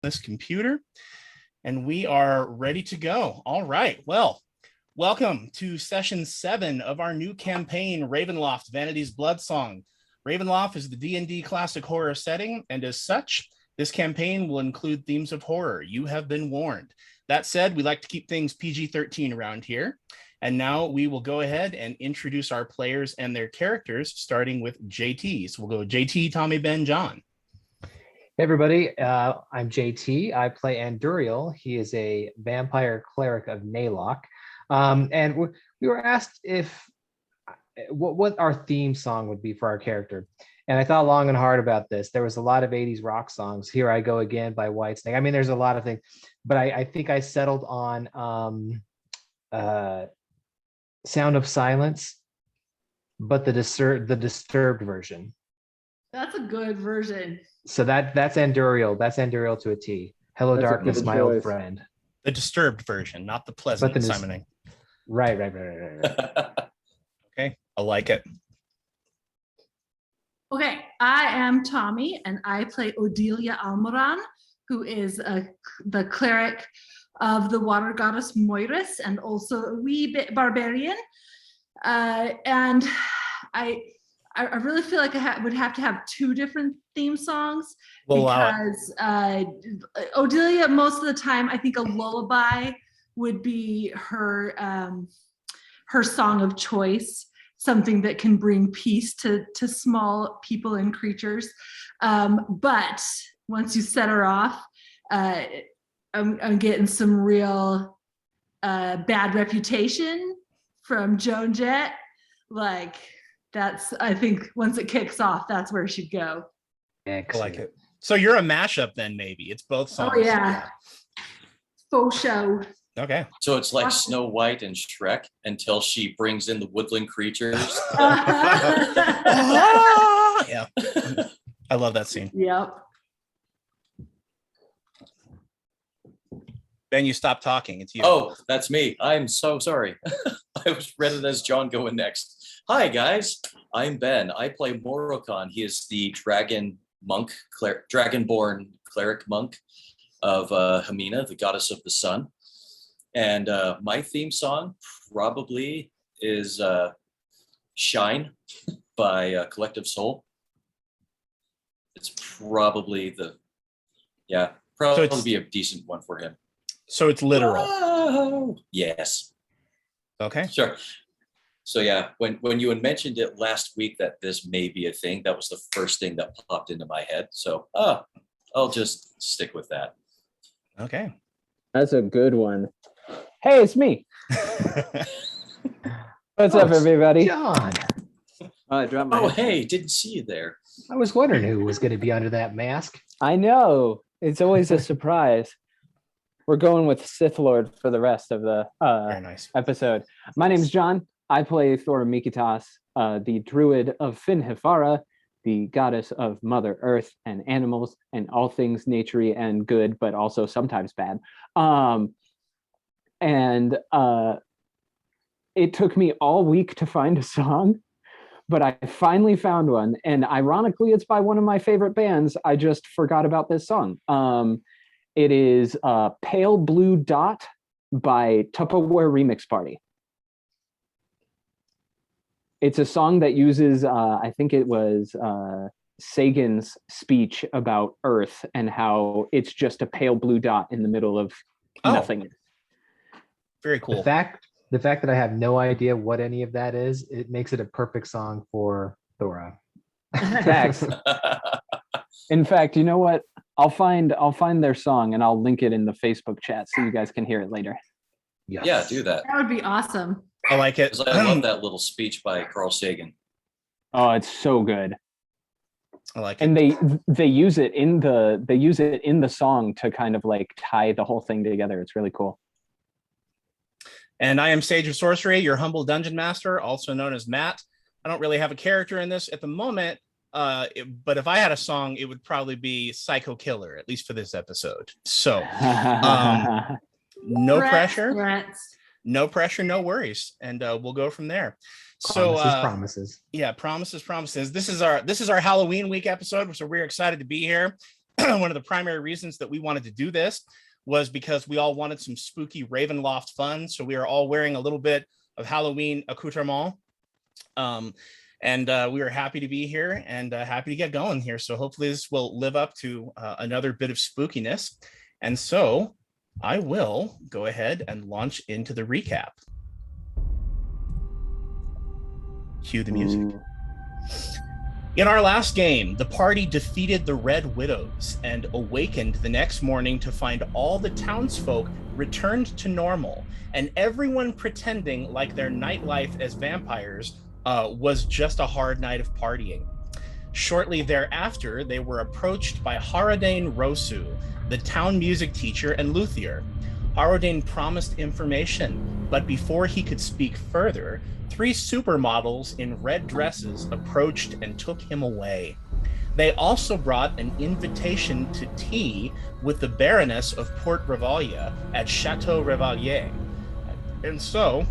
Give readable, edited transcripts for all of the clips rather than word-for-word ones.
this computer, and we are ready to go. All right. Well, welcome to session 7 of our new campaign, Ravenloft, Vanity's Bloodsong. Ravenloft is the D&D classic horror setting, and as such, this campaign will include themes of horror. You have been warned. That said, we like to keep things PG-13 around here. And now we will go ahead and introduce our players and their characters, starting with JT. So we'll go JT, Tommy, Ben, John. Hey everybody, I'm JT. I play Anduriel. He is a vampire cleric of Naylock. And we were asked if what our theme song would be for our character. And I thought long and hard about this. There was a lot of 80s rock songs. Here I Go Again by Whitesnake. I mean, there's a lot of things, but I think I settled on Sound of Silence, but the disturbed version. That's a good version. So that's Anduriel. That's Anduriel to a T. Hello, that's darkness, my old friend. The disturbed version, not the pleasant summoning. Right. Okay, I like it. Okay, I am Tommy, and I play Odelia Almoran, who is the cleric of the water goddess Moiris, and also a wee bit barbarian. And I really feel like I would have to have 2 different theme songs because Odelia, most of the time, I think a lullaby would be her song of choice, something that can bring peace to small people and creatures. But once you set her off, I'm getting some real bad reputation from Joan Jett. Like, that's, I think once it kicks off, that's where it should go. Excellent. I like it. So you're a mashup then, maybe. It's both songs. Oh, yeah. Faux show. Okay. So it's like Snow White and Shrek until she brings in the woodland creatures. Yeah. I love that scene. Yep. Ben, you stop talking. It's you. Oh, that's me. I'm so sorry. I was read it as John going next. Hi, guys. I'm Ben. I play Morokan. He is the dragonborn cleric monk of Hamina, the goddess of the sun. And my theme song probably is Shine by Collective Soul. It's probably be a decent one for him. So it's literal. Oh, yes. Okay. Sure. So yeah, when you had mentioned it last week that this may be a thing, that was the first thing that popped into my head. So I'll just stick with that. Okay. That's a good one. Hey, it's me. What's up, everybody? John. Hey, didn't see you there. I was wondering who was going to be under that mask. I know. It's always a surprise. We're going with Sith Lord for the rest of the Very nice. episode. My name's John. I play Thora Mikitas, the druid of Finhefara, the goddess of Mother Earth and animals and all things naturey and good, but also sometimes bad. And it took me all week to find a song, but I finally found one. And ironically, it's by one of my favorite bands. I just forgot about this song. It is Pale Blue Dot by Tupperware Remix Party. It's a song that uses, I think it was Sagan's speech about Earth and how it's just a pale blue dot in the middle of nothing. Very cool. The fact that I have no idea what any of that is, it makes it a perfect song for Thora. Facts. In fact, you know what? I'll find their song and I'll link it in the Facebook chat so you guys can hear it later. Yes. Yeah, do that. That would be awesome. I like it. I love that little speech by Carl Sagan. Oh, it's so good. I like it. And they use it in the song to kind of like tie the whole thing together. It's really cool. And I am Sage of Sorcery, your humble dungeon master, also known as Matt. I don't really have a character in this at the moment, but if I had a song, it would probably be Psycho Killer, at least for this episode. So no pressure. No pressure, no worries, and we'll go from there. Promises. Yeah, promises. This is our Halloween week episode, so we're excited to be here. one of the primary reasons that we wanted to do this was because we all wanted some spooky Ravenloft fun. So we are all wearing a little bit of Halloween accoutrement. And we are happy to be here and happy to get going here. So hopefully this will live up to another bit of spookiness. And so I will go ahead and launch into the recap. Cue the music. Ooh. In our last game, the party defeated the Red Widows and awakened the next morning to find all the townsfolk returned to normal and everyone pretending like their nightlife as vampires was just a hard night of partying. Shortly thereafter, they were approached by Haradane Rosu, the town music teacher and luthier. Haradane promised information, but before he could speak further, 3 supermodels in red dresses approached and took him away. They also brought an invitation to tea with the Baroness of Port Revalria at Chateau Revalier. And so,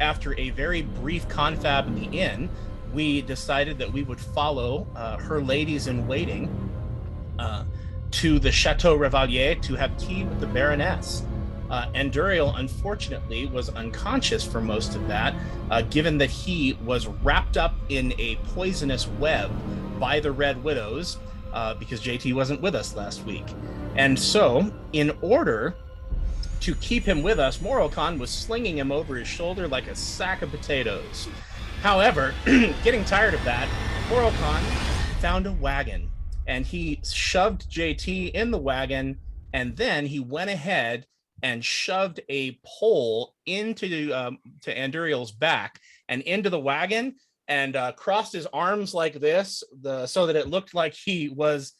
after a very brief confab in the inn, we decided that we would follow her ladies in waiting to the Chateau Revalier to have tea with the Baroness. Anduriel, unfortunately, was unconscious for most of that, given that he was wrapped up in a poisonous web by the Red Widows, because JT wasn't with us last week. And so, in order to keep him with us, Morokhan was slinging him over his shoulder like a sack of potatoes. However, getting tired of that, Morokhan found a wagon, and he shoved JT in the wagon, and then he went ahead and shoved a pole into to Anduriel's back and into the wagon, and crossed his arms like this, so that it looked like he was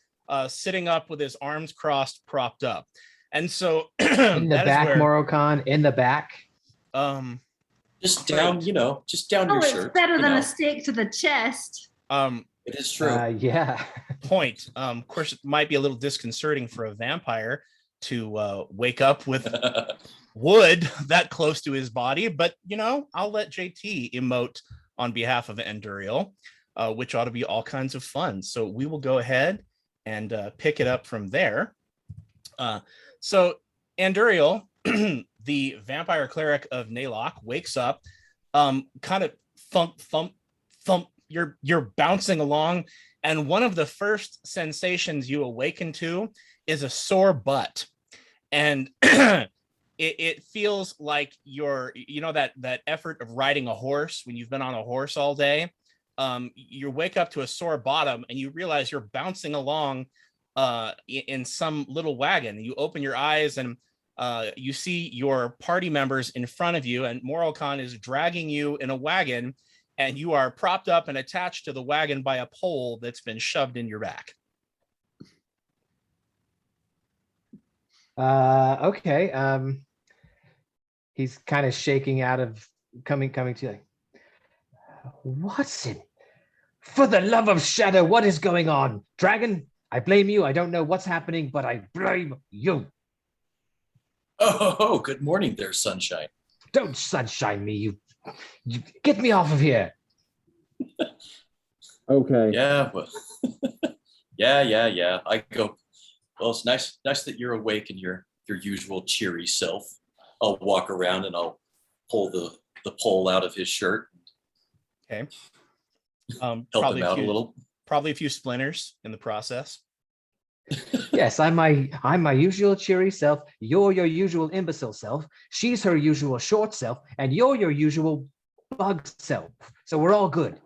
sitting up with his arms crossed, propped up. And so In the back, Morokhan, in the back. Just down, just down Oh, your it's shirt. better than a stake to the chest. It is true. Yeah. Point. Of course, it might be a little disconcerting for a vampire to wake up with wood that close to his body, but I'll let JT emote on behalf of Anduriel, which ought to be all kinds of fun. So we will go ahead and pick it up from there. So Anduriel, the vampire cleric of Naylock, wakes up, kind of thump, thump, thump. You're bouncing along, and one of the first sensations you awaken to is a sore butt, and it feels like you're, that effort of riding a horse when you've been on a horse all day. You wake up to a sore bottom, and you realize you're bouncing along in some little wagon. You open your eyes, and you see your party members in front of you, and Morokhan is dragging you in a wagon, and you are propped up and attached to the wagon by a pole that's been shoved in your back. Okay. He's kind of shaking out of coming to you, like, what's it? For the love of Shadow, what is going on? Dragon, I blame you. I don't know what's happening, but I blame you. Oh, good morning there, sunshine. Don't sunshine me, you get me off of here. Okay. Yeah, well, yeah. I go. Well, it's nice that you're awake and your usual cheery self. I'll walk around and I'll pull the pole out of his shirt. Okay. Help him out a little. Probably a few splinters in the process. Yes, I'm my usual cheery self. You're your usual imbecile self. She's her usual short self, and you're your usual bug self. So we're all good.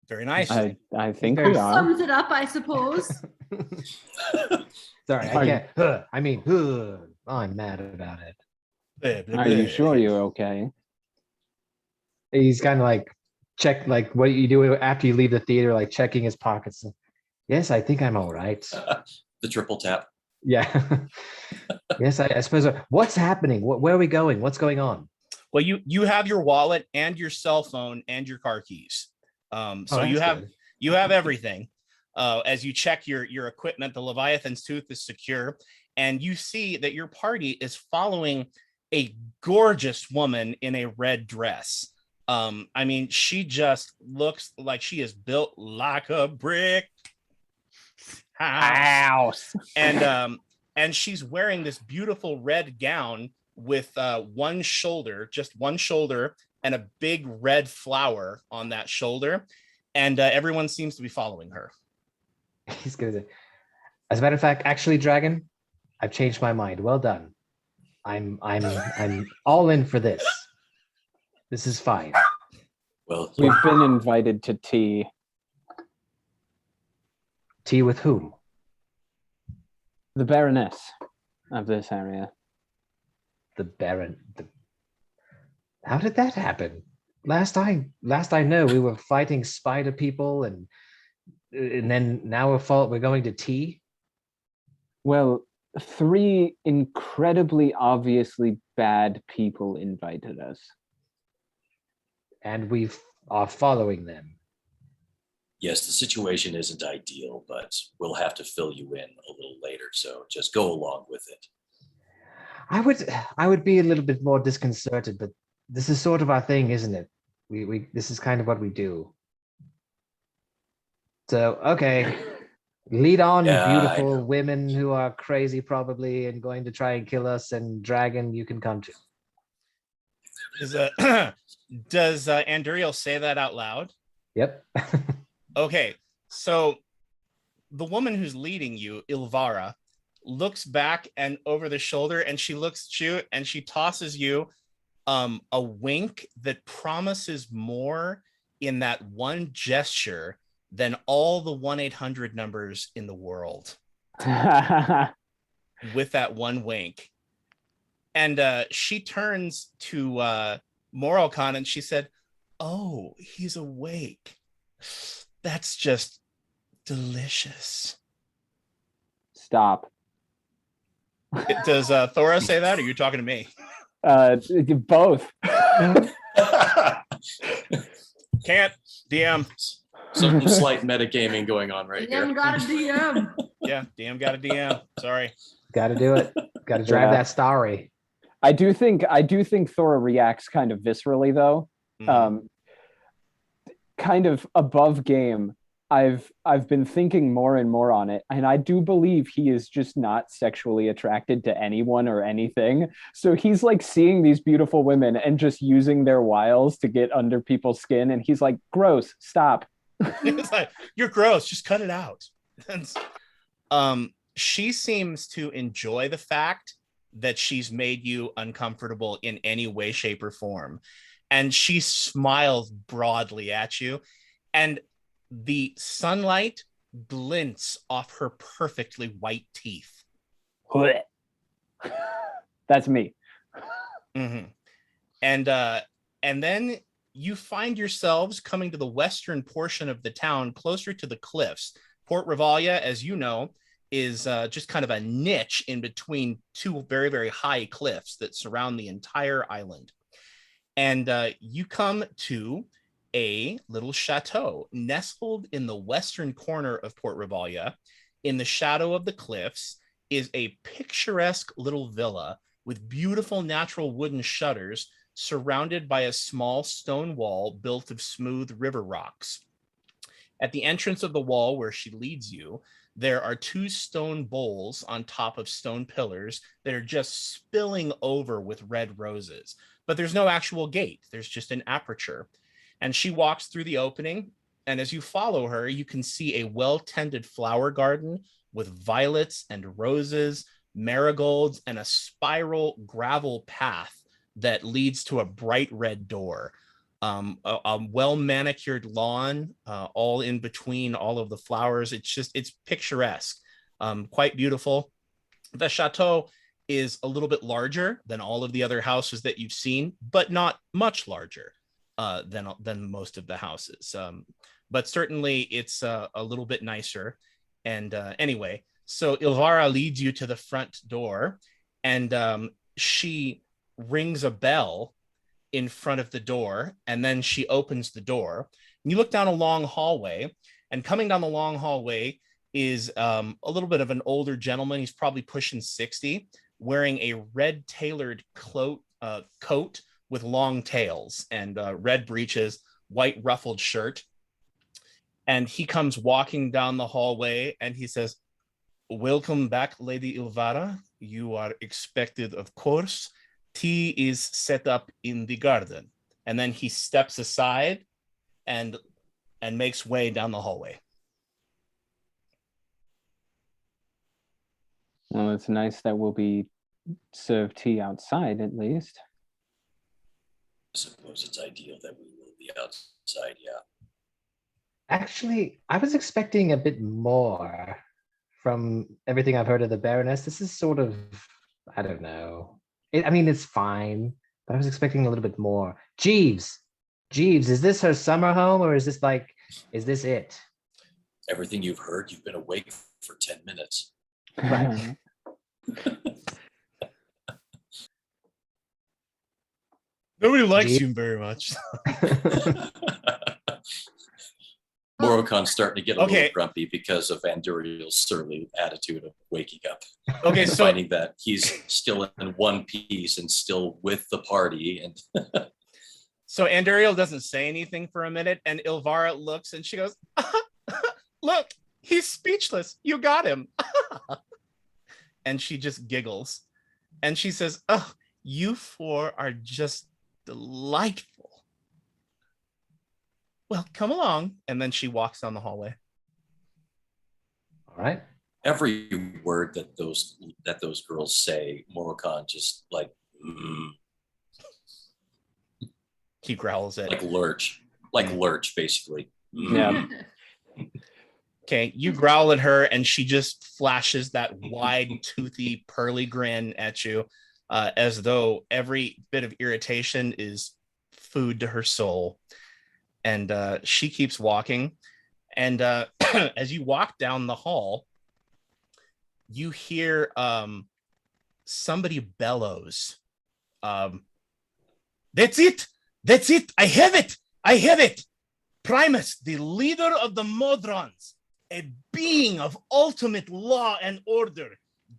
Very nice. I think we are. Sums it up, I suppose. Sorry, I can't. I'm mad about it. Are you sure you're okay? He's kind of like check, like what you do after you leave the theater, like checking his pockets. Yes, I think I'm all right. The triple tap. Yeah. Yes, I suppose. What's happening? Where are we going? What's going on? Well, you have your wallet and your cell phone and your car keys. So you have everything. As you check your equipment, the Leviathan's tooth is secure, and you see that your party is following a gorgeous woman in a red dress. I mean, she just looks like she is built like a brick. House. And she's wearing this beautiful red gown with one shoulder, just one shoulder, and a big red flower on that shoulder, and everyone seems to be following her. He's gonna say, as a matter of fact, actually, Dragon, I've changed my mind. Well done. I'm all in for this. This is fine. Well, We've been invited to tea. Tea with whom? The Baroness of this area. The Baron. How did that happen? Last I know, we were fighting spider people, and then now we're going to tea. Well, 3 incredibly obviously bad people invited us. And we are following them. yes, the situation isn't ideal, but we'll have to fill you in a little later. So just go along with it. I would be a little bit more disconcerted, but this is sort of our thing, isn't it? This is kind of what we do. So, okay. Lead on, Yeah, beautiful women who are crazy probably and going to try and kill us, and dragon you can come to. Does Anduriel say that out loud? Yep. Okay, so the woman who's leading you, Ilvara, looks back and over the shoulder, and she looks at you and she tosses you a wink that promises more in that one gesture than all the 1-800 numbers in the world. With that one wink. And she turns to Moralcon and she said, "Oh, he's awake. That's just delicious." Stop. Does Thora say that, or are you talking to me? Both. Can't. DM. Some slight metagaming going on right here. DM got a DM. Yeah, DM got a DM. Sorry. Got to do it. Got to drive that story. I do think Thora reacts kind of viscerally though. Mhm. Kind of above game. I've been thinking more and more on it, and I do believe he is just not sexually attracted to anyone or anything. So he's like seeing these beautiful women and just using their wiles to get under people's skin, and he's like, "Gross, stop." It's like, "You're gross, just cut it out." She seems to enjoy the fact that she's made you uncomfortable in any way, shape, or form. And she smiles broadly at you, and the sunlight glints off her perfectly white teeth. That's me. Mm-hmm. And then you find yourselves coming to the western portion of the town, closer to the cliffs. Port Revalria, as you know, is just kind of a niche in between two very, very high cliffs that surround the entire island. And you come to a little chateau nestled in the western corner of Port Revalria. In the shadow of the cliffs is a picturesque little villa with beautiful natural wooden shutters surrounded by a small stone wall built of smooth river rocks. At the entrance of the wall where she leads you, there are 2 stone bowls on top of stone pillars that are just spilling over with red roses. But there's no actual gate. There's just an aperture. And she walks through the opening. And as you follow her, you can see a well-tended flower garden with violets and roses, marigolds, and a spiral gravel path that leads to a bright red door. A well-manicured lawn, all in between all of the flowers. It's picturesque, quite beautiful. The chateau is a little bit larger than all of the other houses that you've seen, but not much larger than most of the houses. But certainly it's a little bit nicer. And anyway, so Ilvara leads you to the front door, and she rings a bell in front of the door, and then she opens the door. And you look down a long hallway, and coming down the long hallway is a little bit of an older gentleman. He's probably pushing 60, wearing a red tailored coat with long tails and red breeches, white ruffled shirt. And he comes walking down the hallway and he says, Welcome back, Lady Ilvara. You are expected, of course. Tea is set up in the garden. And then he steps aside and makes way down the hallway. Well, it's nice that we'll be served tea outside at least. I suppose it's ideal that we will be outside, yeah. Actually, I was expecting a bit more from everything I've heard of the Baroness. This is sort of, I don't know. I mean, it's fine, but I was expecting a little bit more. Jeeves, is this her summer home, or is this it? Everything you've heard, you've been awake for 10 minutes. Right. Nobody likes Jeeves? you very much. Morocon's starting to get a Okay. little grumpy because of Anduriel's surly attitude of waking up. Okay, And so finding that he's still in one piece and still with the party. And So Anduriel doesn't say anything for a minute, and Ilvara looks and she goes, "Look, he's speechless. You got him." And she just giggles. And she says, "Oh, you four are just delightful. Well, come along." And then she walks down the hallway. All right. every word that those girls say, Moroccan just like He growls it. like lurch, basically. Yeah. Okay, you growl at her, and she just flashes that wide, toothy, pearly grin at you, as though every bit of irritation is food to her soul. And she keeps walking. And as you walk down the hall, you hear somebody bellows. That's it! That's it! I have it! I have it! Primus, the leader of the Modrons, a being of ultimate law and order,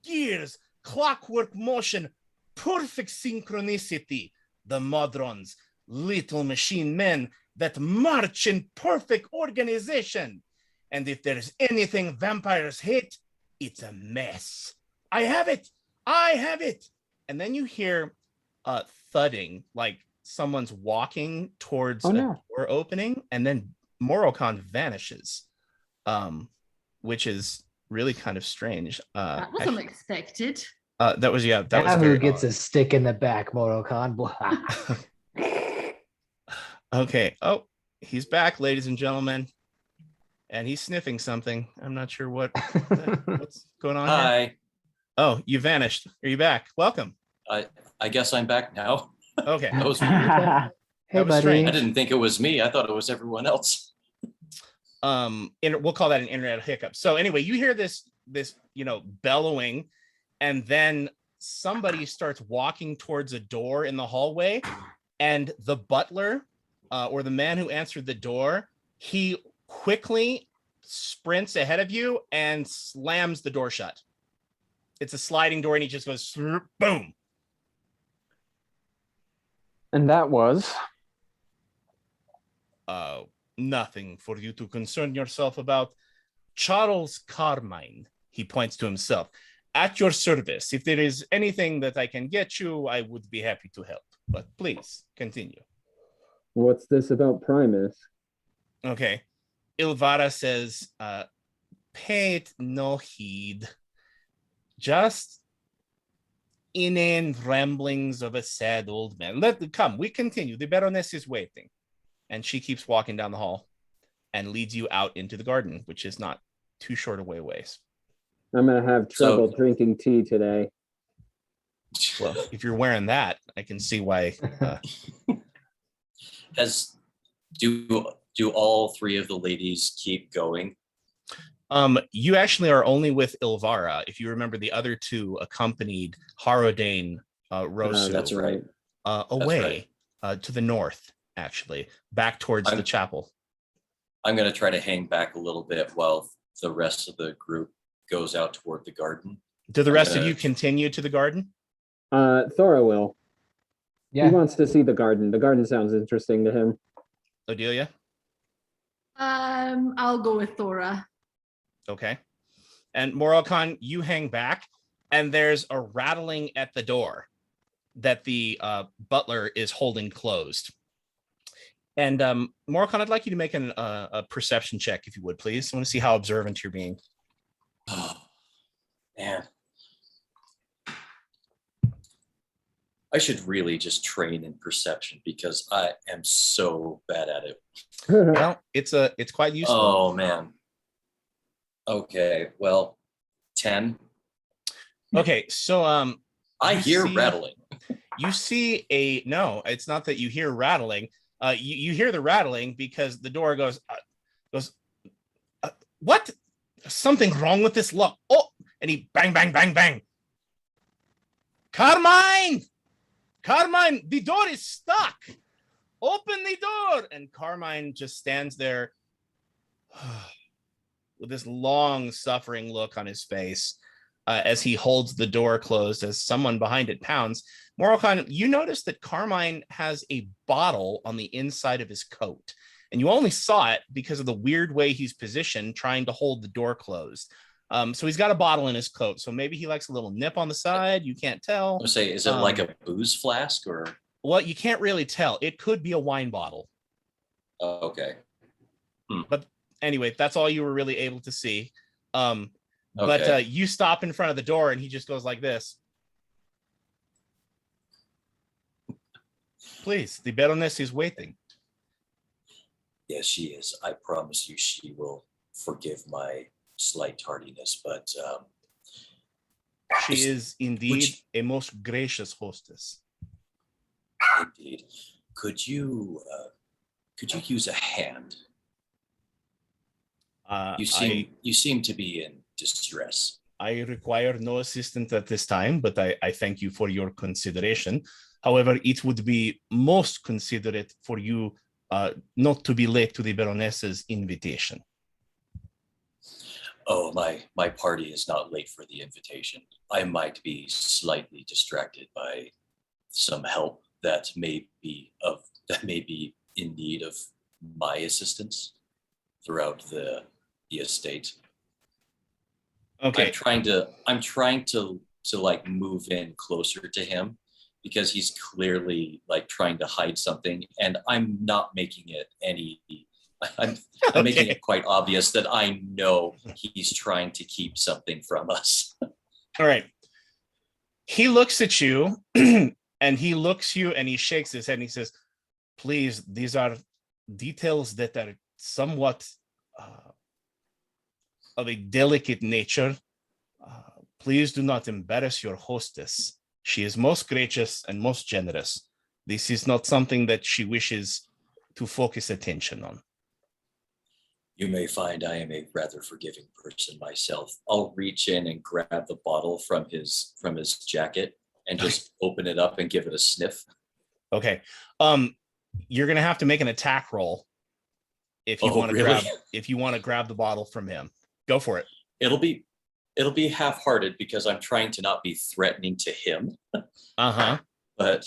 gears, clockwork motion, perfect synchronicity. The Modrons, little machine men that march in perfect organization. And if there's anything vampires hate, it's a mess. I have it! I have it! And then you hear thudding, like someone's walking towards a door opening, and then Moroccan vanishes, which is really kind of strange. That wasn't expected. That was Now very who gets odd. a stick in the back, Moroccan? Okay. Oh, he's back, ladies and gentlemen, and he's sniffing something. I'm not sure what's going on here. Hi. Oh, you vanished. Are you back? Welcome. I guess I'm back now. Okay. That was weird. Hey, That was buddy. strange. I didn't think it was me. I thought it was everyone else. We'll call that an internet hiccup. So anyway, you hear this bellowing, and then somebody starts walking towards a door in the hallway, and the butler, or the man who answered the door, he quickly sprints ahead of you and slams the door shut. It's a sliding door, and he just goes boom. And that was Nothing for you to concern yourself about. Charles Carmine, he points to himself, at your service. If there is anything that I can get you, I would be happy to help. But please continue. what's this about Primus? Okay. Ilvara says, pay it no heed. Just inane ramblings of a sad old man. Come, we continue. The Baroness is waiting. And she keeps walking down the hall and leads you out into the garden, which is not too short a ways. I'm gonna have trouble drinking tea today. Well, if you're wearing that, I can see why. Do all three of the ladies keep going? You actually are only with Ilvara. If you remember, the other two accompanied Harodane Rosu. That's right. Away to the north, actually, back towards the chapel. I'm going to try to hang back a little bit while the rest of the group goes out toward the garden. Do the rest of you continue to the garden? Thora will. Yeah. He wants to see the garden. The garden sounds interesting to him. Odelia? I'll go with Thora. Okay. And Moroccan, you hang back, and there's a rattling at the door that the butler is holding closed. And Moroccan, I'd like you to make a perception check, if you would, please. I want to see how observant you're being. Oh, man. I should really just train in perception because I am so bad at it. Well, it's quite useful. Oh, man. Okay, well, 10. Okay, so I hear rattling. You see no, it's not that you hear rattling. You hear the rattling because the door goes, what? Something wrong with this lock. Oh, and he bang, bang, bang, bang. Carmine, the door is stuck. Open the door. And Carmine just stands there with this long suffering look on his face as he holds the door closed as someone behind it pounds. Moroccan, you notice that Carmine has a bottle on the inside of his coat, and you only saw it because of the weird way he's positioned trying to hold the door closed. So he's got a bottle in his coat, so maybe he likes a little nip on the side. You can't tell. I say, is it like a booze flask or? Well, you can't really tell. It could be a wine bottle. Okay. But anyway, that's all you were really able to see. Okay. But you stop in front of the door and he just goes like this. Please, the Baroness is waiting. Yes, she is. I promise you she will forgive my slight tardiness, but she is indeed a most gracious hostess. Indeed. Could you use a hand? You seem to be in distress. I require no assistance at this time, but I thank you for your consideration. However, it would be most considerate for you not to be late to the Baroness's invitation. Oh, my party is not late for the invitation. I might be slightly distracted by some help that may be in need of my assistance throughout the estate. Okay. I'm trying to like move in closer to him because he's clearly like trying to hide something, and I'm not making it any. I'm making it quite obvious that I know he's trying to keep something from us. All right. He looks at you and he looks you and he shakes his head and he says, please, these are details that are somewhat of a delicate nature. Please do not embarrass your hostess. She is most gracious and most generous. This is not something that she wishes to focus attention on. You may find I am a rather forgiving person myself. I'll reach in and grab the bottle from his jacket and just open it up and give it a sniff. Okay. You're gonna have to make an attack roll if you want to grab the bottle from him. Go for it. It'll be half-hearted because I'm trying to not be threatening to him. Uh-huh. But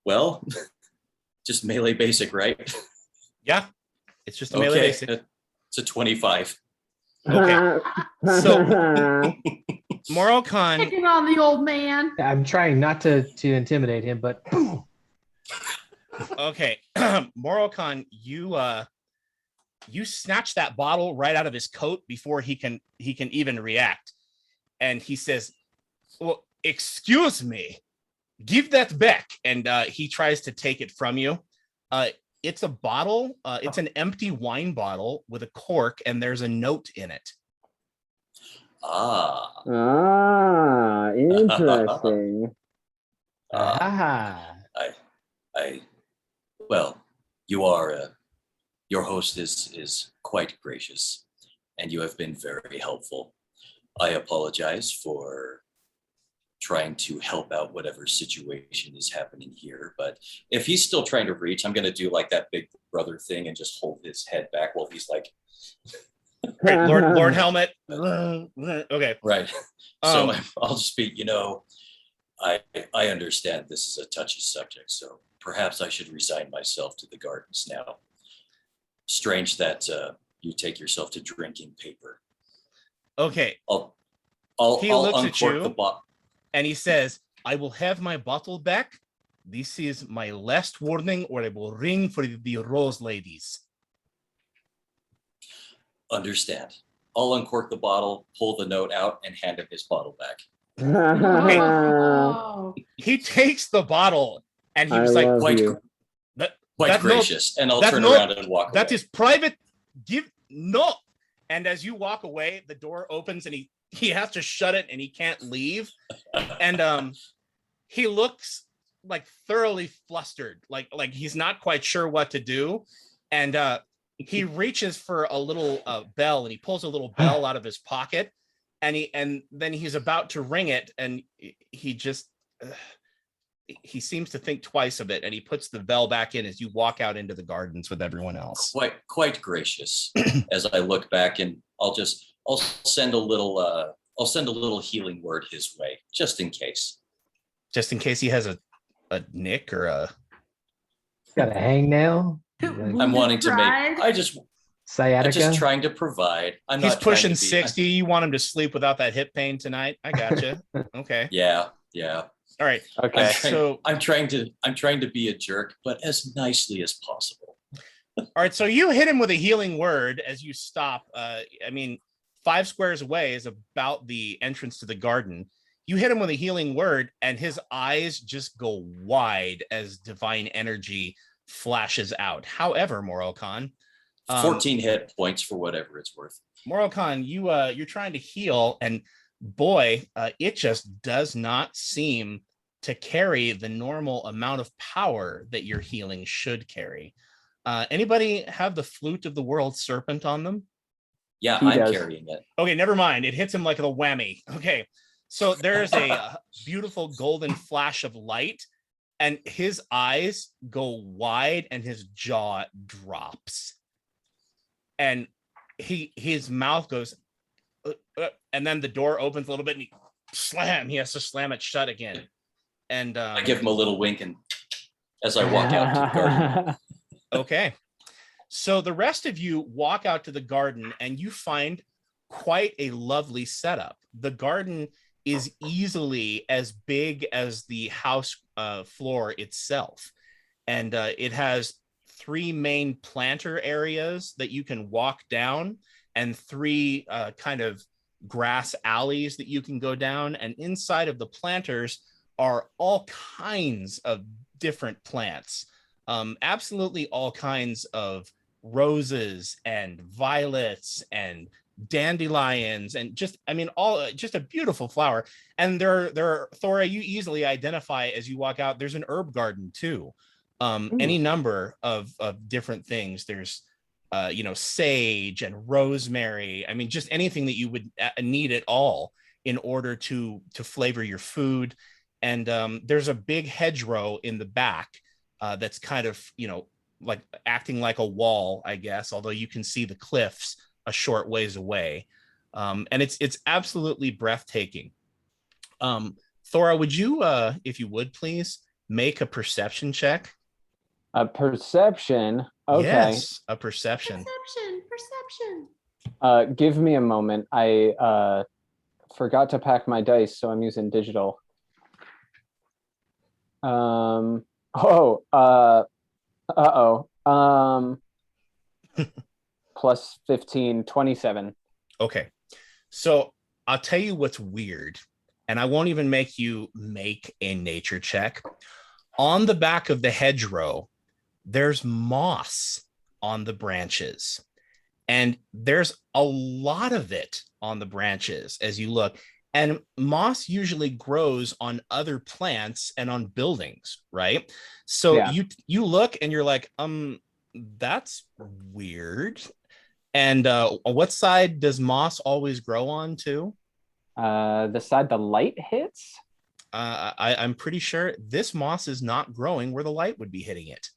well, just melee basic, right? Yeah. It's just a melee basic. It's a 25. Okay. So Moroccan. Picking on the old man. I'm trying not to intimidate him, but Okay. Moroccan, you snatch that bottle right out of his coat before he can even react. And he says, well, excuse me, give that back. And he tries to take it from you. It's a bottle. It's an empty wine bottle with a cork, and there's a note in it. Interesting. Well, you are your host is quite gracious, and you have been very helpful. I apologize for trying to help out whatever situation is happening here, but if he's still trying to reach, I'm going to do like that big brother thing and just hold his head back while he's like, right, Lord Helmet. Okay, right. So I'll just be, I understand this is a touchy subject, so perhaps I should resign myself to the gardens now. Strange that you take yourself to drinking paper. Okay. I'll He looks at uncork you. the bottle. And he says, I will have my bottle back. This is my last warning, or I will ring for the Rose ladies. Understand. I'll uncork the bottle, pull the note out, and hand him his bottle back. Oh. He takes the bottle and he I was like, love Quite, you. quite that gracious. And I'll that turn note- around and walk that away. is private. Give no. And as you walk away, the door opens and he has to shut it and he can't leave. And he looks like thoroughly flustered, like he's not quite sure what to do. And he reaches for a little bell and he pulls a little bell out of his pocket, and then he's about to ring it, and he just he seems to think twice of it, and he puts the bell back in as you walk out into the gardens with everyone else. Quite gracious. As I look back, and I'll send a little healing word his way, just in case. Just in case he has a nick or a Got a hangnail? I'm wanting to make. I'm Sciatica? just trying to provide. I'm he's not trying pushing to be- 60. You want him to sleep without that hip pain tonight? I gotcha. Okay. Yeah. All right. Okay. I'm trying to be a jerk, but as nicely as possible. All right. So you hit him with a healing word as you stop. I mean, 5 squares away is about the entrance to the garden. You hit him with a healing word, and his eyes just go wide as divine energy flashes out. However, Moral Khan, 14 hit points for whatever it's worth. Moral Khan, you're trying to heal, and boy, it just does not seem to carry the normal amount of power that your healing should carry. Anybody have the Flute of the World Serpent on them? Yeah, He I'm does. carrying it. Okay, never mind. It hits him like a whammy. Okay, so there's a beautiful golden flash of light, and his eyes go wide and his jaw drops. And his mouth goes, and then the door opens a little bit and he has to slam it shut again. And I give him a little wink, and as I walk out to the garden. okay. So the rest of you walk out to the garden and you find quite a lovely setup. The garden is easily as big as the house floor itself. And it has 3 main planter areas that you can walk down, and 3 kind of grass alleys that you can go down. And inside of the planters are all kinds of different plants. Absolutely all kinds of roses and violets and dandelions, and just a beautiful flower. And there are, Thora, you easily identify as you walk out, there's an herb garden too. Any number of different things. There's sage and rosemary. I mean, just anything that you would need at all in order to flavor your food. And there's a big hedgerow in the back that's kind of, like acting like a wall, I guess, although you can see the cliffs a short ways away. And it's absolutely breathtaking. Thora, would you, if you would please, make a perception check? A perception. Okay. Yes, a perception. Perception. Give me a moment. I forgot to pack my dice, so I'm using digital. Plus 15, 27. Okay. So I'll tell you what's weird, and I won't even make you make a nature check. On the back of the hedgerow, there's moss on the branches, and there's a lot of it on the branches as you look. And moss usually grows on other plants and on buildings, right? So Yeah. you look and you're like, that's weird. And what side does moss always grow on too? The side the light hits? I'm pretty sure this moss is not growing where the light would be hitting it.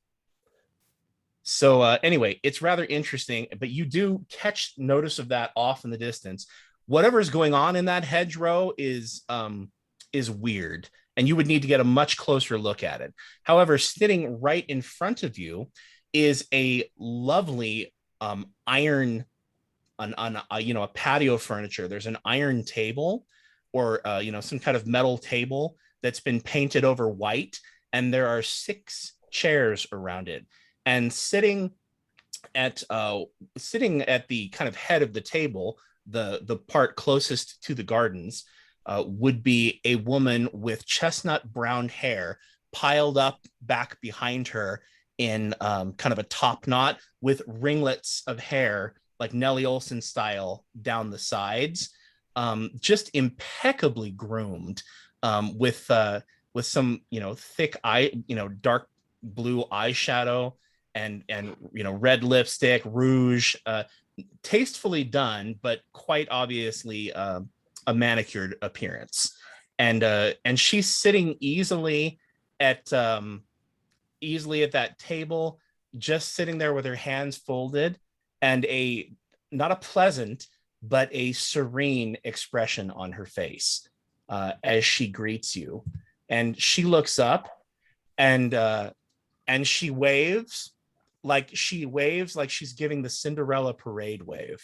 So anyway, it's rather interesting, but you do catch notice of that off in the distance. Whatever is going on in that hedgerow is weird, and you would need to get a much closer look at it. However, sitting right in front of you is a lovely iron a patio furniture. There's an iron table or some kind of metal table that's been painted over white, and there are 6 chairs around it. And sitting at the kind of head of the table, the part closest to the gardens, would be a woman with chestnut brown hair piled up back behind her in kind of a top knot with ringlets of hair like Nellie Olson style down the sides, just impeccably groomed, with some thick dark blue eyeshadow and red lipstick, rouge, tastefully done, but quite obviously a manicured appearance. And she's sitting easily at that table, just sitting there with her hands folded and not a pleasant, but a serene expression on her face as she greets you. And she looks up and she waves like she's giving the Cinderella parade wave.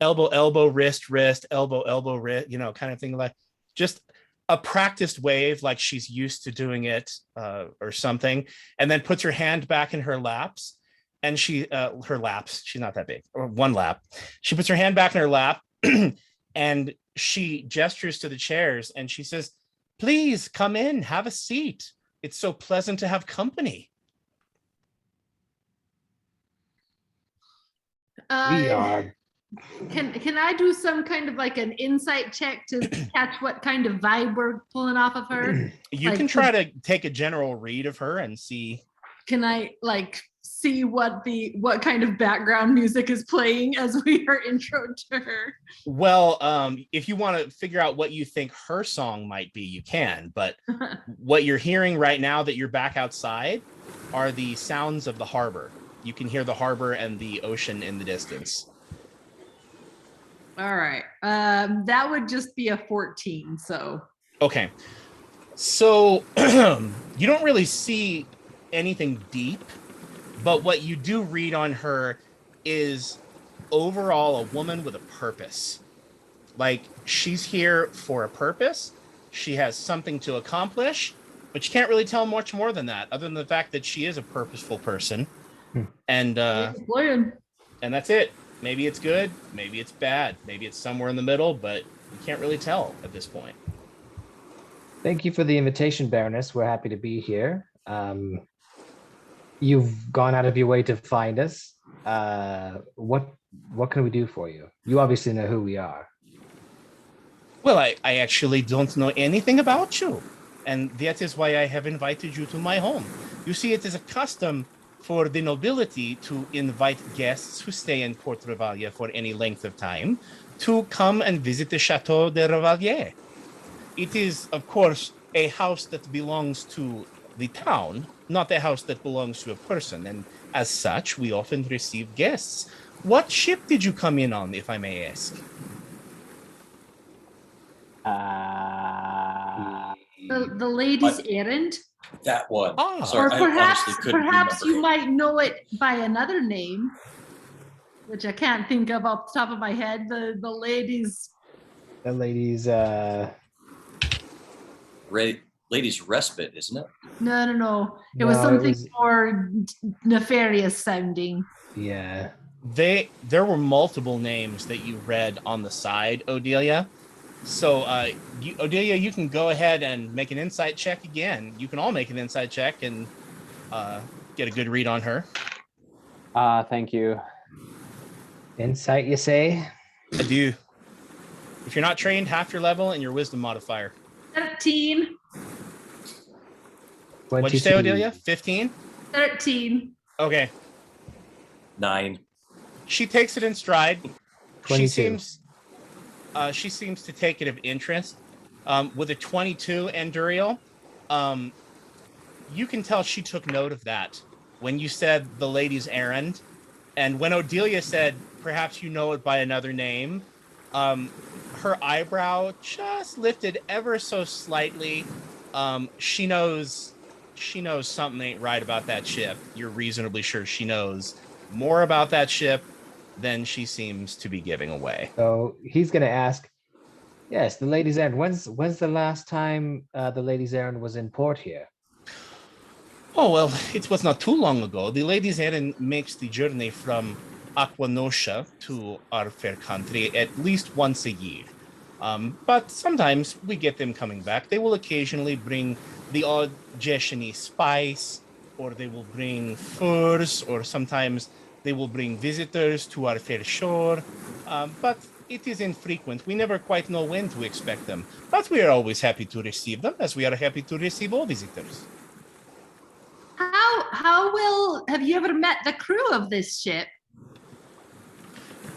Elbow, elbow, wrist, wrist, elbow, elbow, wrist, kind of thing, like just a practiced wave, like she's used to doing it or something, and then puts her hand back in her laps. And her laps, she's not that big, or one lap. She puts her hand back in her lap and she gestures to the chairs and she says, "Please come in, have a seat. It's so pleasant to have company." We are. Can I do some kind of like an insight check to catch what kind of vibe we're pulling off of her? You can try to take a general read of her and see. Can I see what kind of background music is playing as we are intro to her? Well, if you want to figure out what you think her song might be, you can. But what you're hearing right now that you're back outside are the sounds of the harbor. You can hear the harbor and the ocean in the distance. All right. That would just be a 14. So. Okay. So you don't really see anything deep, but what you do read on her is overall a woman with a purpose. Like, she's here for a purpose. She has something to accomplish, but you can't really tell much more than that, other than the fact that she is a purposeful person. And that's it. Maybe it's good, maybe it's bad, maybe it's somewhere in the middle, but you can't really tell at this point. Thank you for the invitation, Baroness. We're happy to be here. You've gone out of your way to find us. What can we do for you? You obviously know who we are. Well, I actually don't know anything about you, and that is why I have invited you to my home. You see, it is a custom for the nobility to invite guests who stay in Port Revalria for any length of time to come and visit the Chateau de Revalrier. It is, of course, a house that belongs to the town, not a house that belongs to a person, and as such, we often receive guests. What ship did you come in on, if I may ask? The lady's errand. That one. Ah. Sorry, Or perhaps I honestly couldn't perhaps remember. you might know it by another name, which I can't think of off the top of my head. The lady's. The ladies. Ladies' respite, isn't it? No. It was something more nefarious sounding. Yeah. There were multiple names that you read on the side, Odelia. So, Odelia, you can go ahead and make an insight check again. You can all make an insight check and get a good read on her. Thank you. Insight, you say? I do. If you're not trained, half your level and your wisdom modifier. 13. What'd you say, Odelia? 15? 13. Okay. 9. She takes it in stride. 22. She seems to take it of interest. With a 22, Anduriel, you can tell she took note of that when you said the lady's errand. And when Odelia said, perhaps you know it by another name, her eyebrow just lifted ever so slightly. She knows something ain't right about that ship. You're reasonably sure she knows more about that ship then she seems to be giving away. So he's going to ask, yes, the Ladies' Errand. When's the last time the Ladies' Errand was in port here? Oh, well, it was not too long ago. The Ladies' Errand makes the journey from Aquanosha to our fair country at least once a year. But sometimes we get them coming back. They will occasionally bring the odd Jeshini spice, or they will bring furs, or sometimes they will bring visitors to our fair shore. But it is infrequent. We never quite know when to expect them. But we are always happy to receive them, as we are happy to receive all visitors. How well have you ever met the crew of this ship?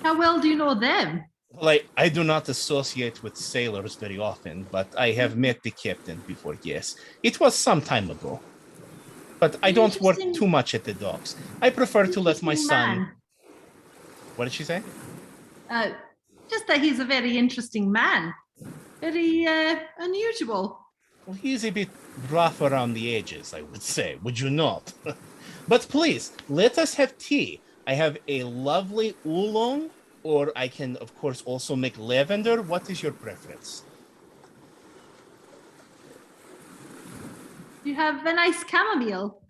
How well do you know them? Well, I do not associate with sailors very often, but I have met the captain before, yes. It was some time ago. But I don't work too much at the docks. I prefer to let my son... Man. What did she say? Just that he's a very interesting man. Very unusual. Well, he's a bit rough around the edges, I would say. Would you not? But please, let us have tea. I have a lovely oolong, or I can, of course, also make lavender. What is your preference? You have a nice chamomile.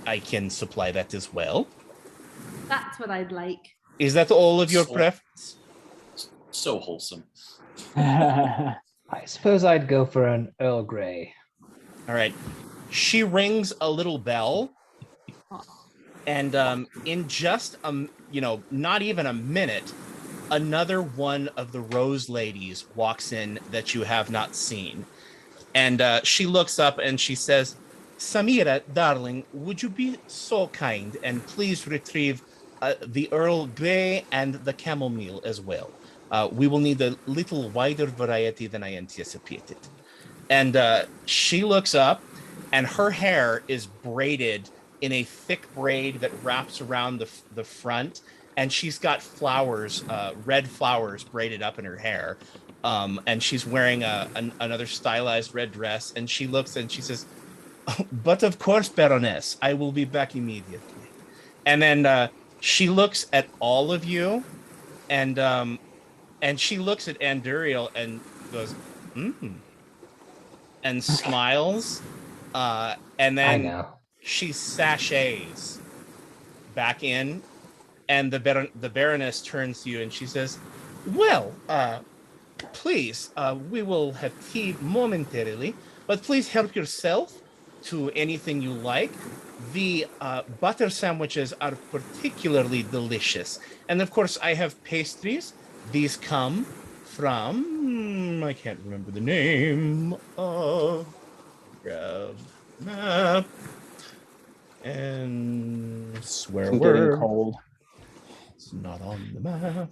I can supply that as well. That's what I'd like. Is that all of your preference? So wholesome. I suppose I'd go for an Earl Grey. All right. She rings a little bell, and in just not even a minute, another one of the Rose ladies walks in that you have not seen, and she looks up and she says, "Samira, darling, would you be so kind and please retrieve the Earl Grey and the chamomile as well? We will need a little wider variety than I anticipated." And she looks up, and her hair is braided in a thick braid that wraps around the front, and she's got flowers, red flowers braided up in her hair, and she's wearing another stylized red dress, and she looks and she says, "Oh, but of course, Baroness, I will be back immediately." And then she looks at all of you, and she looks at Anduriel and goes, and smiles, and then I know. she sachets back in, and the Baroness turns to you and she says, "Well, please, we will have tea momentarily, but please help yourself to anything you like. The butter sandwiches are particularly delicious. And of course, I have pastries. These come from, I can't remember the name. Grab map and swear I'm word. getting cold. It's not on the map.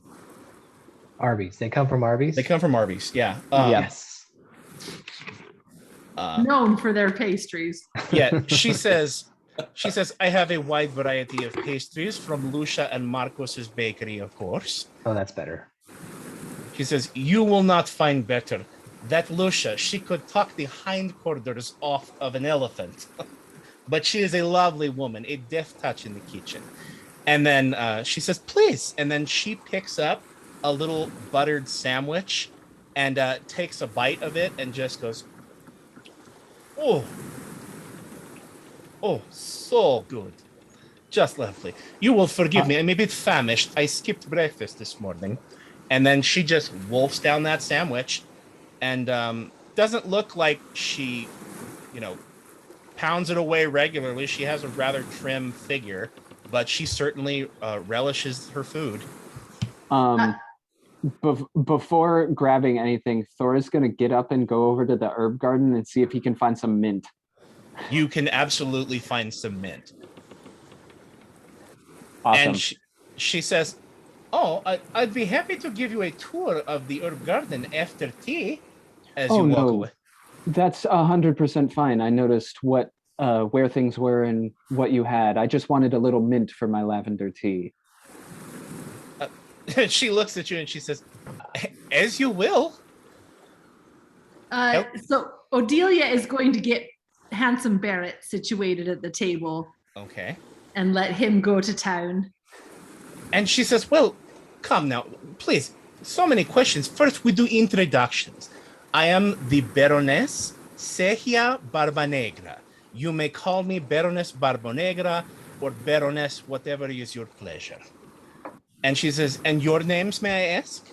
Arby's. They come from Arby's? They come from Arby's, yeah. Yes. Known for their pastries. Yeah, she says, "I have a wide variety of pastries from Lucia and Marcos's bakery, of course." Oh, that's better. She says, "You will not find better. That Lucia, she could talk the hindquarters off of an elephant." But she is a lovely woman, a deft touch in the kitchen. And then she says, "Please." And then she picks up a little buttered sandwich and takes a bite of it and just goes, "Oh, so good. Just lovely. You will forgive me. I'm a bit famished. I skipped breakfast this morning." And then she just wolfs down that sandwich and doesn't look like she, pounds it away regularly. She has a rather trim figure, but she certainly relishes her food. Before grabbing anything, Thor is going to get up and go over to the herb garden and see if he can find some mint. You can absolutely find some mint. Awesome. And she says, "Oh, I'd be happy to give you a tour of the herb garden after tea as you walk away." That's 100% fine. I noticed where things were and what you had. I just wanted a little mint for my lavender tea. She looks at you and she says, "As you will." So Odelia is going to get Handsome Barrett situated at the table. Okay. And let him go to town. And she says, well, come now, please. So many questions. First, we do introductions. I am the Baroness Seher Barbanegra. You may call me Baroness Barbanegra or Baroness, whatever is your pleasure. And she says, and your names, may I ask?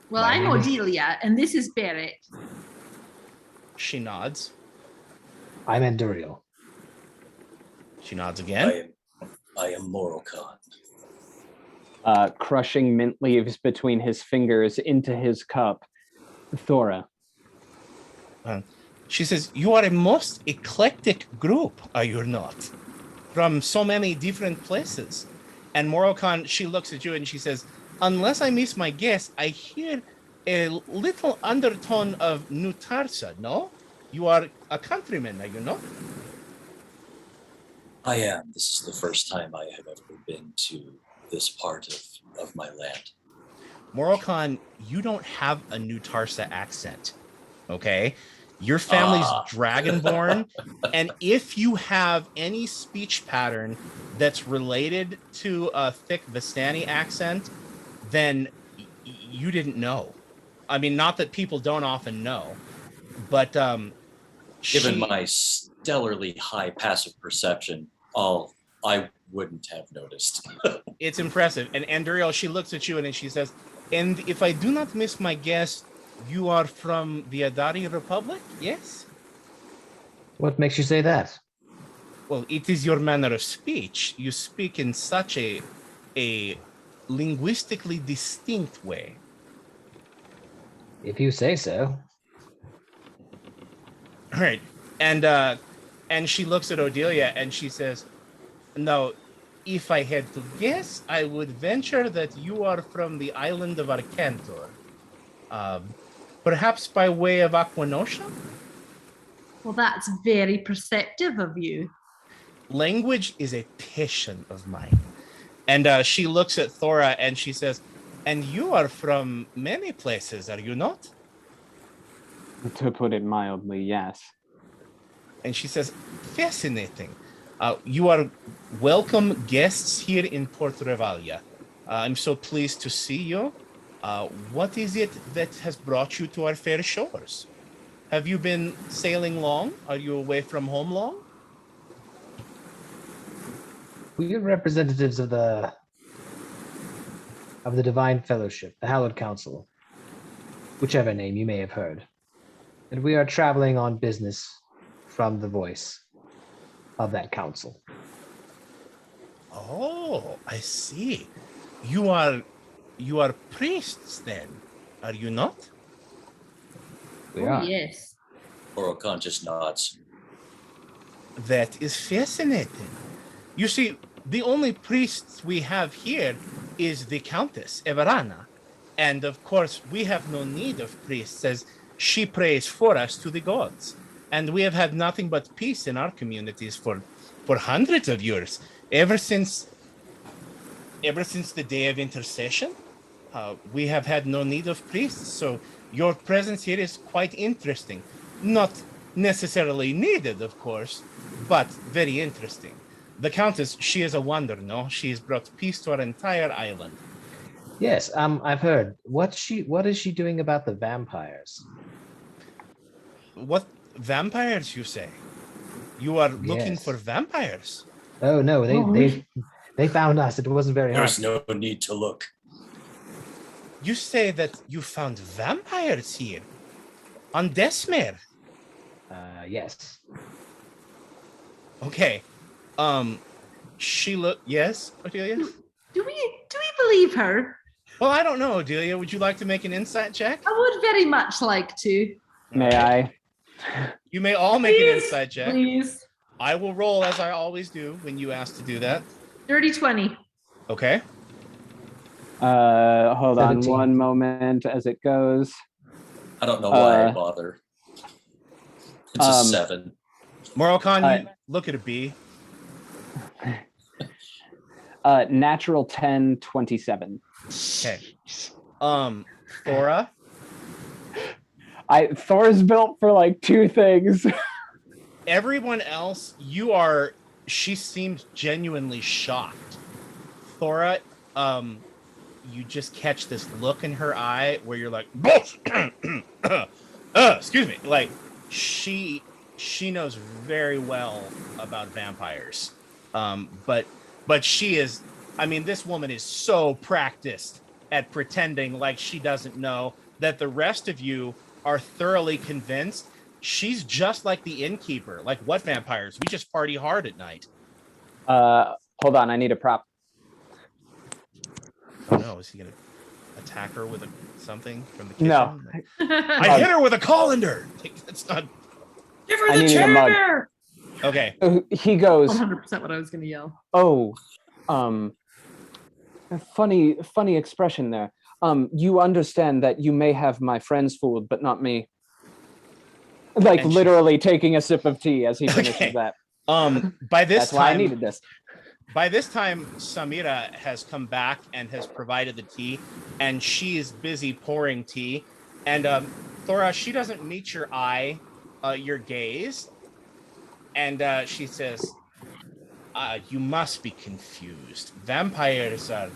Well, My I'm name is- Odelia, and this is Barrett. She nods. I'm Anduriel. She nods again. I am Moroccan. Crushing mint leaves between his fingers into his cup. Thora. She says, you are a most eclectic group, are you not? From so many different places. And Moroccan, she looks at you and she says, unless I miss my guess, I hear a little undertone of New Tarsa, no? You are a countryman, are you not? I am. This is the first time I have ever been to this part of my land. Moroccan, you don't have a New Tarsa accent, okay? Your family's dragonborn, and if you have any speech pattern that's related to a thick Vistani accent, then you didn't know. I mean, not that people don't often know, but Given my stellarly high passive perception, I wouldn't have noticed. it's impressive. And Anduriel, she looks at you and she says, and if I do not miss my guess, you are from the Adari Republic, yes? What makes you say that? Well, it is your manner of speech. You speak in such a linguistically distinct way. If you say so. All right. And she looks at Odelia and she says, now, if I had to guess, I would venture that you are from the island of Arcantor. Perhaps by way of Aquanosha? Well, that's very perceptive of you. Language is a passion of mine. And she looks at Thora and she says, and you are from many places, are you not? To put it mildly, yes. And she says, fascinating. You are welcome guests here in Port Revalria. I'm so pleased to see you. What is it that has brought you to our fair shores? Have you been sailing long? Are you away from home long? We are representatives of the Divine Fellowship, the Hallowed Council, whichever name you may have heard. And we are traveling on business from the voice of that council. Oh, I see. You are priests then, are you not? We Oh, are. yes. Moroccan just nods. That is fascinating. You see, the only priests we have here is the Countess Everana. And of course, we have no need of priests as she prays for us to the gods. And we have had nothing but peace in our communities for hundreds of years, ever since the day of intercession. We have had no need of priests, so your presence here is quite interesting. Not necessarily needed, of course, but very interesting. The Countess, she is a wonder, no? She has brought peace to our entire island. Yes, I've heard. What is she doing about the vampires? What vampires, you say? You are looking Yes. for vampires? Oh no, they found us. It wasn't very hard. There's no need to look. You say that you found vampires here on Desmere. Yes. Okay. Sheila, yes, Odelia? Do we believe her? Well, I don't know, Odelia. Would you like to make an insight check? I would very much like to. May I? You may all make an Please, insight check. Please. I will roll as I always do when you ask to do that. Dirty 20. Okay. Hold on 17. one moment as it goes. I don't know why I bother. It's a 7. Moroccan, you look at a B. Natural 10, 27. Okay. Thora. Thor's built for like 2 things. Everyone else, you are she seemed genuinely shocked. Thora, you just catch this look in her eye where you're like, excuse me, like she knows very well about vampires, but she is, I mean, this woman is so practiced at pretending like she doesn't know that the rest of you are thoroughly convinced she's just like the innkeeper. Like, what vampires? We just party hard at night. Hold on, I need a prop. Oh no, is he gonna attack her with something from the kitchen? No. I hit her with a colander. That's not. Give her I the needed a mug. chair. Okay. He goes, 100% what I was gonna yell. oh, funny expression there. You understand that you may have my friend's food, but not me. Like And literally taking a sip of tea as he finishes Okay. that. By this That's why I time, needed this. by this time, Samira has come back and has provided the tea, and she is busy pouring tea. And Thora, she doesn't meet your eye, your gaze, and she says, "You must be confused. Vampires are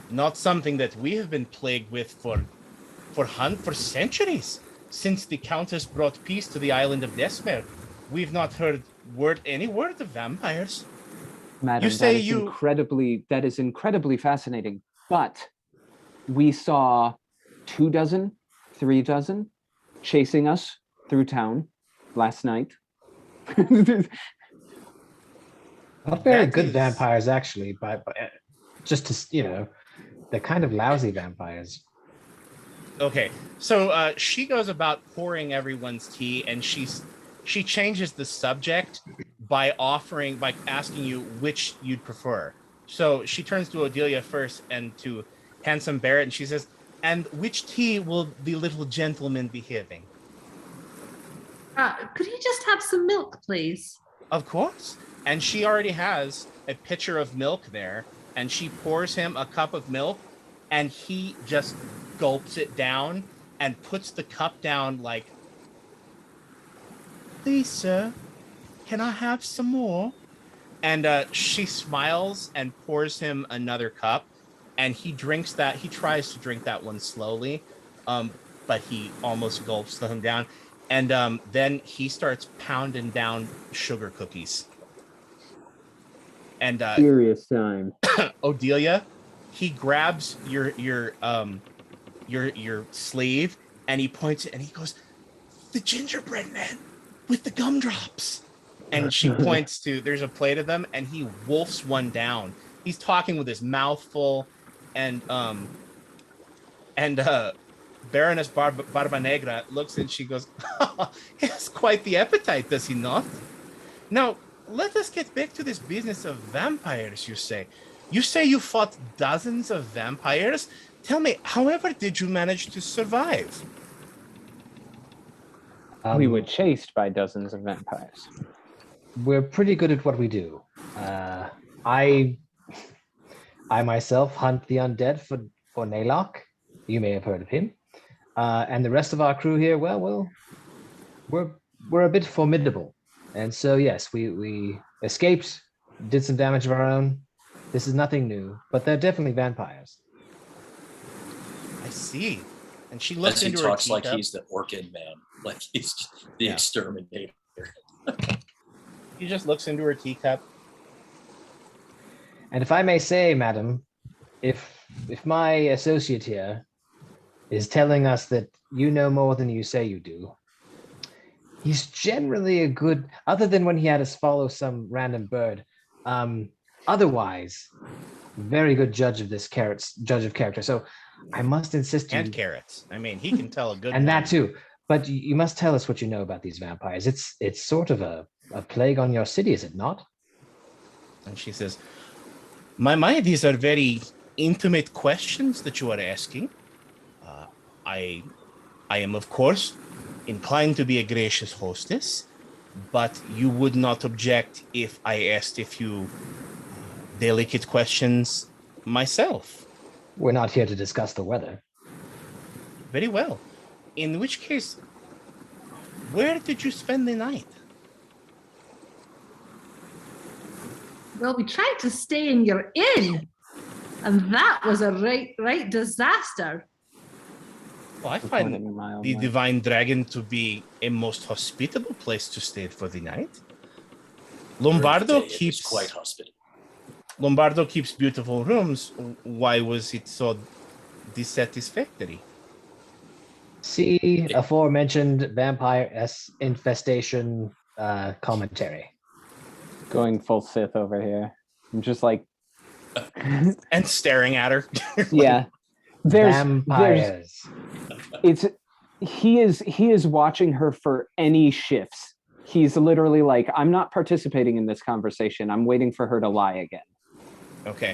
not something that we have been plagued with for centuries. Since the Countess brought peace to the island of Despair, we've not heard any word of vampires." Madam, You say that is incredibly fascinating. But we saw 24, 3 chasing us through town last night. Not very That good is- vampires, actually, but just to, they're kind of lousy vampires. Okay, so she goes about pouring everyone's tea, and she changes the subject by asking you which you'd prefer. So she turns to Odelia first and to handsome Barrett, and she says, "And which tea will the little gentleman be having?" Could he just have some milk, please? Of course. And she already has a pitcher of milk there, and she pours him a cup of milk, and he just gulps it down and puts the cup down like, "Please, sir, can I have some more?" And she smiles and pours him another cup, and he drinks that. He tries to drink that one slowly, but he almost gulps them down. And then he starts pounding down sugar cookies. And Serious time. Odelia, he grabs your sleeve, and he points it, and he goes, "The gingerbread man with the gumdrops." And she points to, there's a plate of them, and he wolfs one down. He's talking with his mouth full, and Baroness Barba Negra looks, and she goes, "He has quite the appetite, does he not? Now, let us get back to this business of vampires, you say. You say you fought dozens of vampires? Tell me, however did you manage to survive?" We were chased by dozens of vampires. We're pretty good at what we do. I myself hunt the undead for Naylock. You may have heard of him. And the rest of our crew here, well, we're a bit formidable. And so, yes, we escaped, did some damage of our own. This is nothing new, but they're definitely vampires. I see. And she As looks he into her talks like teacup. he's the Orchid Man, like he's the Yeah. exterminator. He just looks into her teacup. And if I may say, madam, if my associate here is telling us that you know more than you say you do, he's generally a good, other than when he had us follow some random bird, otherwise, very good judge of character. So I must insist you, And carrots. I mean, he can tell a good and one. that too. But you must tell us what you know about these vampires. It's sort of a plague on your city, is it not? And she says, My, these are very intimate questions that you are asking. I am, of course, inclined to be a gracious hostess, but you would not object if I asked a few delicate questions myself. We're not here to discuss the weather. Very well. In which case, where did you spend the night? Well, we tried to stay in your inn, and that was a right disaster. Well, I To put find it mildly. the Divine Dragon to be a most hospitable place to stay for the night. During the Lombardo day, it was quite hospitable. Lombardo keeps beautiful rooms. Why was it so dissatisfactory? See aforementioned vampire infestation commentary. Going full Sith over here. I'm just like, And staring at her. yeah. There's Vampires. he is watching her for any shifts. He's literally like, I'm not participating in this conversation. I'm waiting for her to lie again. Okay.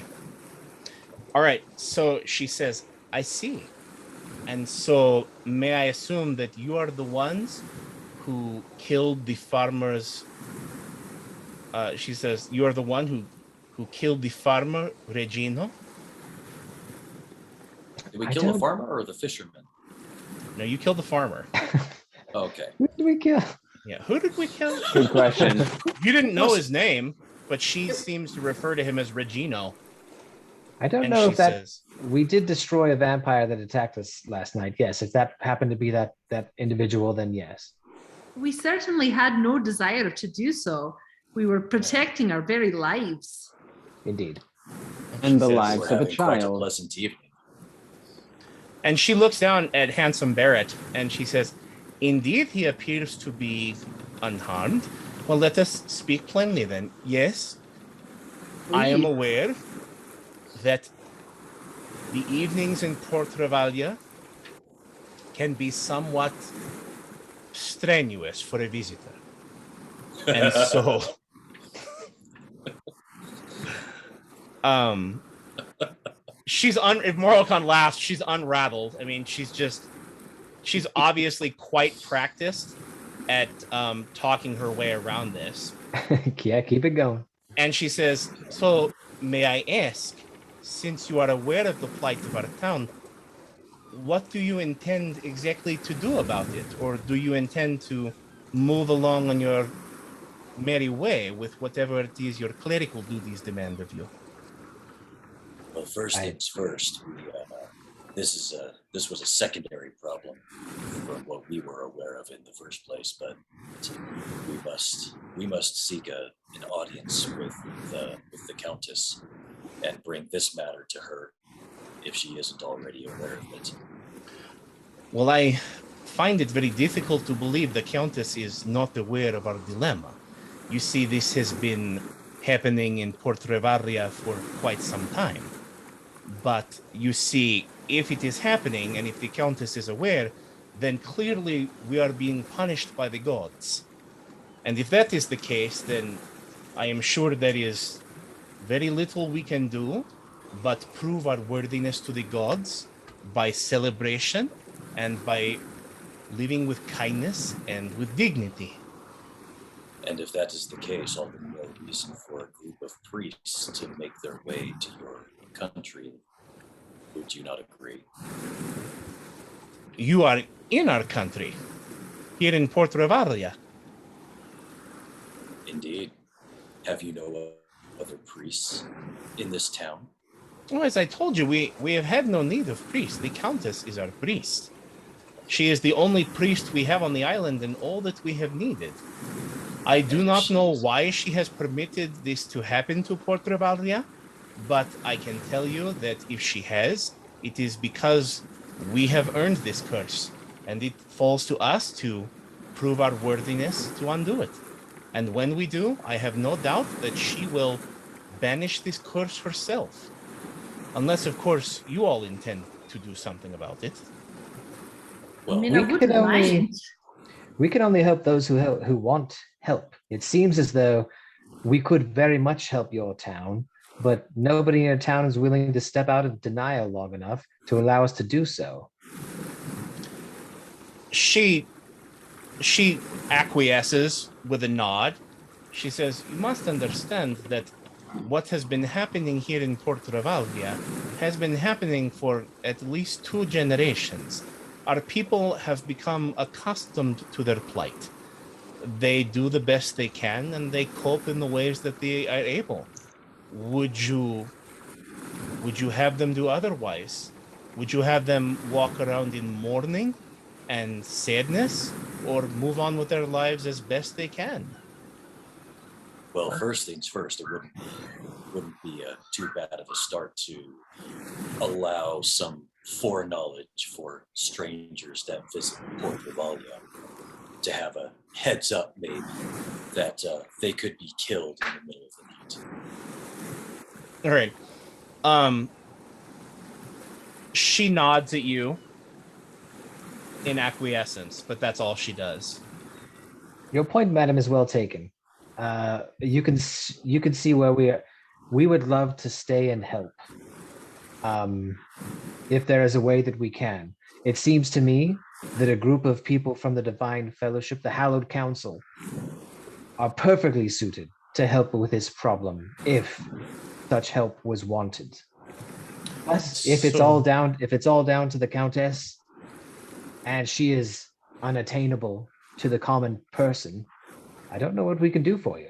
All right. So she says, I see. And so may I assume that you are the ones who killed the farmers? She says, you are the one who killed the farmer, Regino? Did we I kill the don't- farmer or the fisherman? No, you killed the farmer. Okay. Who did we kill? Yeah. Who did we kill? Good question. You didn't know his name, but she seems to refer to him as Regino. I don't And know she if that says, we did destroy a vampire that attacked us last night. Yes, if that happened to be that individual, then yes. We certainly had no desire to do so. We were protecting our very lives. Indeed. And the says- lives We're of a having quite a child. pleasant evening. And she looks down at handsome Barrett and she says, indeed, he appears to be unharmed. Well, let us speak plainly then. Yes, I am Oui. aware that the evenings in Port Revalria can be somewhat strenuous for a visitor. And so, if Moroccan laughs, she's unraveled. I mean, she's obviously quite practiced at talking her way around this. Yeah, keep it going. And she says, so may I ask, since you are aware of the plight of our town, what do you intend exactly to do about it? Or do you intend to move along on your merry way with whatever it is your clerical duties demand of you? Well, first things first. This was a secondary problem from what we were aware of in the first place, but we must seek an audience with the Countess and bring this matter to her if she isn't already aware of it. Well, I find it very difficult to believe the Countess is not aware of our dilemma. You see, this has been happening in Port Revalria for quite some time. But you see, if it is happening and if the Countess is aware, then clearly we are being punished by the gods. And if that is the case, then I am sure there is very little we can do but prove our worthiness to the gods by celebration and by living with kindness and with dignity. And if that is the case, all the more reason for a group of priests to make their way to your country. Would you not agree? You are in our country, here in Port Revalria. Indeed. Have you no other priests in this town? Well, as I told you, we have had no need of priests. The Countess is our priest. She is the only priest we have on the island and all that we have needed. I do not know why she has permitted this to happen to Port Revalria, but I can tell you that if she has, it is because we have earned this curse, and it falls to us to prove our worthiness to undo it. And when we do, I have no doubt that she will banish this curse herself. Unless, of course, you all intend to do something about it. I Well, mean, I we wouldn't could only- mind. We can only help those who want help. It seems as though we could very much help your town, but nobody in your town is willing to step out of denial long enough to allow us to do so. She acquiesces with a nod. She says, you must understand that what has been happening here in Port Revalria has been happening for at least 2 generations. Our people have become accustomed to their plight. They do the best they can and they cope in the ways that they are able. would you have them do otherwise? Would you have them walk around in mourning and sadness, or move on with their lives as best they can? Well, first things first, it wouldn't be too bad of a start to allow some foreknowledge for strangers that visit Port Revalria to have a heads up maybe that they could be killed in the middle of the night. All right. She nods at you in acquiescence, but that's all she does. Your point, madam, is well taken. You can see where we are. We would love to stay and help. If there is a way that we can. It seems to me that a group of people from the Divine Fellowship, the Hallowed Council, are perfectly suited to help with this problem if such help was wanted. But if it's all down to the Countess, and she is unattainable to the common person, I don't know what we can do for you.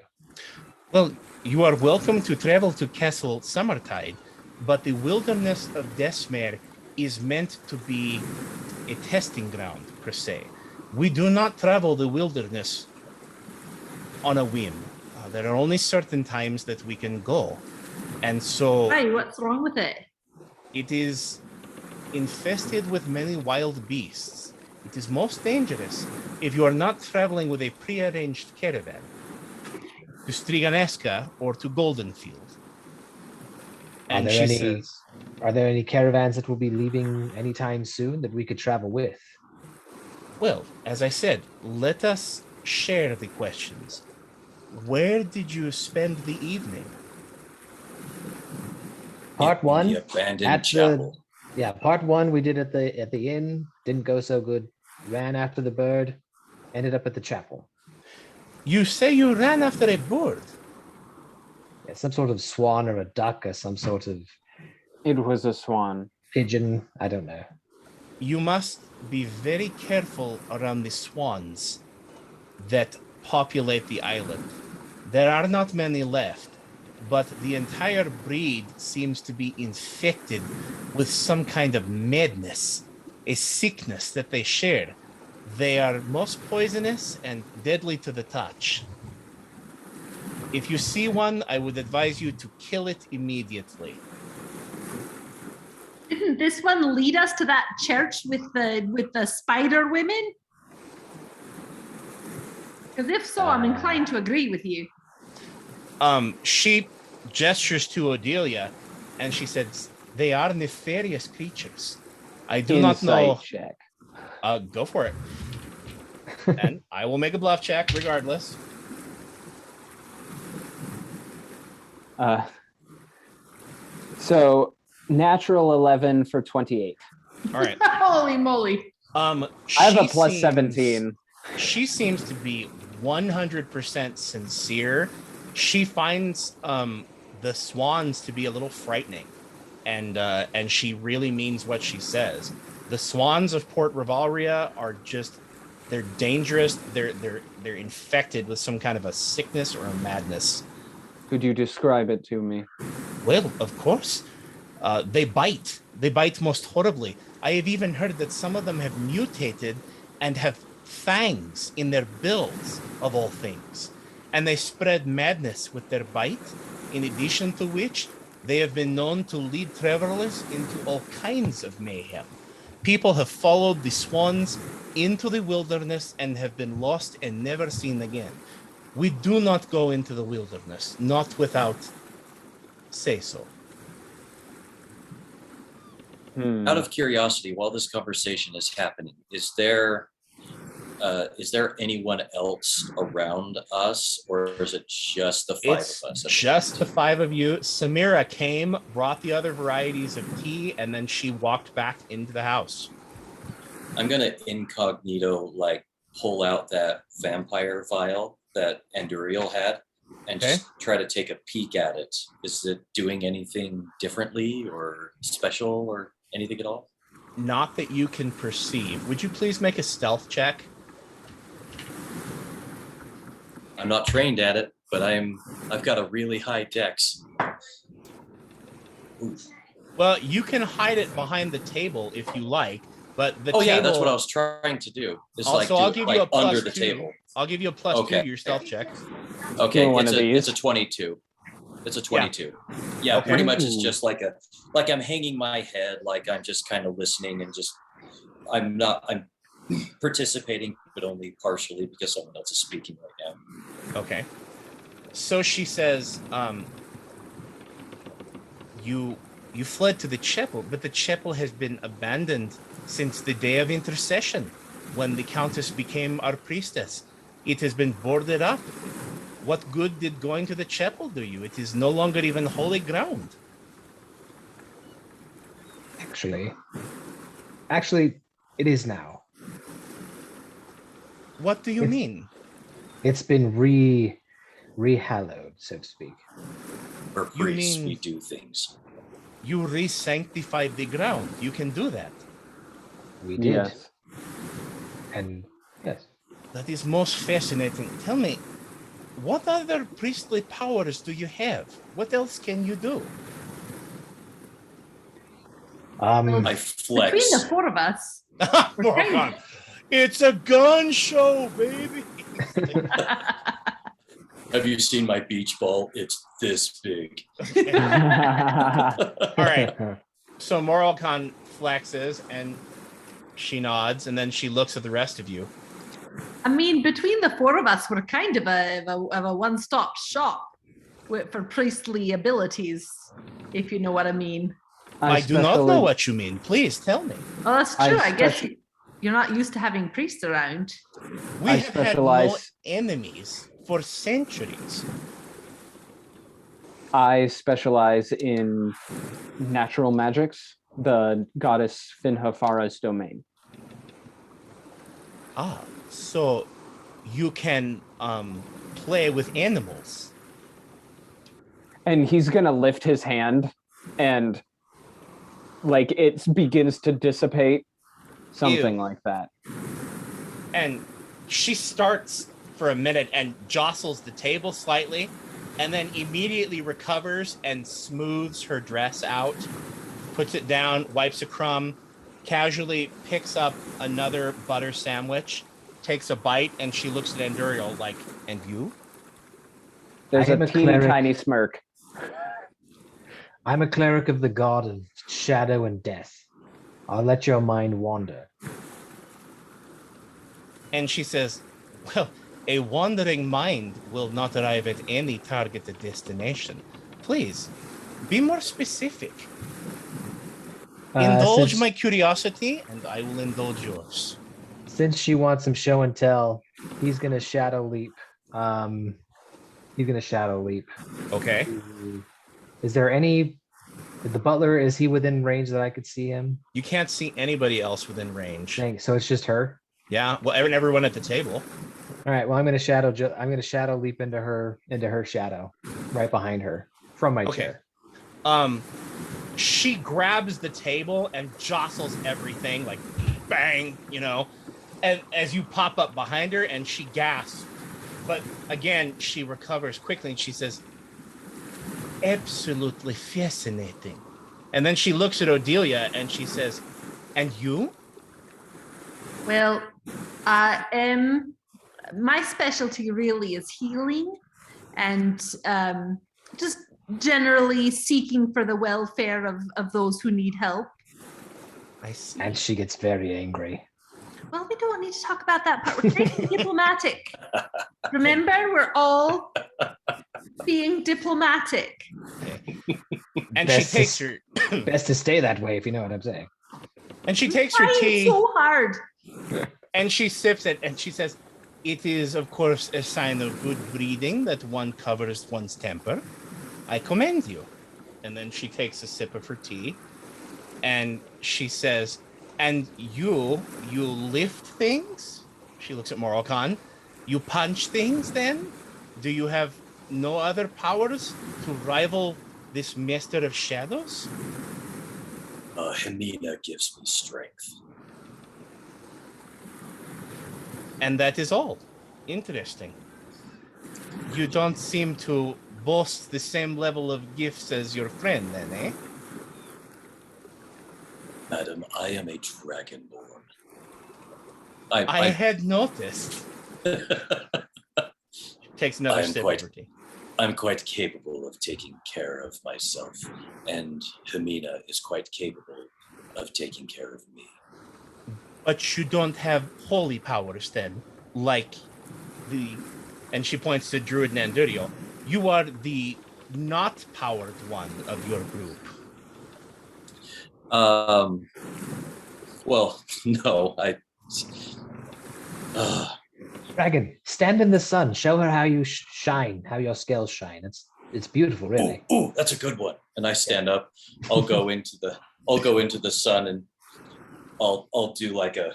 Well, you are welcome to travel to Castle Summertide, but the wilderness of Desmer is meant to be a testing ground, per se. We do not travel the wilderness on a whim. There are only certain times that we can go. And so... Hey, what's wrong with it? It is infested with many wild beasts. It is most dangerous if you are not traveling with a prearranged caravan to Striganesca or to Goldenfield. And are there any caravans that will be leaving anytime soon that we could travel with? Well, as I said, let us share the questions. Where did you spend the evening? Part one, the abandoned chapel. Part one we did at the inn. Didn't go so good. Ran after the bird. Ended up at the chapel. You say you ran after a bird? Yeah, some sort of swan or a duck or some sort of... It was a swan. Pigeon, I don't know. You must be very careful around the swans that populate the island. There are not many left, but the entire breed seems to be infected with some kind of madness, a sickness that they share. They are most poisonous and deadly to the touch. If you see one, I would advise you to kill it immediately. Didn't this one lead us to that church with the spider women? Because if so, I'm inclined to agree with you. She gestures to Odelia, and she says, "They are nefarious creatures. I do not know." Check. Go for it. And I will make a bluff check regardless. So natural 11 for 28. All right. Holy moly. I have a plus 17. She seems to be 100% sincere. She finds the swans to be a little frightening, and she really means what she says. The swans of Port Revalria are they're dangerous. They're infected with some kind of a sickness or a madness. Could you describe it to me? Well, of course. They bite. They bite most horribly. I have even heard that some of them have mutated and have fangs in their bills, of all things. And they spread madness with their bite, in addition to which they have been known to lead travelers into all kinds of mayhem. People have followed the swans into the wilderness and have been lost and never seen again. We do not go into the wilderness, not without say-so. Out of curiosity, while this conversation is happening, is there anyone else around us, or is it just the five of us? Just the five of you. Samira came, brought the other varieties of tea, and then she walked back into the house. I'm gonna incognito pull out that vampire vial that Anduriel had and just try to take a peek at it. Is it doing anything differently or special or anything at all? Not that you can perceive. Would you please make a stealth check? I'm not trained at it, but I've got a really high dex. Oof. Well, you can hide it behind the table if you like, but the Oh table. yeah, that's what I was trying to do. Is Also, like I'll do give it you a like under plus the 2. table. I'll give you a plus 2 Okay. to your stealth check. Okay, Doing one it's of a these. 22. It's a 22. Yeah, Okay. pretty much it's Ooh. just like I'm hanging my head, like I'm just kind of listening and just I'm participating, but only partially because someone else is speaking right now. Okay. So she says, you fled to the chapel, but the chapel has been abandoned since the day of intercession, when the countess became our priestess. It has been boarded up. What good did going to the chapel do you? It is no longer even holy ground. Actually, it is now. What do you mean? It's been re-hallowed, so to speak. We're You priests, mean- we do things. You re-sanctified the ground. You can do that. We did. Yes. And yes. That is most fascinating. Tell me, what other priestly powers do you have? What else can you do? I flex. Between the 4 of us. Morgan, it's a gun show, baby. Have you seen my beach ball? It's this big. All right. So Moralcon flexes and she nods, and then she looks at the rest of you. I mean, between the 4 of us, we're kind of a one-stop shop for priestly abilities, if you know what I mean. I do not know what you mean. Please tell me. Well, that's I true. I guess speci- you're not used to having priests around. We I have had no specialize- enemies for centuries. I specialize in natural magics, the goddess Finhafara's domain. Ah, so you can play with animals. And he's gonna lift his hand and like it begins to dissipate, something Ew. like that. And she starts for a minute and jostles the table slightly, and then immediately recovers and smooths her dress out, puts it down, wipes a crumb, casually picks up another butter sandwich, takes a bite, and she looks at Anduriel like, and you? There's I am a a teeny cleric. tiny smirk. I'm a cleric of the god of shadow and death. I'll let your mind wander. And she says, well, a wandering mind will not arrive at any targeted destination. Please, be more specific. Indulge Since- my curiosity, and I will indulge yours. Since she wants some show and tell, he's gonna shadow leap. He's gonna shadow leap. Okay. Is there any? The butler, is he within range that I could see him? You can't see anybody else within range. Dang, so it's just her. Yeah. Well, everyone at the table. All right. Well, I'm gonna shadow. I'm gonna shadow leap into her shadow, right behind her from my Okay. chair. She grabs the table and jostles everything, like bang, and as you pop up behind her, and she gasps. But again, she recovers quickly and she says, absolutely fascinating. And then she looks at Odelia and she says, and you? Well, my specialty really is healing and just generally seeking for the welfare of those who need help. I see. And she gets very angry. Well, we don't need to talk about that part. We're trying to be diplomatic. Remember, we're all being diplomatic. And Best she takes her Best to stay that way, if you know what I'm saying. and she takes her Trying tea so hard. and she sips it and she says, it is of course a sign of good breeding that one covers one's temper. I commend you. And then she takes a sip of her tea and she says, and you lift things? She looks at Moralcon. You punch things then? Do you have no other powers to rival this master of shadows? Hemina gives me strength. And that is all. Interesting. You don't seem to boast the same level of gifts as your friend then, eh? I am a dragonborn. I had noticed. Takes another sip of her tea. I'm quite capable of taking care of myself, and Hamina is quite capable of taking care of me. But you don't have holy powers then, like and she points to Druid Nandurio. You are the not powered one of your group. Well, no, Dragon, stand in the sun. Show her how you shine, how your scales shine. It's beautiful, really. Ooh, that's a good one. And I stand up. I'll go into the sun, and I'll do like a.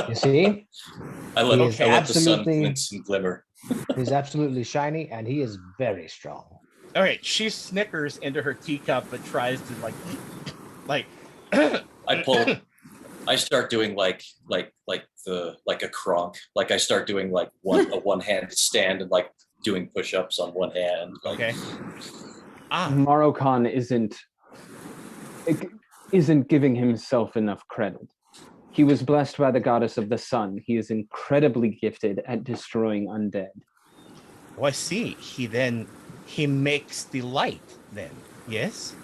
You see? I let the sun absolutely- glints and glimmer. He's absolutely shiny, and he is very strong. All right, she snickers into her teacup, but tries to like. I start doing like a cronk. Like I start doing like a one-handed stand and like doing push-ups on one hand. Like, Okay. Marokhan isn't giving himself enough credit. He was blessed by the goddess of the sun. He is incredibly gifted at destroying undead. Oh, I see. He makes the light then. Yes.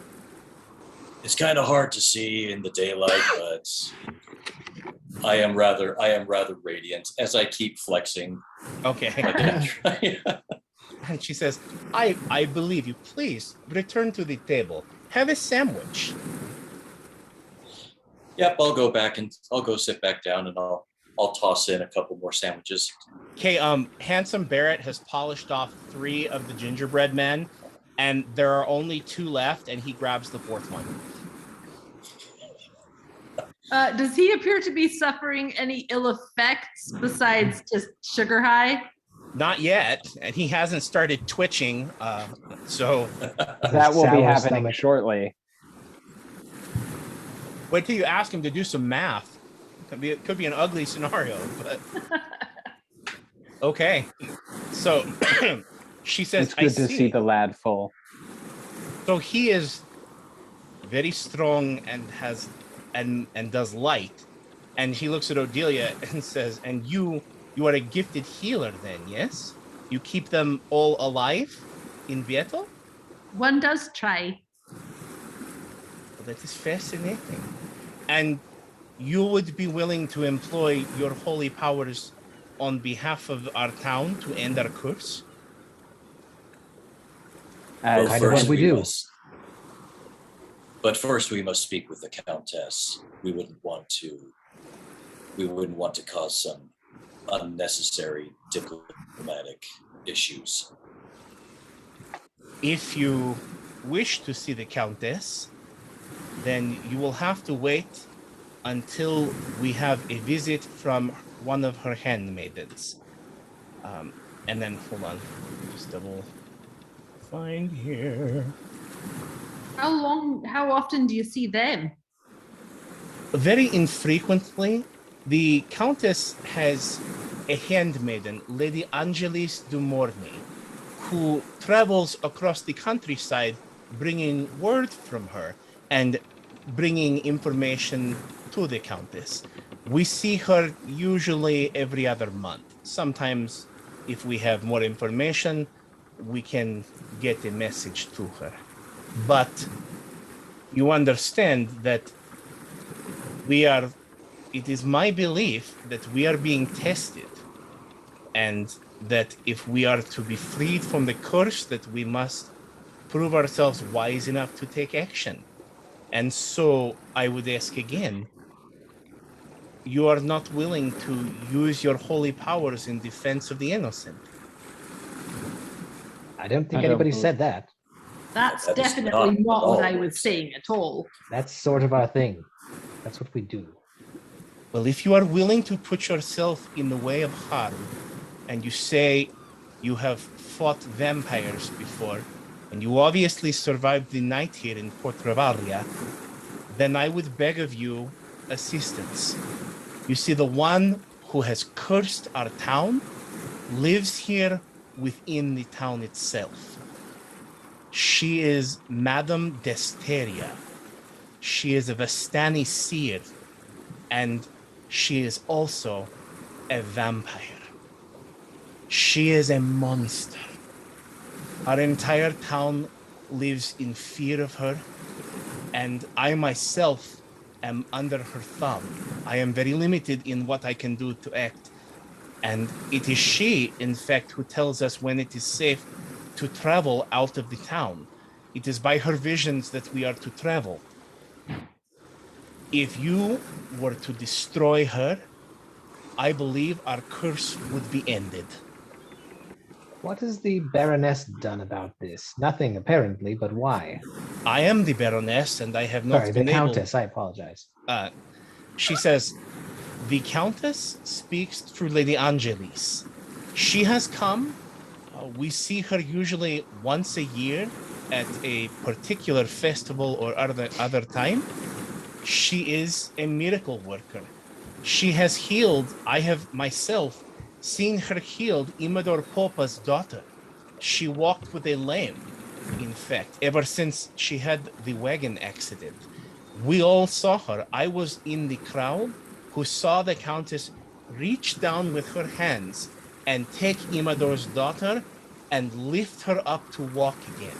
it's kind of hard to see in the daylight, but I am rather radiant as I keep flexing. Okay. And she says, I believe you. Please return to the table. Have a sandwich. Yep, I'll go sit back down, and I'll toss in a couple more sandwiches. Okay, Handsome Barrett has polished off 3 of the gingerbread men, and there are only 2 left, and he grabs the 4th one. Does he appear to be suffering any ill effects besides just sugar high? Not yet, and he hasn't started twitching, so... That will be Sour happening stomach. shortly. Wait till you ask him to do some math. It could be an ugly scenario, but... Okay, so she says, It's good to see the lad full. So he is very strong and has and does light. And he looks at Odelia and says, and you are a gifted healer then, yes? You keep them all alive in Vieto? One does try. Well, that is fascinating. And you would be willing to employ your holy powers on behalf of our town to end our curse? Kind of what we do. But first, we must speak with the Countess. We wouldn't want to cause some unnecessary diplomatic issues. If you wish to see the Countess, then you will have to wait until we have a visit from one of her handmaidens. And then, hold on, just double find here. How often do you see them? Very infrequently. The Countess has a handmaiden, Lady Angelis du Morny, who travels across the countryside bringing word from her and bringing information to the Countess. We see her usually every other month. Sometimes, if we have more information, we can get a message to her. But you understand that it is my belief that we are being tested, and that if we are to be freed from the curse, that we must prove ourselves wise enough to take action. And so I would ask again, you are not willing to use your holy powers in defense of the innocent. I don't think anybody said that. That's That is definitely not not what at I all. was saying at all. That's sort of our thing. That's what we do. Well, if you are willing to put yourself in the way of harm, and you say you have fought vampires before, and you obviously survived the night here in Port Revalria, then I would beg of you assistance. You see, the one who has cursed our town lives here within the town itself. She is Madame Desteria. She is a Vistani Seer, and she is also a vampire. She is a monster. Our entire town lives in fear of her, and I myself am under her thumb. I am very limited in what I can do to act, and it is she, in fact, who tells us when it is safe to travel out of the town. It is by her visions that we are to travel. If you were to destroy her, I believe our curse would be ended. What has the Baroness done about this? Nothing, apparently, but why? I am the Baroness, and I have not Sorry, the been able... Countess, I apologize. She says, the Countess speaks through Lady Angelis. She has come. We see her usually once a year at a particular festival or other time. She is a miracle worker. She has healed. I have myself seen her healed Imador Popa's daughter. She walked with a lame, in fact, ever since she had the wagon accident. We all saw her. I was in the crowd who saw the Countess reach down with her hands and take Imador's daughter and lift her up to walk again.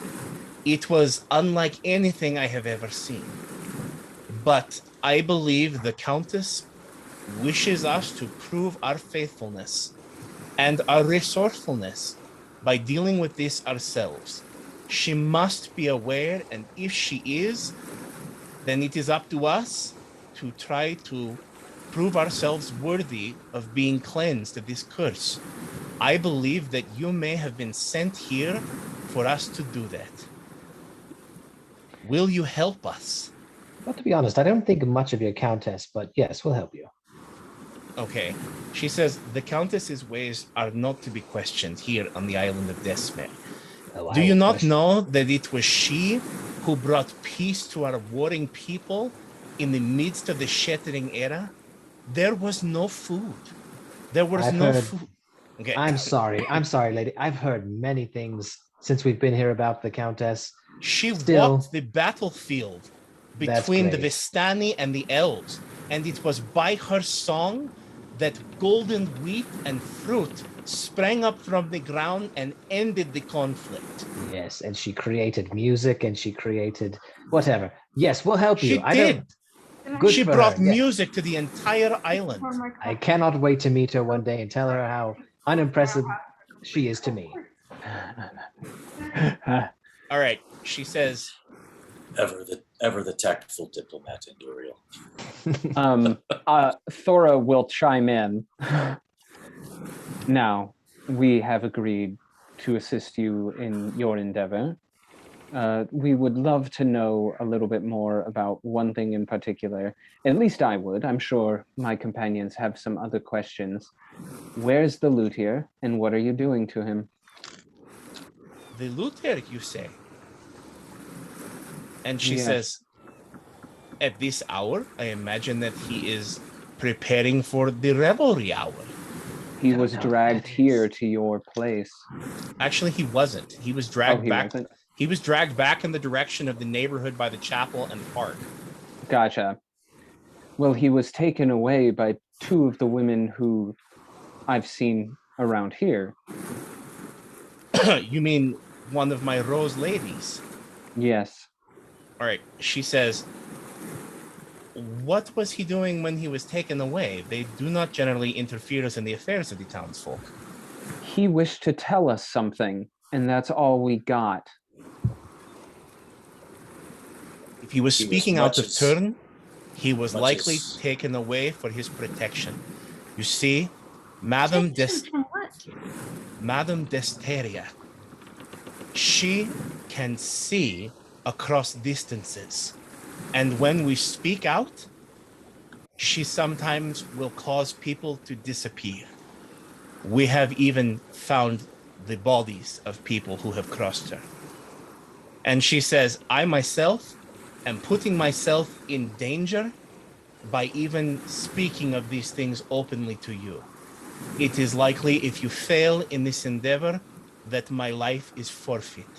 It was unlike anything I have ever seen. But I believe the Countess wishes us to prove our faithfulness and our resourcefulness by dealing with this ourselves. She must be aware, and if she is, then it is up to us to try to prove ourselves worthy of being cleansed of this curse. I believe that you may have been sent here for us to do that. Will you help us? Well, to be honest, I don't think much of your Countess, but yes, we'll help you. Okay. She says the Countess's ways are not to be questioned here on the island of Desmer. Oh, Do you not know that it was she who brought peace to our warring people in the midst of the shattering era? There was no food. There was no food. Okay. I'm sorry, lady. I've heard many things since we've been here about the Countess. She walked the battlefield between the Vistani and the elves, and it was by her song that golden wheat and fruit sprang up from the ground and ended the conflict. Yes, and she created music, and she created whatever. Yes, we'll help you. She did. She brought her, yes. music to the entire island. I cannot wait to meet her one day and tell her how unimpressive she is to me. All right, she says, ever the tactful diplomat, Enduriel. Thora will chime in. Now, we have agreed to assist you in your endeavor. We would love to know a little bit more about one thing in particular. At least I would. I'm sure my companions have some other questions. Where's the luthier, and what are you doing to him? The luthier, you say? And she Yes. says, at this hour, I imagine that he is preparing for the revelry hour. He was dragged here to your place. Actually, he wasn't. He was dragged back. Wasn't? He was dragged back in the direction of the neighborhood by the chapel and the park. Gotcha. Well, he was taken away by two of the women who I've seen around here. You mean one of my rose ladies? Yes. All right. She says, what was he doing when he was taken away? They do not generally interfere in the affairs of the townsfolk. He wished to tell us something, and that's all we got. If he was speaking out of turn, he was likely as- taken away for his protection. You see, Madame Desteria, she can see across distances. And when we speak out, she sometimes will cause people to disappear. We have even found the bodies of people who have crossed her. And she says, I myself am putting myself in danger by even speaking of these things openly to you. It is likely if you fail in this endeavor that my life is forfeit.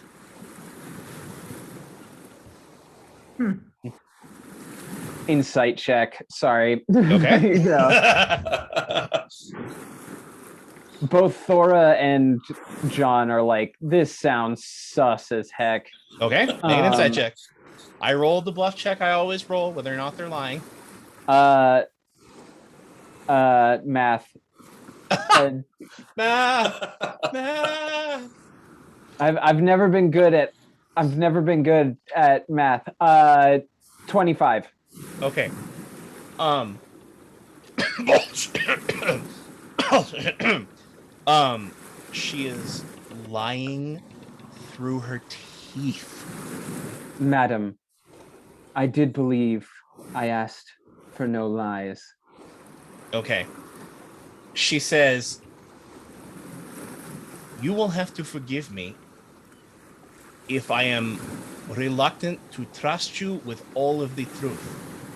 Insight check. Sorry. Okay. Both Thora and John are like, this sounds sus as heck. Okay, make an insight check. I rolled the bluff check I always roll, whether or not they're lying. Math. I've never been good at math. 25. Okay. She is lying through her teeth. Madam, I did believe I asked for no lies. Okay. She says, you will have to forgive me if I am reluctant to trust you with all of the truth.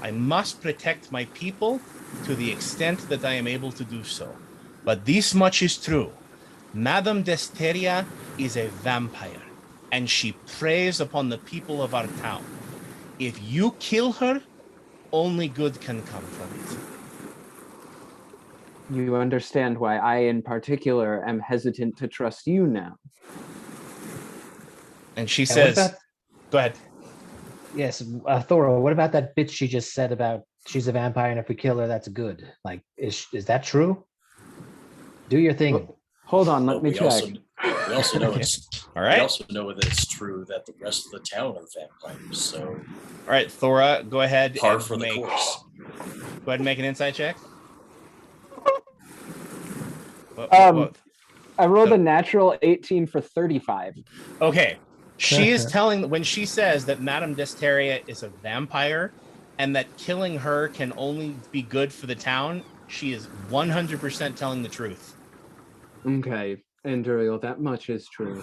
I must protect my people to the extent that I am able to do so. But this much is true. Madame Desteria is a vampire, and she preys upon the people of our town. If you kill her, only good can come from it. You understand why I, in particular, am hesitant to trust you now. And she says, go ahead. Yes, Thora, what about that bitch she just said about she's a vampire and if we kill her, that's good? Like, is that true? Do your thing. Hold on, let me check. We also know it's all right. We also know that it's true that the rest of the town are vampires. So, all right, Thora, go ahead. Par for the course. Go ahead and make an insight check. I rolled a natural 18 for 35. Okay. She is telling, when she says that Madame Desteria is a vampire and that killing her can only be good for the town, she is 100% telling the truth. Okay, and Duriel, that much is true.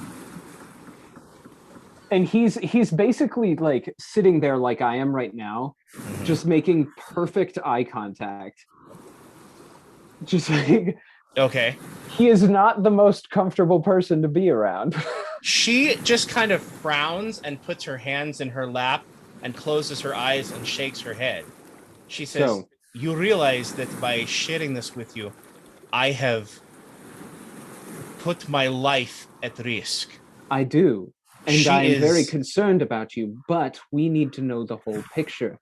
And he's basically like sitting there like I am right now, just making perfect eye contact. Just like, okay. He is not the most comfortable person to be around. She just kind of frowns and puts her hands in her lap and closes her eyes and shakes her head. She says, you realize that by sharing this with you, I have put my life at risk. I do. And I am very concerned about you, but we need to know the whole picture.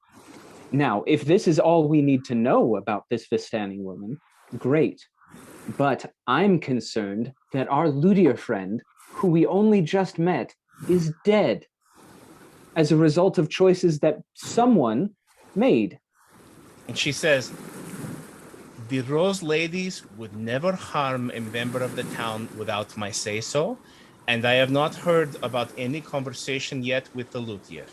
Now, if this is all we need to know about this Vistani woman, great. But I'm concerned that our luthier friend, who we only just met, is dead as a result of choices that someone made. And she says, the Rose Ladies would never harm a member of the town without my say-so, and I have not heard about any conversation yet with the luthier.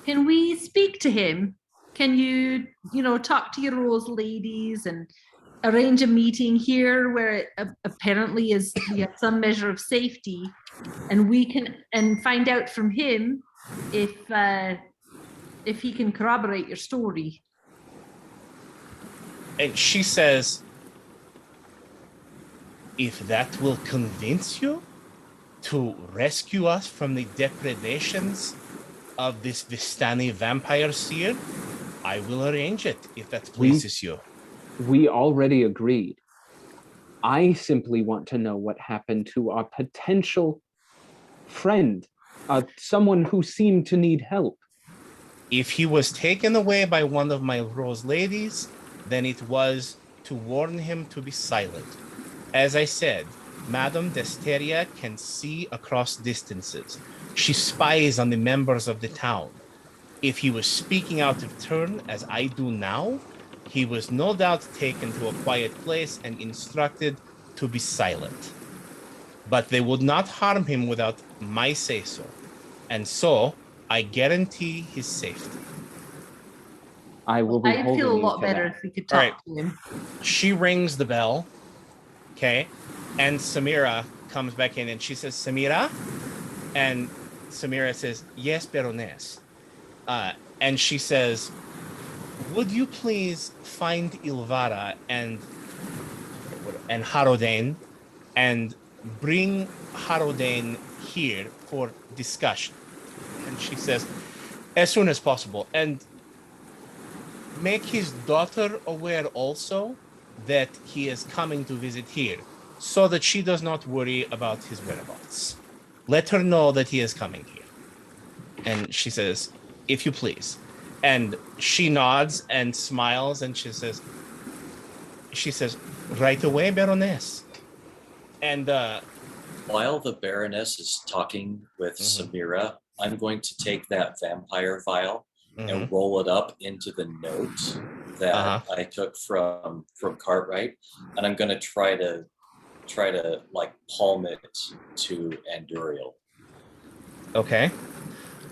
Can we speak to him? Can you talk to your Rose Ladies and arrange a meeting here where it apparently we have some measure of safety, and we can find out from him if he can corroborate your story. And she says, if that will convince you to rescue us from the depredations of this Vistani vampire seer, I will arrange it if that pleases you. We already agreed. I simply want to know what happened to our potential friend, someone who seemed to need help. If he was taken away by one of my Rose Ladies, then it was to warn him to be silent. As I said, Madame Desteria can see across distances. She spies on the members of the town. If he was speaking out of turn, as I do now, he was no doubt taken to a quiet place and instructed to be silent. But they would not harm him without my say-so. And so, I guarantee his safety. I'd feel a lot better if we could talk to him. She rings the bell, okay? And Samira comes back in and she says, Samira? And Samira says, yes, Baroness. And she says, would you please find Ilvara and Harodane and bring Harodane here for discussion? And she says, As soon as possible. And make his daughter aware also that he is coming to visit here, so that she does not worry about his whereabouts. Let her know that he is coming here. And she says, if you please. And she nods and smiles, and she says, right away, Baroness. And while the Baroness is talking with Samira, I'm going to take that vampire vial and roll it up into the note that I took from Cartwright, and I'm going to try to like palm it to Anduriel. Okay.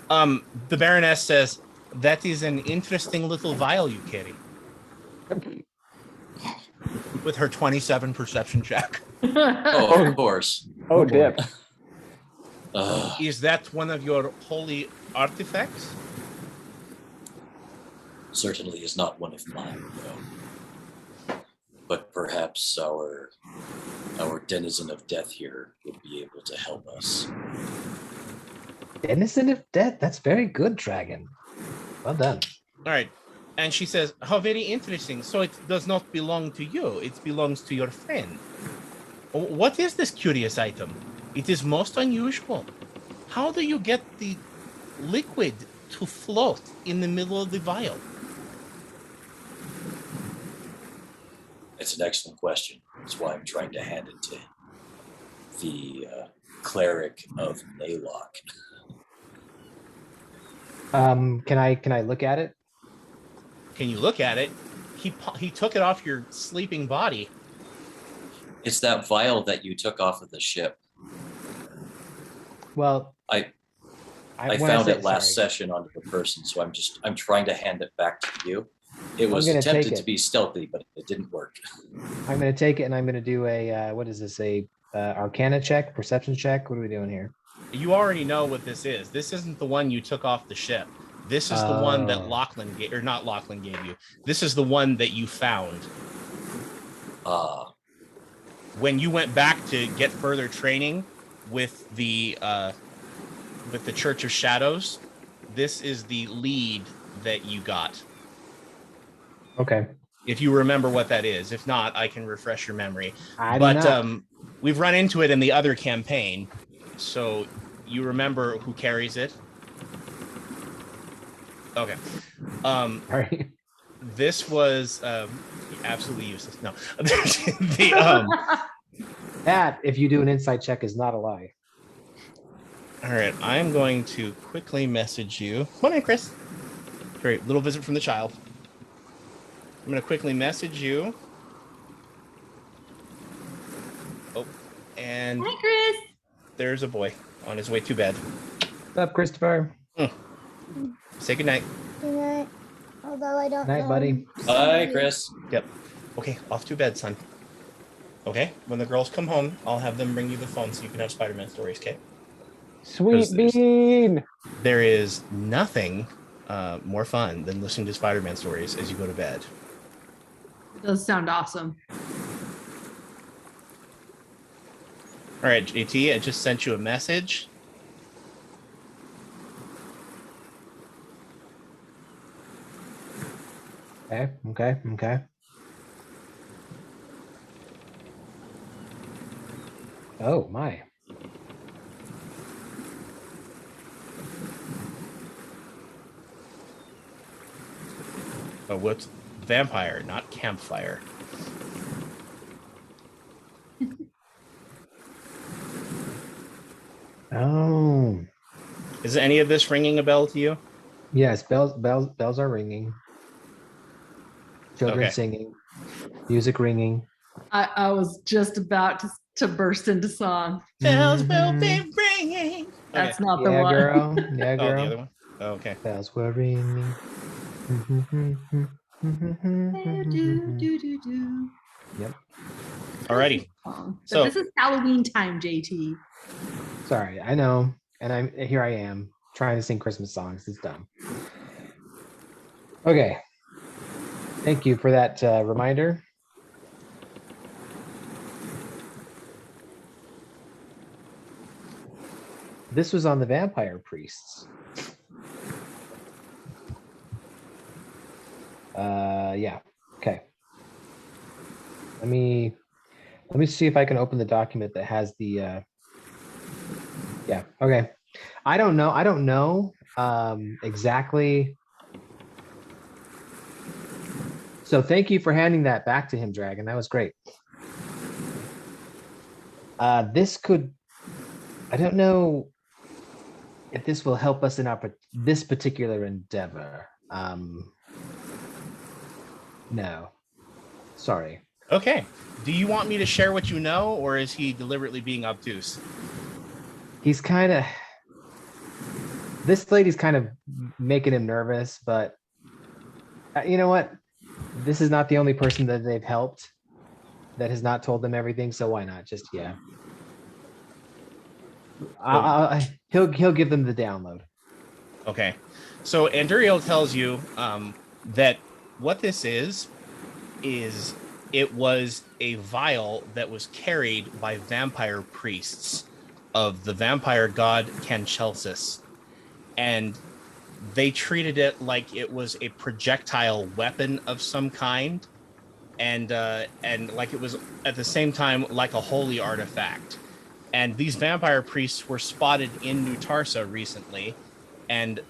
The Baroness says, that is an interesting little vial you carry. With her 27 perception check. Oh, of course. Oh, dip. Is that one of your holy artifacts? Certainly is not one of mine, no. But perhaps our denizen of death here would be able to help us. Denizen of death. That's very good, dragon. Well done. All right. And she says, how very interesting. So it does not belong to you. It belongs to your friend. What is this curious item? It is most unusual. How do you get the liquid to float in the middle of the vial? It's an excellent question. That's why I'm trying to hand it to the cleric of Naylock. Can I look at it? Can you look at it? He took it off your sleeping body. It's that vial that you took off of the ship. Well, I found it last session onto the person, so I'm trying to hand it back to you. It was attempted to be stealthy, but it didn't work. I'm going to take it and I'm going to do a what is this? A Arcana check, perception check. What are we doing here? You already know what this is. This isn't the one you took off the ship. This is the one that Lachlan gave, or not Lachlan gave you. This is the one that you found. When you went back to get further training with the Church of Shadows, this is the lead that you got. Okay. If you remember what that is. If not, I can refresh your memory. But we've run into it in the other campaign, so you remember who carries it. Okay. all right. This was absolutely useless. No. That, if you do an insight check, is not a lie. All right, I'm going to quickly message you. Come on in, Chris. Great, little visit from the child. I'm going to quickly message you. Oh, and Hi, Chris. there's a boy on his way to bed. What's up, Christopher? Say goodnight. Good night. Although I don't Night, know. buddy. Hi, Chris. Yep. Okay, off to bed, son. Okay, when the girls come home, I'll have them bring you the phone so you can have Spider-Man stories, okay? Sweet bean. There is nothing more fun than listening to Spider-Man stories as you go to bed. It does sound awesome. All right, JT, I just sent you a message. Okay. Oh my. Oh, whoops. Vampire, not campfire. Oh. Is any of this ringing a bell to you? Yes, bells are ringing. Children Okay. singing. Music ringing. I was just about to burst into song. Bells will be ringing. That's Okay. not the Yeah, one. girl. Yeah, Oh, the girl. other one? Oh, okay. Bells were ringing. Do. Yep. Alrighty. But So- this is Halloween time, JT. Sorry, I know. And here I am trying to sing Christmas songs. It's dumb. Okay. Thank you for that reminder. This was on the vampire priests. Yeah. Okay. Let me see if I can open the document that has the. Yeah. Okay. I don't know exactly. So thank you for handing that back to him, Dragon. That was great. This could. I don't know if this will help us in this particular endeavor. No. Sorry. Okay. Do you want me to share what you know, or is he deliberately being obtuse? He's kind of. This lady's kind of making him nervous, but you know what? This is not the only person that they've helped that has not told them everything. So why not? Just yeah. He'll give them the download. Okay. So Anduriel tells you that what this is it was a vial that was carried by vampire priests of the vampire god Canchelsis. And they treated it like it was a projectile weapon of some kind, and like it was at the same time like a holy artifact. And these vampire priests were spotted in New Tarsa recently, and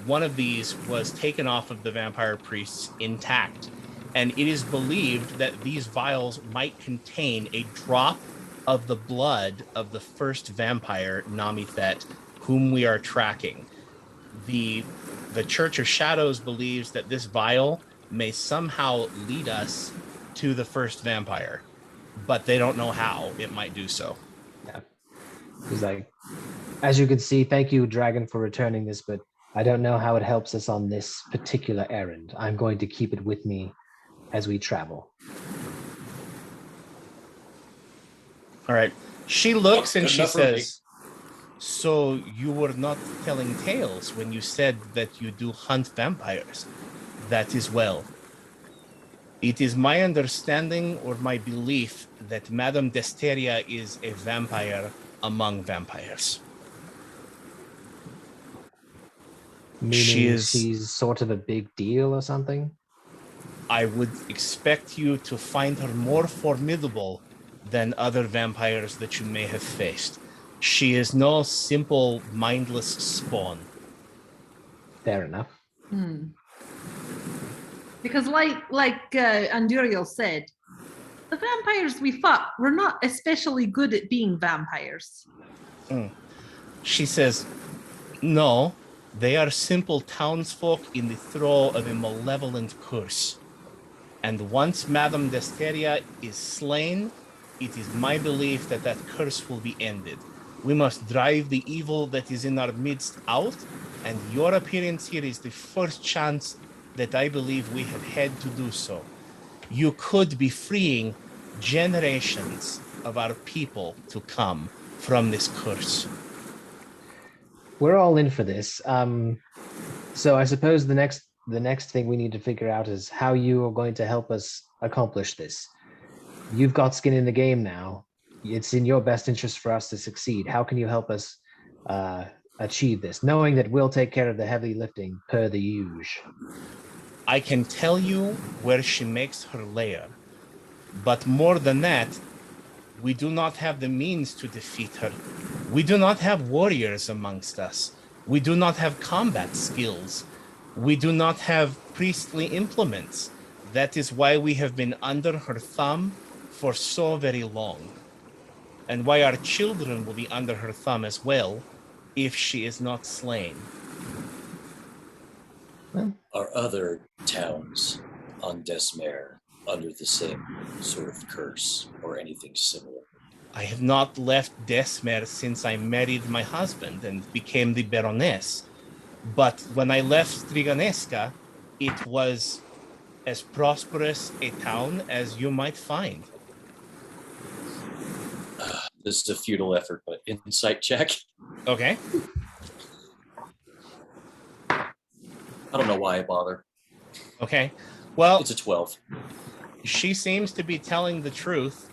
one of these was taken off of the vampire priests intact. And it is believed that these vials might contain a drop of the blood of the first vampire, Namithet, whom we are tracking. The Church of Shadows believes that this vial may somehow lead us to the first vampire, but they don't know how it might do so. Yeah. He's like, as you can see, thank you, Dragon, for returning this, but I don't know how it helps us on this particular errand. I'm going to keep it with me as we travel. All right. She looks and Good she enough for me. says, so you were not telling tales when you said that you do hunt vampires. That is well. It is my understanding or my belief that Madame Desteria is a vampire among vampires. Meaning she's sort of a big deal or something? I would expect you to find her more formidable than other vampires that you may have faced. She is no simple, mindless spawn. Fair enough. Because like Anduriel said, the vampires we fought were not especially good at being vampires. She says, no, they are simple townsfolk in the throes of a malevolent curse. And once Madame Desteria is slain, it is my belief that that curse will be ended. We must drive the evil that is in our midst out, and your appearance here is the first chance that I believe we have had to do so. You could be freeing generations of our people to come from this curse. We're all in for this. So I suppose the next thing we need to figure out is how you are going to help us accomplish this. You've got skin in the game now. It's in your best interest for us to succeed. How can you help us achieve this, knowing that we'll take care of the heavy lifting per the usual? I can tell you where she makes her lair, but more than that, we do not have the means to defeat her. We do not have warriors amongst us. We do not have combat skills. We do not have priestly implements. That is why we have been under her thumb for so very long, and why our children will be under her thumb as well if she is not slain. Are other towns on Desmere under the same sort of curse or anything similar? I have not left Desmere since I married my husband and became the Baroness. But when I left Striganesca, it was as prosperous a town as you might find. This is a futile effort, but insight check. Okay. I don't know why I bother. Okay. Well, It's a 12. she seems to be telling the truth.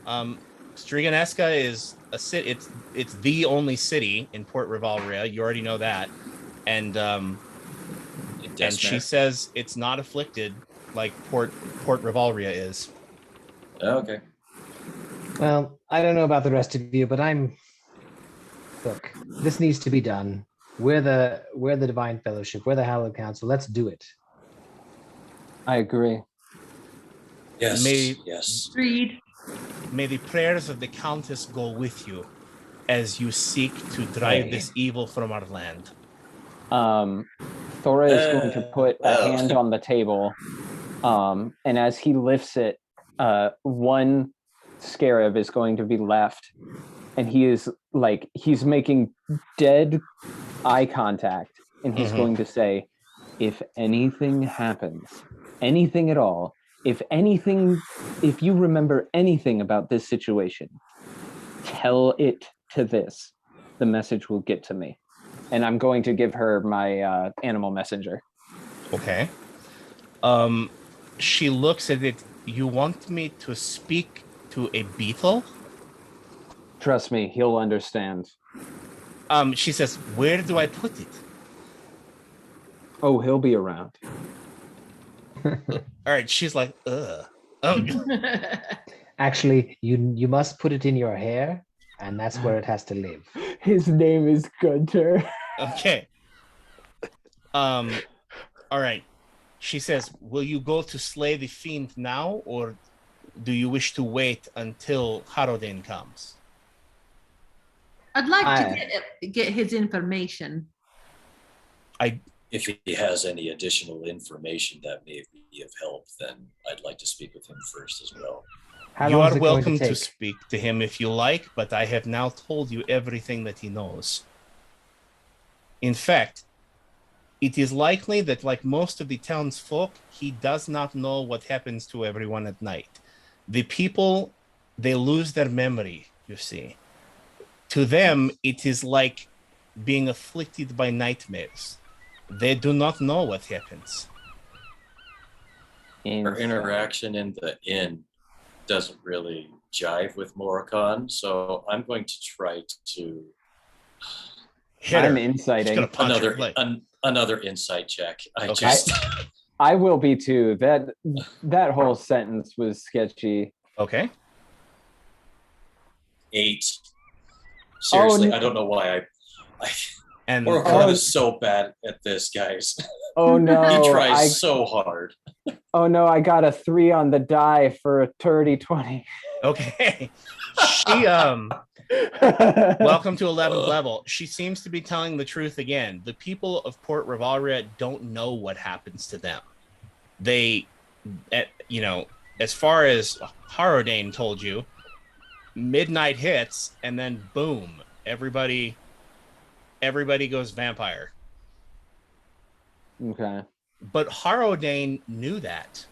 Striganesca is a city. It's the only city in Port Revalria. You already know that. And And she says it's not afflicted like Port Revalria is. Okay. Well, I don't know about the rest of you, but look, this needs to be done. We're the Divine Fellowship. We're the Hallowed Council. Let's do it. I agree. Yes. May- Yes. Agreed. May the prayers of the Countess go with you as you seek to drive Hey. this evil from our land. Thora is going to put a well. hand on the table, and as he lifts it, one scarab is going to be left, and he's making dead eye contact, and he's going to say, if anything happens, anything at all, if you remember anything about this situation, tell it to this. The message will get to me. And I'm going to give her my animal messenger. Okay. She looks at it. You want me to speak to a beetle? Trust me, he'll understand. She says, where do I put it? Oh, he'll be around. All right. She's like, ugh. Oh, Actually, you must put it in your hair, and that's where it has to live. His name is Gunter. okay. All right. She says, will you go to slay the fiend now, or do you wish to wait until Harrowdane comes? I'd like to get his information. If he has any additional information that may be of help, then I'd like to speak with him first as well. How You long is are it going welcome to take? speak to him if you like, but I have now told you everything that he knows. In fact, it is likely that, like most of the townsfolk, he does not know what happens to everyone at night. The people, they lose their memory, you see. To them, it is like being afflicted by nightmares. They do not know what happens. Our interaction in the inn doesn't really jive with Moricon, so I'm going to try to Hit her. I'm Just inciting. gonna punch her. another insight check. Okay. I will be too. That whole sentence was sketchy. Okay. 8. Seriously, no. I don't know why And Moricon is so bad at this, guys. Oh no! He tries so hard. Oh no! I got a 3 on the die for a 30-20. okay. She welcome to 11th level. She seems to be telling the truth again. The people of Port Revalria don't know what happens to them. They, as far as Harrowdane told you, midnight hits and then boom, everybody goes vampire. Okay. But Harrowdane knew that.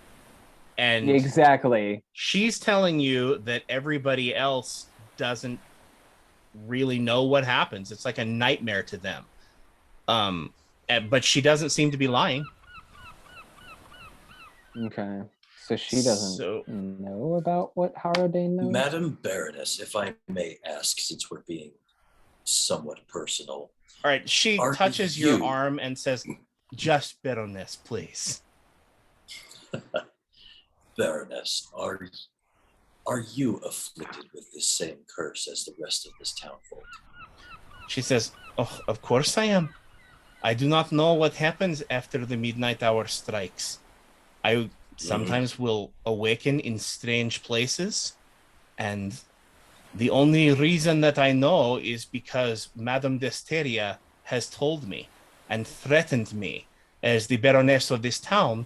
And Exactly. she's telling you that everybody else doesn't really know what happens. It's like a nightmare to them. But she doesn't seem to be lying. Okay. So she doesn't know about what Harrowdane knows? Madam Baroness, if I may ask, since we're being somewhat personal. All right, she Are touches your you- arm and says, just Baroness, please. Baroness, are you afflicted with this same curse as the rest of this townfolk? She says, oh, of course I am. I do not know what happens after the midnight hour strikes. I sometimes will awaken in strange places, and the only reason that I know is because Madame Desteria has told me and threatened me as the Baroness of this town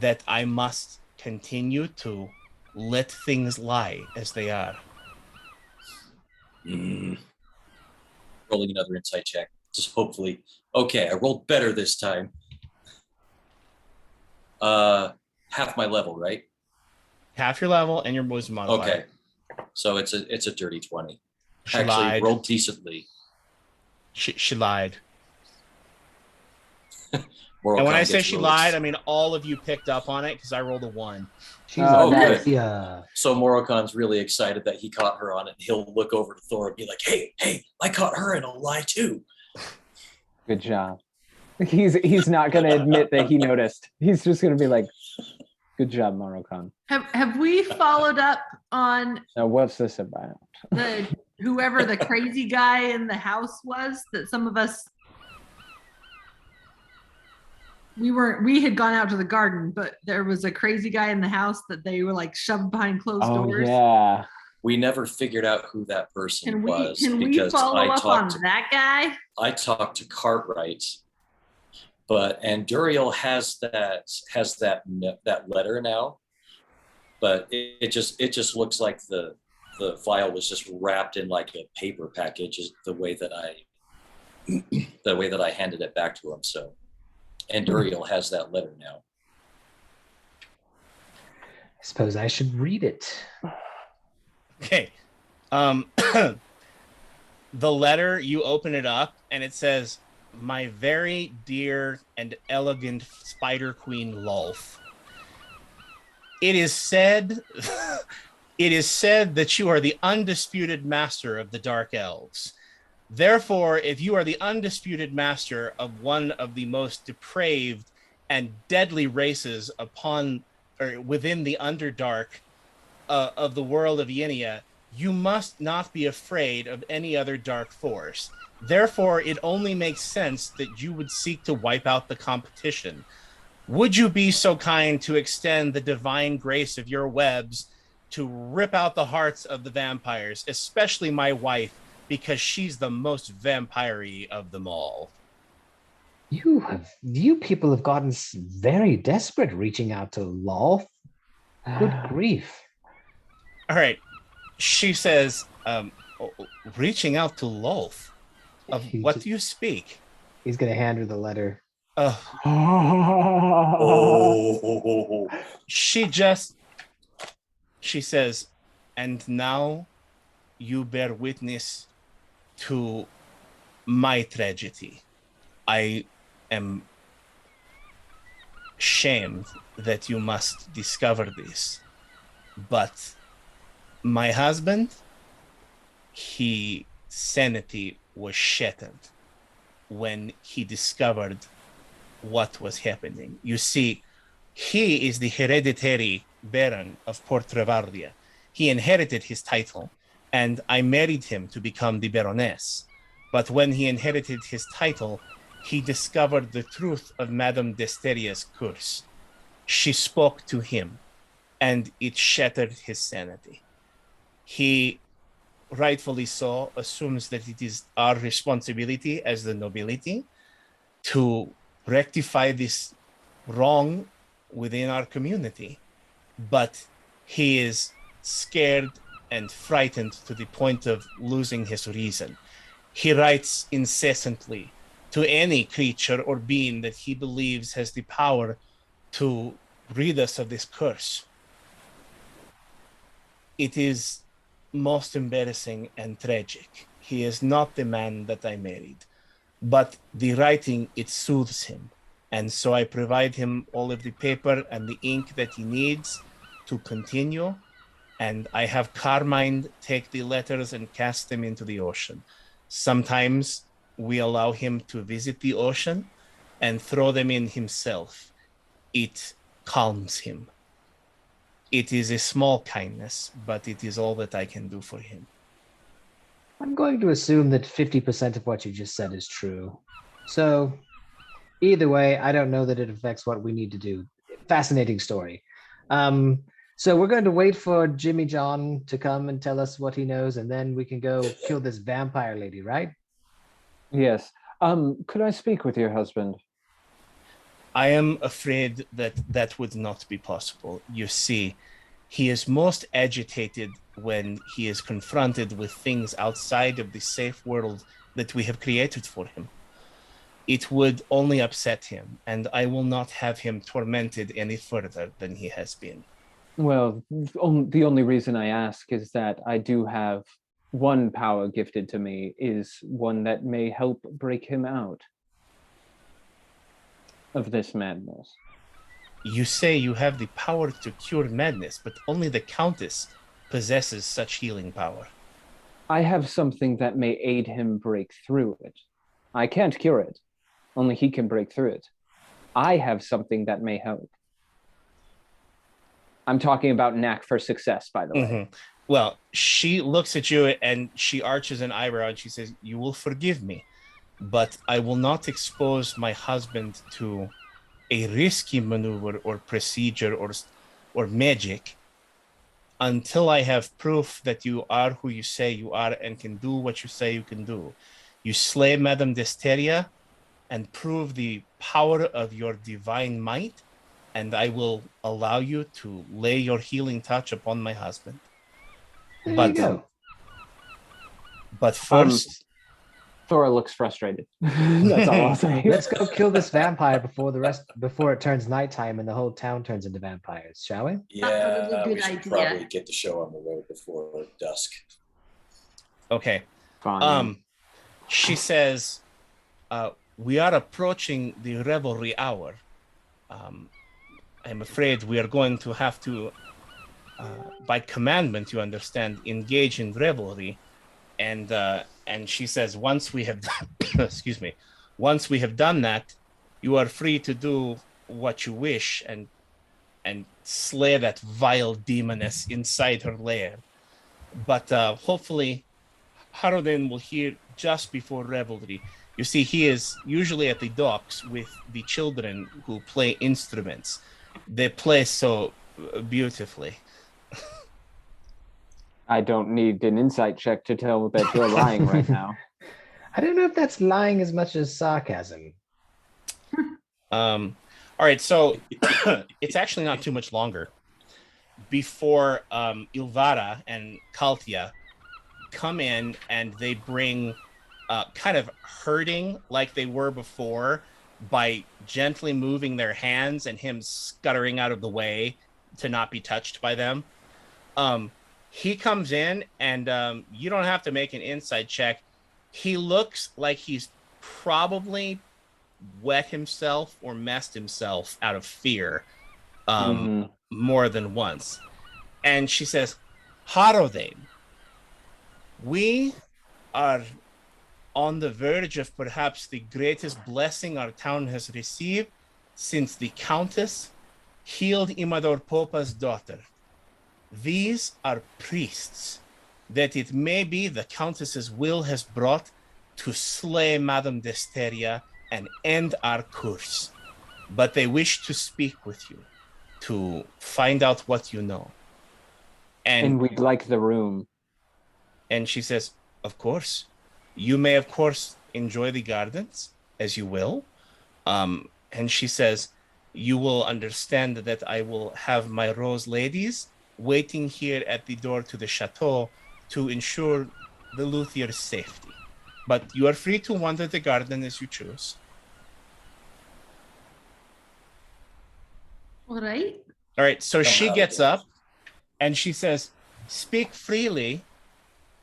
that I must continue to let things lie as they are. Rolling another insight check. Just hopefully. Okay, I rolled better this time. Half my level, right? Half your level and your wisdom modifier. Okay. So it's a dirty 20. She Actually, lied. rolled decently. She lied. Moricon And when I say gets she really lied, I mean all of you picked up on it because I rolled a 1. She's Oh, a good. yeah. So Morocon's really excited that he caught her on it. He'll look over to Thor and be like, hey, I caught her in a lie too. Good job. He's not going to admit that he noticed. He's just going to be like, "Good job, Marukan." Have we followed up on Now, what's this about? whoever the crazy guy in the house was that some of us we had gone out to the garden, but there was a crazy guy in the house that they were like shoved behind closed doors. Yeah. We never figured out who that person was. Can we follow up on that guy? I talked to Cartwright, and Duriel has that letter now, but it just looks like the file was just wrapped in like a paper package, is the way that I handed it back to him. So, and Duriel has that letter now. I suppose I should read it. Okay. The letter, you open it up and it says, "My very dear and elegant Spider Queen Lolf. It is said that you are the undisputed master of the Dark Elves. Therefore, if you are the undisputed master of one of the most depraved and deadly races within the Underdark of the world of Yenia, you must not be afraid of any other dark force. Therefore, it only makes sense that you would seek to wipe out the competition. Would you be so kind to extend the divine grace of your webs to rip out the hearts of the vampires, especially my wife, because she's the most vampire-y of them all." You people have gotten very desperate reaching out to Lolf. Good grief. All right. She says, reaching out to Lolf. Of what do you speak? He's going to hand her the letter. She says, "And now you bear witness to my tragedy. I am shamed that you must discover this, but my husband, his sanity was shattered when he discovered what was happening. You see, he is the hereditary Baron of Port Revalria. He inherited his title, and I married him to become the Baroness. But when he inherited his title, he discovered the truth of Madame Desteria's curse. She spoke to him, and it shattered his sanity. He, rightfully so, assumes that it is our responsibility as the nobility to rectify this wrong within our community. But he is scared and frightened to the point of losing his reason. He writes incessantly to any creature or being that he believes has the power to rid us of this curse. It is most embarrassing and tragic. He is not the man that I married, but the writing, it soothes him. And so I provide him all of the paper and the ink that he needs to continue. And I have Carmine take the letters and cast them into the ocean. Sometimes we allow him to visit the ocean and throw them in himself. It calms him. It is a small kindness, but it is all that I can do for him. I'm going to assume that 50% of what you just said is true. So either way, I don't know that it affects what we need to do. Fascinating story. So we're going to wait for Jimmy John to come and tell us what he knows, and then we can go kill this vampire lady, right? Yes. Could I speak with your husband? I am afraid that that would not be possible. You see, he is most agitated when he is confronted with things outside of the safe world that we have created for him. It would only upset him, and I will not have him tormented any further than he has been. Well, the only reason I ask is that I do have one power gifted to me, is one that may help break him out of this madness. You say you have the power to cure madness, but only the Countess possesses such healing power. I have something that may aid him break through it. I can't cure it, Only he can break through it. I have something that may help. I'm talking about knack for success, by the way. Well, she looks at you and she arches an eyebrow and she says, "You will forgive me, but I will not expose my husband to a risky maneuver or procedure or magic until I have proof that you are who you say you are and can do what you say you can do. You slay Madame Desteria and prove the power of your divine might, and I will allow you to lay your healing touch upon my husband. There you go. But first, Thora looks frustrated. That's all I'll say. Let's go kill this vampire before it turns nighttime and the whole town turns into vampires, shall we? Yeah, That's a good we should idea. probably get the show on the road before dusk. okay. Fine. She says, we are approaching the revelry hour. I'm afraid we are going to have to, by commandment, you understand, engage in revelry. And she says, once we have once we have done that, you are free to do what you wish and slay that vile demoness inside her lair. But hopefully Harrodin will hear just before revelry. You see, he is usually at the docks with the children who play instruments. They play so beautifully. I don't need an insight check to tell that you're lying right now. I don't know if that's lying as much as sarcasm. All right, so it's actually not too much longer before Ilvara and Kaltia come in, and they bring kind of hurting like they were before by gently moving their hands and him scuttering out of the way to not be touched by them. He comes in and you don't have to make an insight check. He looks like he's probably wet himself or messed himself out of fear more than once. And she says, Harrodin, we are on the verge of perhaps the greatest blessing our town has received since the Countess healed Imador Popa's daughter. These are priests that it may be the Countess's will has brought to slay Madame Desteria and end our curse. But they wish to speak with you, to find out what you know. And we'd like the room. And she says, of course. You may, of course, enjoy the gardens, as you will. And she says, you will understand that I will have my rose ladies waiting here at the door to the chateau to ensure the luthier's safety. But you are free to wander the garden as you choose. All right. All right, so she gets up and she says, speak freely,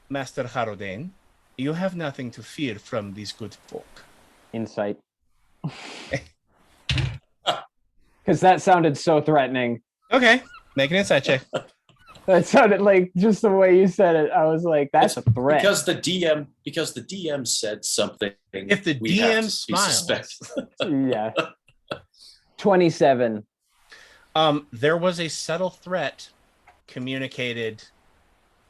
Master Harrodin. You have nothing to fear from these good folk. Insight. Because that sounded so threatening. Okay, make an insight check. That sounded like just the way you said it. I was like, that's a threat. Because the DM said something. If the DM smiles. Yeah. 27. There was a subtle threat communicated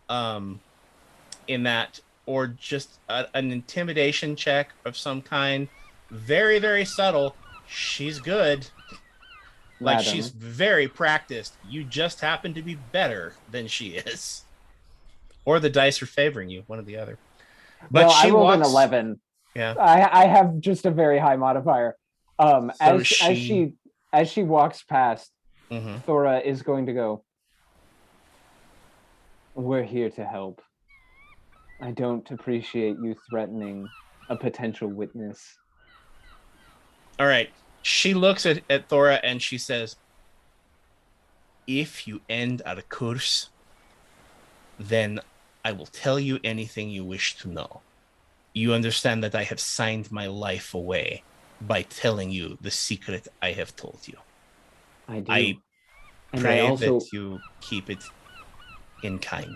in that, or just an intimidation check of some kind. Very, very subtle. She's good. Like, she's very practiced. You just happen to be better than she is. Or the dice are favoring you, one or the other. But well, she I rolled walks, an 11. Yeah. I have just a very high modifier. As she walks past, Thora is going to go, we're here to help. I don't appreciate you threatening a potential witness. All right. She looks at Thora and she says, if you end our curse, then I will tell you anything you wish to know. You understand that I have signed my life away by telling you the secret I have told you. I do. I pray that you keep it in kind.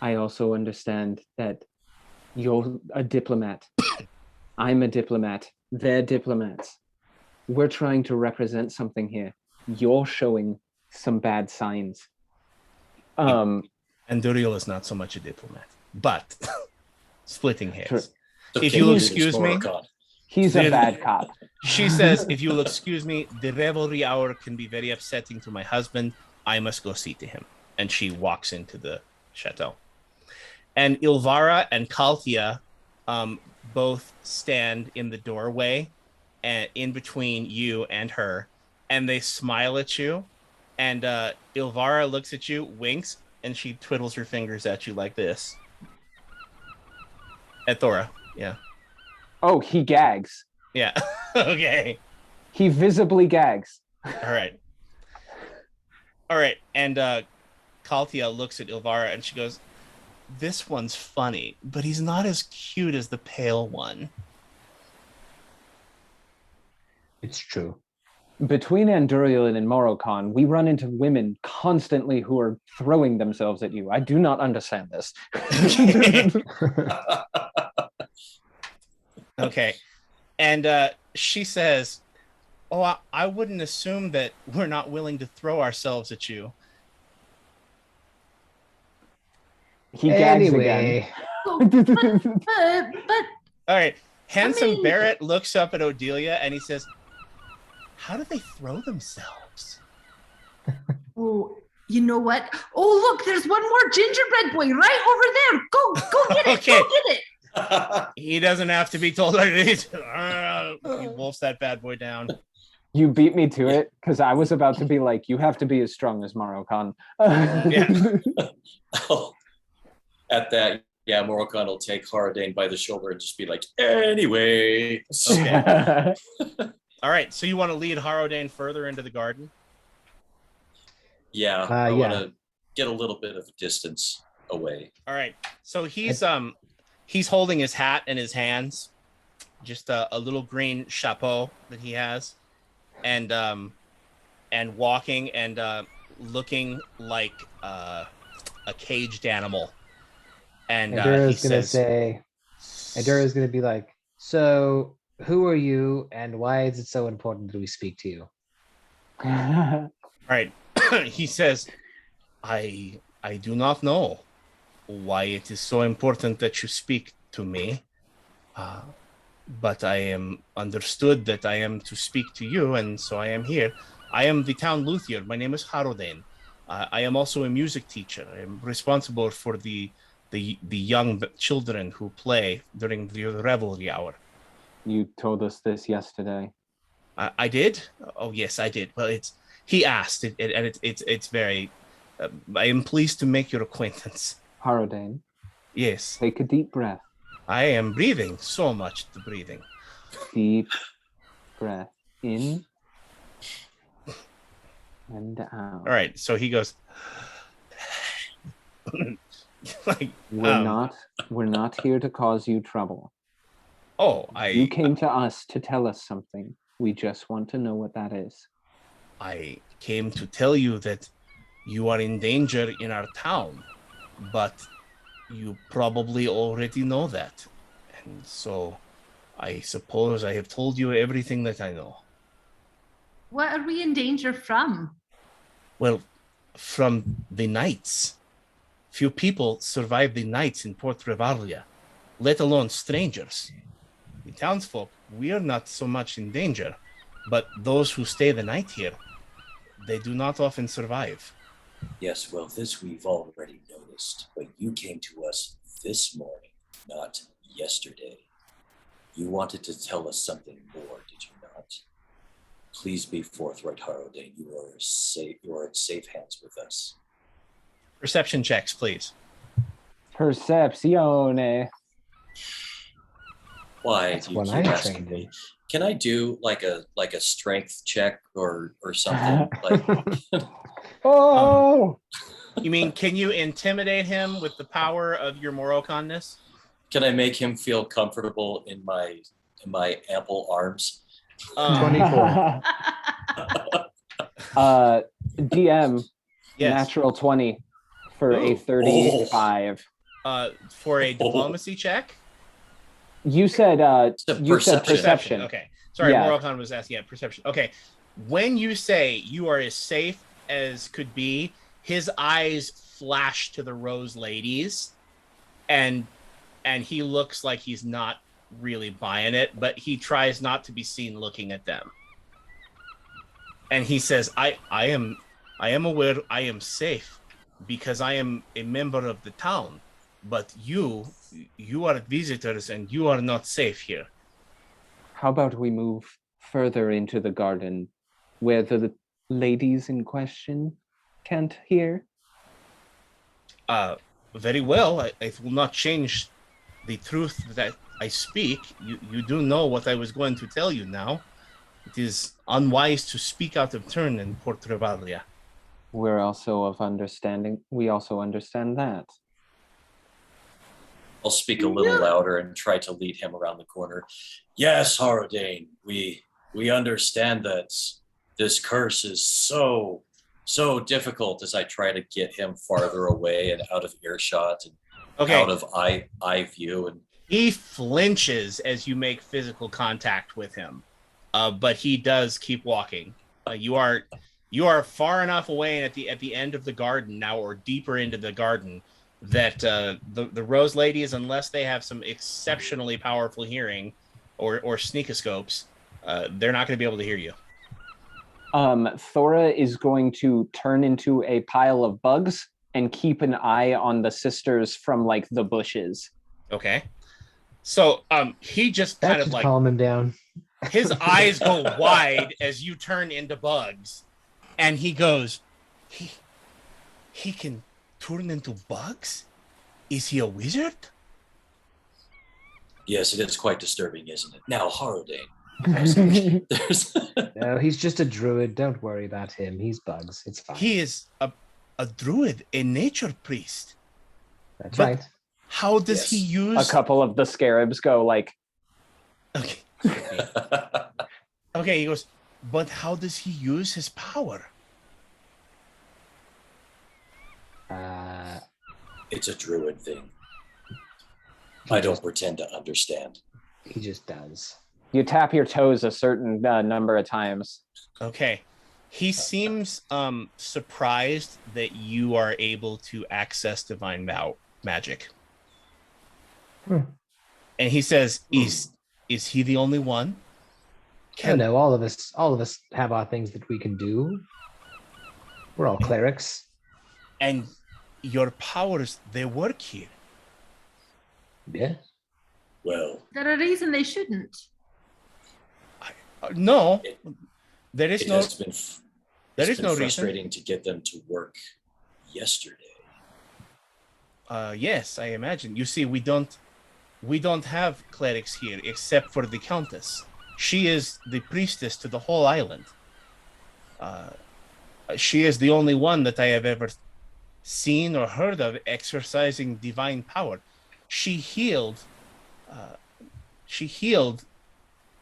I also understand that you're a diplomat. I'm a diplomat. They're diplomats. We're trying to represent something here. You're showing some bad signs. And Duriel is not so much a diplomat, but splitting hairs. Sure. If you'll excuse me, he's a bad cop. She says, if you'll excuse me, the revelry hour can be very upsetting to my husband. I must go see to him. And she walks into the chateau. And Ilvara and Kaltia both stand in the doorway and in between you and her, and they smile at you. And Ilvara looks at you, winks, and she twiddles her fingers at you like this. At Thora, yeah. Oh, he gags. Yeah. Okay. He visibly gags. All right. And Kaltia looks at Ilvara and she goes, "This one's funny, but he's not as cute as the pale one." It's true. Between Anduriel and Morocon, we run into women constantly who are throwing themselves at you. I do not understand this. Okay. And she says, "Oh, I wouldn't assume that we're not willing to throw ourselves at you." He gags again. But All right. Handsome I mean- Barrett looks up at Odelia and he says, "How do they throw themselves?" oh, you know what? Oh, look, there's one more gingerbread boy right over there. Go get it. Okay. Go get it. He doesn't have to be told. He wolfs that bad boy down. You beat me to it because I was about to be like, you have to be as strong as Morocon. Yeah. Oh, at that, yeah, Morocon will take Haradane by the shoulder and just be like, anyway. Okay. All right. So you want to lead Harodane further into the garden? Yeah, I want Yeah. to get a little bit of distance away. All right. So he's holding his hat in his hands, just a little green chapeau that he has, and walking and looking like a caged animal. And he Adura's gonna says, Adura's gonna be like, "So who are you and why is it so important that we speak to you?" all right. He says, I do not know why it is so important that you speak to me, but I am understood that I am to speak to you, and so I am here. I am the town luthier. My name is Harodane. I am also a music teacher. I am responsible for the young children who play during the revelry hour. You told us this yesterday. I did? Oh, yes, I did. Well, he asked, and it's very... I am pleased to make your acquaintance. Harodane, Yes, take a deep breath. I am breathing so much. The breathing. Deep breath in and out. All right, so he goes... like, We're not here to cause you trouble. oh, You came to us to tell us something. We just want to know what that is. I came to tell you that you are in danger in our town, but you probably already know that. And so I suppose I have told you everything that I know. What are we in danger from? Well, from the knights. Few people survive the nights in Port Revalria, let alone strangers. The townsfolk, we are not so much in danger, but those who stay the night here, they do not often survive. Yes, well, this we've already noticed, but you came to us this morning, not yesterday. You wanted to tell us something more, did you not? Please be forthright, Harodane. You are in safe hands with us. Perception checks, please. Percepzione. Why That's do you what keep I'm asking trained me? in. Can I do like a strength check or something? Like Oh! You mean, can you intimidate him with the power of your Moroconness? can I make him feel comfortable in my ample arms? 24. DM, Yes. natural 20 for a Ooh. 35. For a diplomacy check? You said It's a you said perception. perception. Okay. Sorry, Yeah. Moroccan was asking. Yeah, perception. Okay. When you say you are as safe as could be, his eyes flash to the Rose Ladies, and he looks like he's not really buying it, but he tries not to be seen looking at them. And he says, I am aware I am safe because I am a member of the town, but you are visitors and you are not safe here. How about we move further into the garden where the ladies in question can't hear? Very well. I will not change the truth that I speak. You do know what I was going to tell you now. It is unwise to speak out of turn in Port Revalria. We also understand that. I'll speak a little louder and try to lead him around the corner. Yes, Harodane, we understand that this curse is so difficult, as I try to get him farther away and out of earshot and out of eye view. And he flinches as you make physical contact with him, but he does keep walking. You are far enough away and at the end of the garden now, or deeper into the garden, that the Rose Ladies, unless they have some exceptionally powerful hearing or sneakoscopes, they're not going to be able to hear you. Thora is going to turn into a pile of bugs and keep an eye on the sisters from like the bushes. Okay. So he just That kind of should like calm him down. his eyes go wide as you turn into bugs, and he goes, he can turn into bugs? Is he a wizard? yes, it is quite disturbing, isn't it? Now, Harodane, there's No, he's just a druid. Don't worry about him. He's bugs. It's fine. He is a druid, a nature priest. That's but- right. How does he use A couple of the scarabs go like, Okay. Okay, he goes, but how does he use his power? it's a druid thing. I don't pretend to understand. He just does. you tap your toes a certain number of times. Okay. He seems surprised that you are able to access divine magic. And he says, is he the only one? No, all of us have our things that we can do. We're all clerics. And your powers, they work here. Yeah. Well, Is there a reason they shouldn't? No, there is it no. has been There it's is been no reason. frustrating to get them to work yesterday. Yes, I imagine. You see, we don't have clerics here except for the Countess. She is the priestess to the whole island. She is the only one that I have ever seen or heard of exercising divine power. She healed.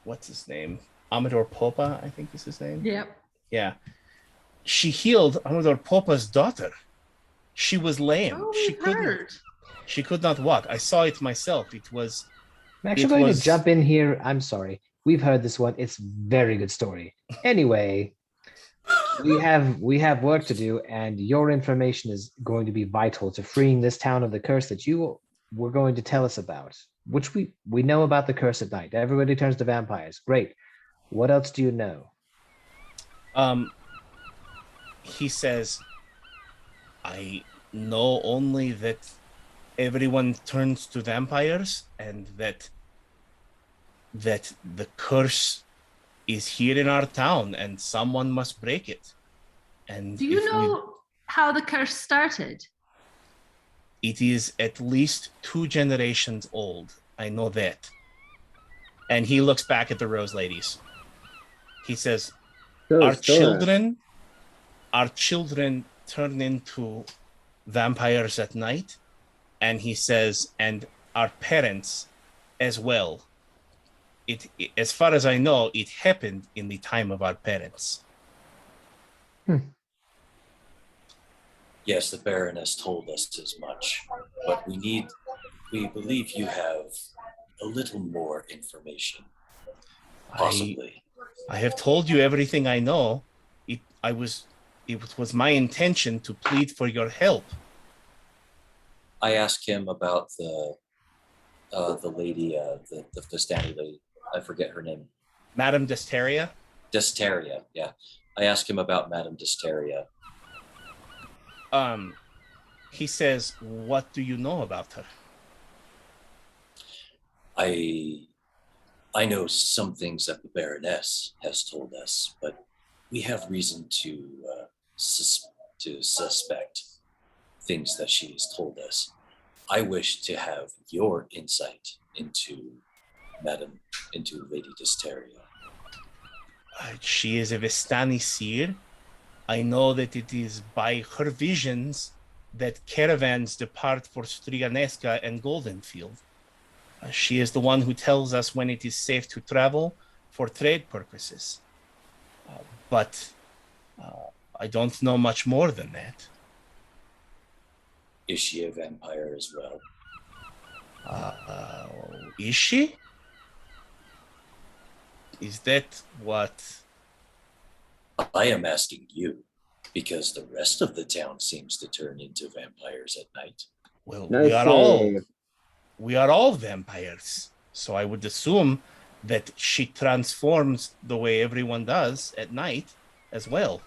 What's his name? Amador Popa, I think is his name. Yep. Yeah. She healed Amador Popa's daughter. She was lame. Oh, She could not walk. I saw it myself. It was. I'm actually going to jump in here. I'm sorry. We've heard this one. It's a very good story. Anyway, we have work to do, and your information is going to be vital to freeing this town of the curse that you were going to tell us about, which we know about the curse at night. Everybody turns to vampires. Great. What else do you know? He says, I know only that everyone turns to vampires and that the curse is here in our town and someone must break it. And Do you know how the curse started? It is at least 2 generations old. I know that. And he looks back at the Rose Ladies. He says, our children turn into vampires at night. And he says, and our parents as well. It, as far as I know, it happened in the time of our parents. Yes, the Baroness told us as much, but we believe you have a little more information, possibly. I have told you everything I know. It was my intention to plead for your help. I asked him about the lady, the Vistani lady. I forget her name. Madame Desteria? Desteria, yeah. I asked him about Madame Desteria. He says, what do you know about her? I know some things that the Baroness has told us, but we have reason to suspect things that she has told us. I wish to have your insight into Lady Desteria. She is a Vistani Seer. I know that it is by her visions that caravans depart for Striganesca and Goldenfield. She is the one who tells us when it is safe to travel for trade purposes. But I don't know much more than that. Is she a vampire as well? Is she? Is that what? I am asking you, because the rest of the town seems to turn into vampires at night. Well, Nice we are all vampires. So I would assume that she transforms the way everyone does at night as well.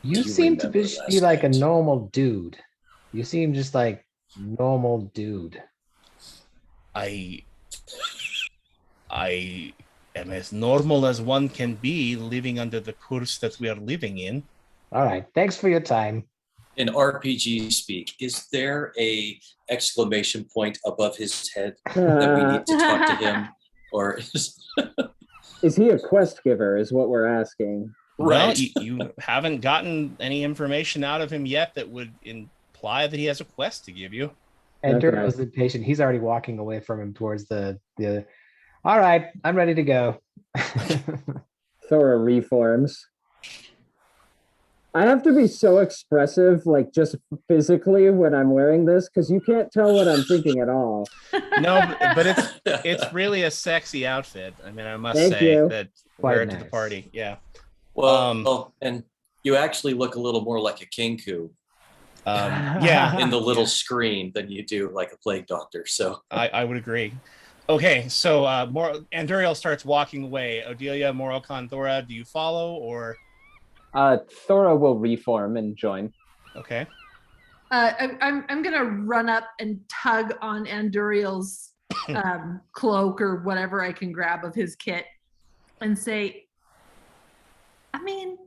You Do you seem to remember be last like a night? normal dude. You seem just like normal dude. I am as normal as one can be living under the curse that we are living in. All right. Thanks for your time. In RPG speak, is there a exclamation point above his head that we need to talk to him? Or Is he a quest giver is what we're asking. Well, Right. you haven't gotten any information out of him yet that would imply that he has a quest to give you. And Okay. Durrell's impatient. He's already walking away from him towards the. All right, I'm ready to go. Thora reforms. I have to be so expressive, like just physically when I'm wearing this, because you can't tell what I'm thinking at all. No, but it's really a sexy outfit. I mean, I must Thank say you. that Quite wear it to the nice. party. Yeah. well, and you actually look a little more like a kinku Yeah, in the little screen than you do like a plague doctor. So I would agree. Okay, so Anduriel starts walking away. Odelia, Morocon, Thora, do you follow or? Thora will reform and join. Okay. I'm gonna run up and tug on Anduriel's cloak or whatever I can grab of his kit and say, I mean,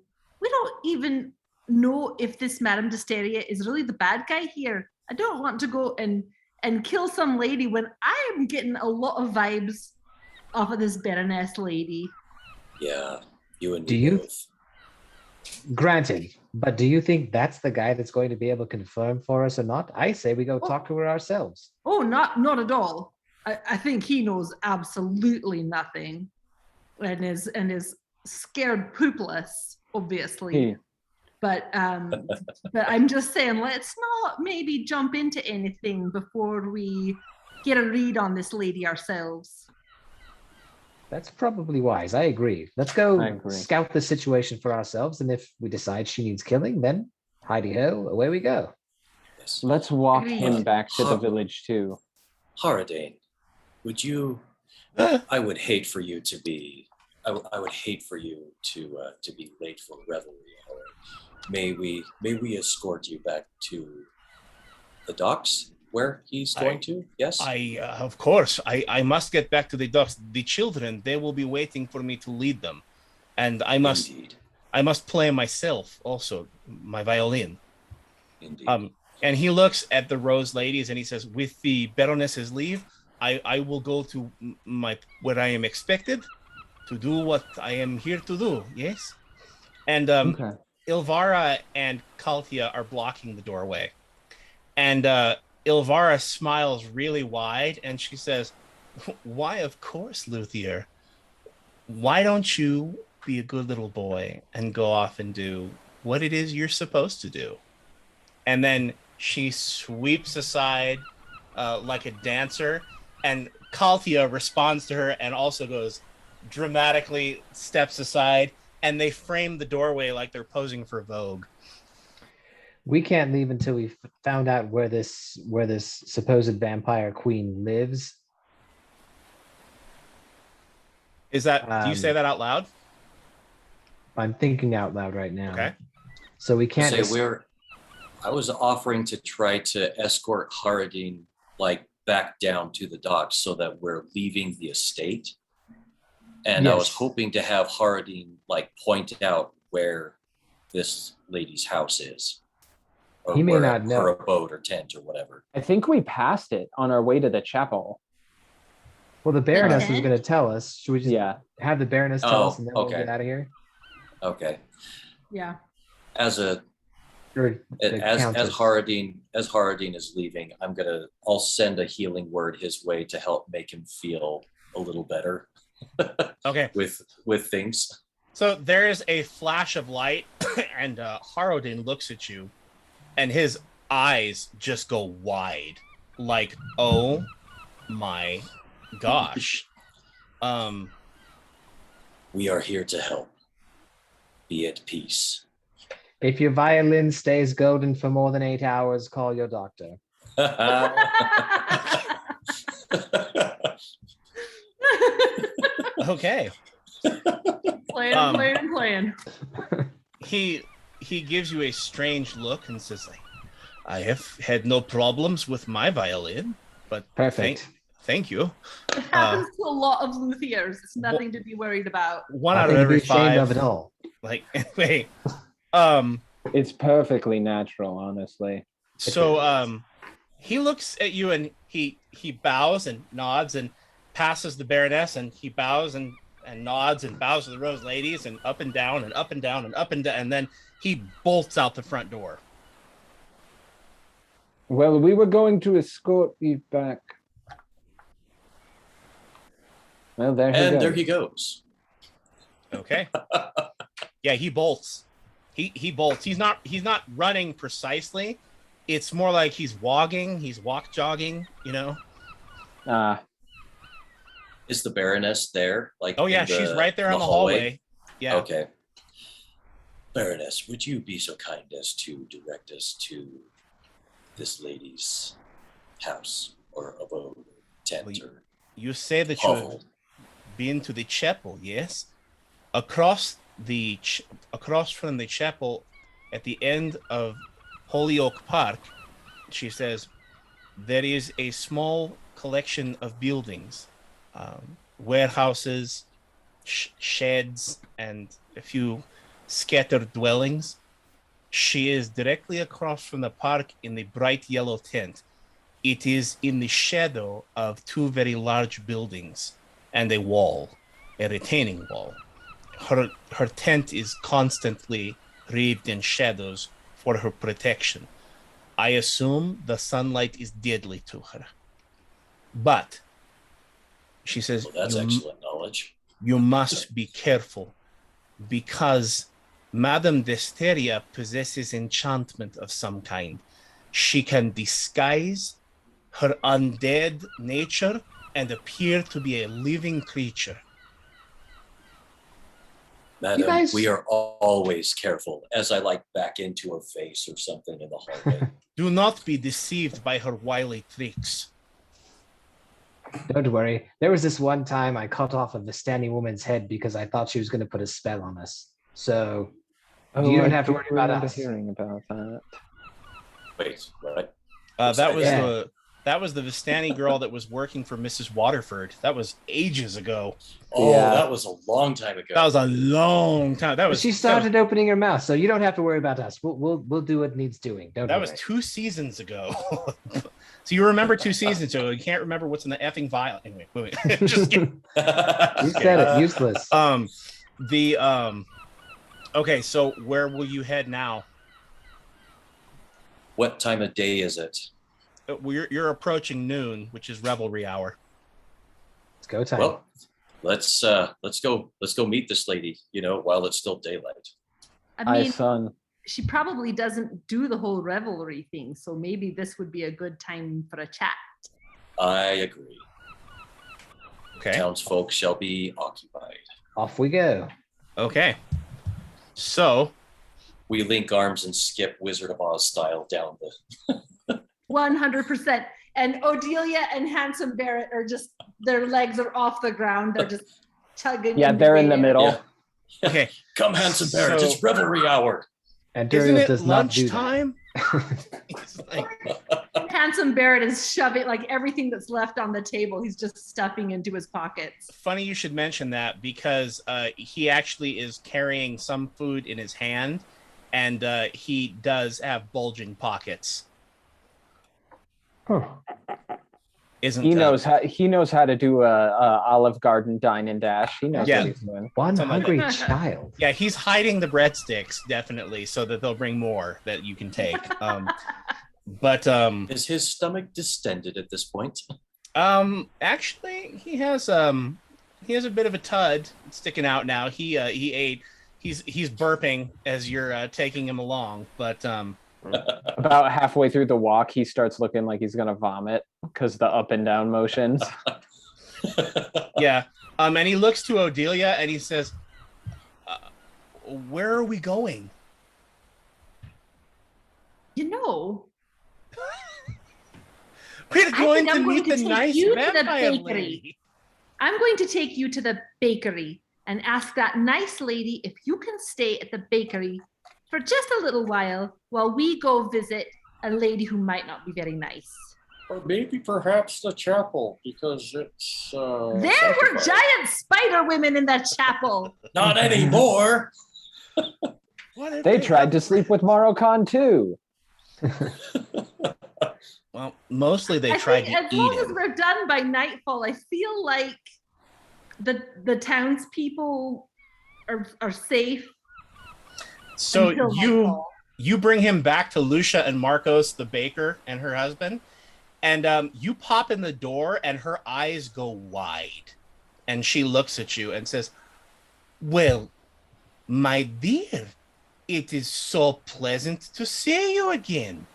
we don't even know if this Madame Desteria is really the bad guy here. I don't want to go and kill some lady when I am getting a lot of vibes off of this Baroness lady. yeah, you and Do me you- both. Granted, but do you think that's the guy that's going to be able to confirm for us or not? I say we go talk to her ourselves. Oh, not at all. I think he knows absolutely nothing, and is scared poopless, obviously. But I'm just saying, let's not maybe jump into anything before we get a read on this lady ourselves. That's probably wise. I agree. Let's I go agree. scout the situation for ourselves, and if we decide she needs killing, then Heidi ho, away we go. Yes. Let's walk Agreed. him back to the village too. Haradane, would you? I would hate for you to be. I would hate for you to be late for revelry. Or may we escort you back to the docks where he's going to? Yes. Of course, I must get back to the docks. The children, they will be waiting for me to lead them, and I must play myself also, my violin. Indeed. And he looks at the Rose ladies and he says, with the Baroness's leave, I will go to where I am expected to do what I am here to do. Yes. And Okay. Ilvara and Kaltia are blocking the doorway. And Ilvara smiles really wide and she says, why, of course, Luthier. Why don't you be a good little boy and go off and do what it is you're supposed to do? And then she sweeps aside like a dancer And Kalthia responds to her and also goes dramatically steps aside, and they frame the doorway like they're posing for Vogue. We can't leave until we've found out where this supposed vampire queen lives. Is that, do you say that out loud? I'm thinking out loud right now. Okay. So we can't. I was offering to try to escort Haradin back down to the docks so that we're leaving the estate. And I was Yes. hoping to have Haradin point out where this lady's house is. Or He may where not know. her abode or tent or whatever. I think we passed it on our way to the chapel. Well, the Baroness was Okay. going to tell us. Should we just Yeah. have the Baroness tell us and then we'll okay. get out of here? Okay. Yeah. As Or the as Countess? Haradin is leaving, I'll send a healing word his way to help make him feel a little better Okay. with things. So there is a flash of light, and Harodin looks at you, and his eyes just go wide, like, oh my gosh. We are here to help. Be at peace. If your violin stays golden for more than 8 hours, call your doctor. Okay. Playing. He gives you a strange look and says, I have had no problems with my violin, but Perfect. thank you. It happens to a lot of luthiers. It's nothing to be worried about. One I out of think you'd every be ashamed of five. it all. Like, anyway, It's perfectly natural, honestly. so he looks at you and he bows and nods and passes the Baroness, and he bows and nods and bows to the Rose ladies and up and down and up and down and up and down, and then he bolts out the front door. Well, we were going to escort you back. Well, there he And goes. there he goes. Okay. Yeah, he bolts. He bolts. He's not running precisely. It's more like he's walking. He's walk jogging. You know. Is the Baroness there? Oh yeah, she's right there on the hallway. Yeah. Okay. Baroness, would you be so kind as to direct us to this lady's house or abode, tent, Well, or You say that you have hovel? been to the chapel, yes? Across from the chapel, at the end of Holyoke Park, she says, there is a small collection of buildings, warehouses, sheds, and a few scattered dwellings. She is directly across from the park in the bright yellow tent. It is in the shadow of two very large buildings and a wall, a retaining wall. Her tent is constantly wreathed in shadows for her protection. I assume the sunlight is deadly to her. But, she says, Well, that's excellent knowledge. you must be careful, because Madame Desteria possesses enchantment of some kind. She can disguise her undead nature and appear to be a living creature. Madam, guys- we are always careful, as I back into her face or something in the hallway. Do not be deceived by her wily tricks. Don't worry. There was this one time I cut off a Vistani woman's head because I thought she was going to put a spell on us. So you don't I have to do worry about remember us. hearing about that. Wait, what? That was the Vistani girl that was working for Mrs. Waterford. That was ages ago. Oh, Yeah. that was a long time ago. That was a long time. That But was she started opening her mouth, so you don't have to worry about us. We'll do what needs doing. Don't That worry. was 2 seasons ago. So you remember 2 seasons ago. You can't remember what's in the effing vial. Anyway, wait. Just kidding. You said it. Useless. Okay, so where will you head now? What time of day is it? You're approaching noon, which is revelry hour. It's go time. Well, let's go meet this lady, while it's still daylight. I Hi, mean, son. she probably doesn't do the whole revelry thing, so maybe this would be a good time for a chat. I agree. Okay. Townsfolk shall be occupied. Off we go. Okay. So We link arms and skip Wizard of Oz style down the. 100%. And Odelia and Handsome Barrett are just, their legs are off the ground. They're just chugging. Yeah, they're in the middle. Yeah. okay. Come, Handsome Barrett, So- it's revelry hour. And Isn't Duriel it does not do that. lunchtime? It's like, Handsome Barrett is shoving like everything that's left on the table. He's just stuffing into his pockets. funny you should mention that because he actually is carrying some food in his hand, and he does have bulging pockets. Oh. Isn't He knows how to do a Olive Garden dine and dash. He knows Yeah. what he's doing. One Something like hungry that. child. Yeah, he's hiding the breadsticks definitely so that they'll bring more that you can take. But Is his stomach distended at this point? actually he has a bit of a tud sticking out now. He ate. He's burping as you're taking him along, but About halfway through the walk, he starts looking like he's gonna vomit because the up and down motions. yeah. And he looks to Odelia and he says, "Where are we going?" You know, We're I going think to I'm going meet to the take nice you to the vampire bakery. lady. I'm going to take you to the bakery and ask that nice lady if you can stay at the bakery for just a little while we go visit a lady who might not be very nice. Or maybe perhaps the chapel, because it's There were giant spider women in the chapel. Not anymore. What if They tried to sleep with Morocon too. Well, mostly they I tried think to as eat long as him. we're done by nightfall, I feel like the townspeople are safe. So until you nightfall. you bring him back to Lucia and Marcos, the baker, and her husband, and you pop in the door, and her eyes go wide, and she looks at you and says, "Well, my dear, it is so pleasant to see you again."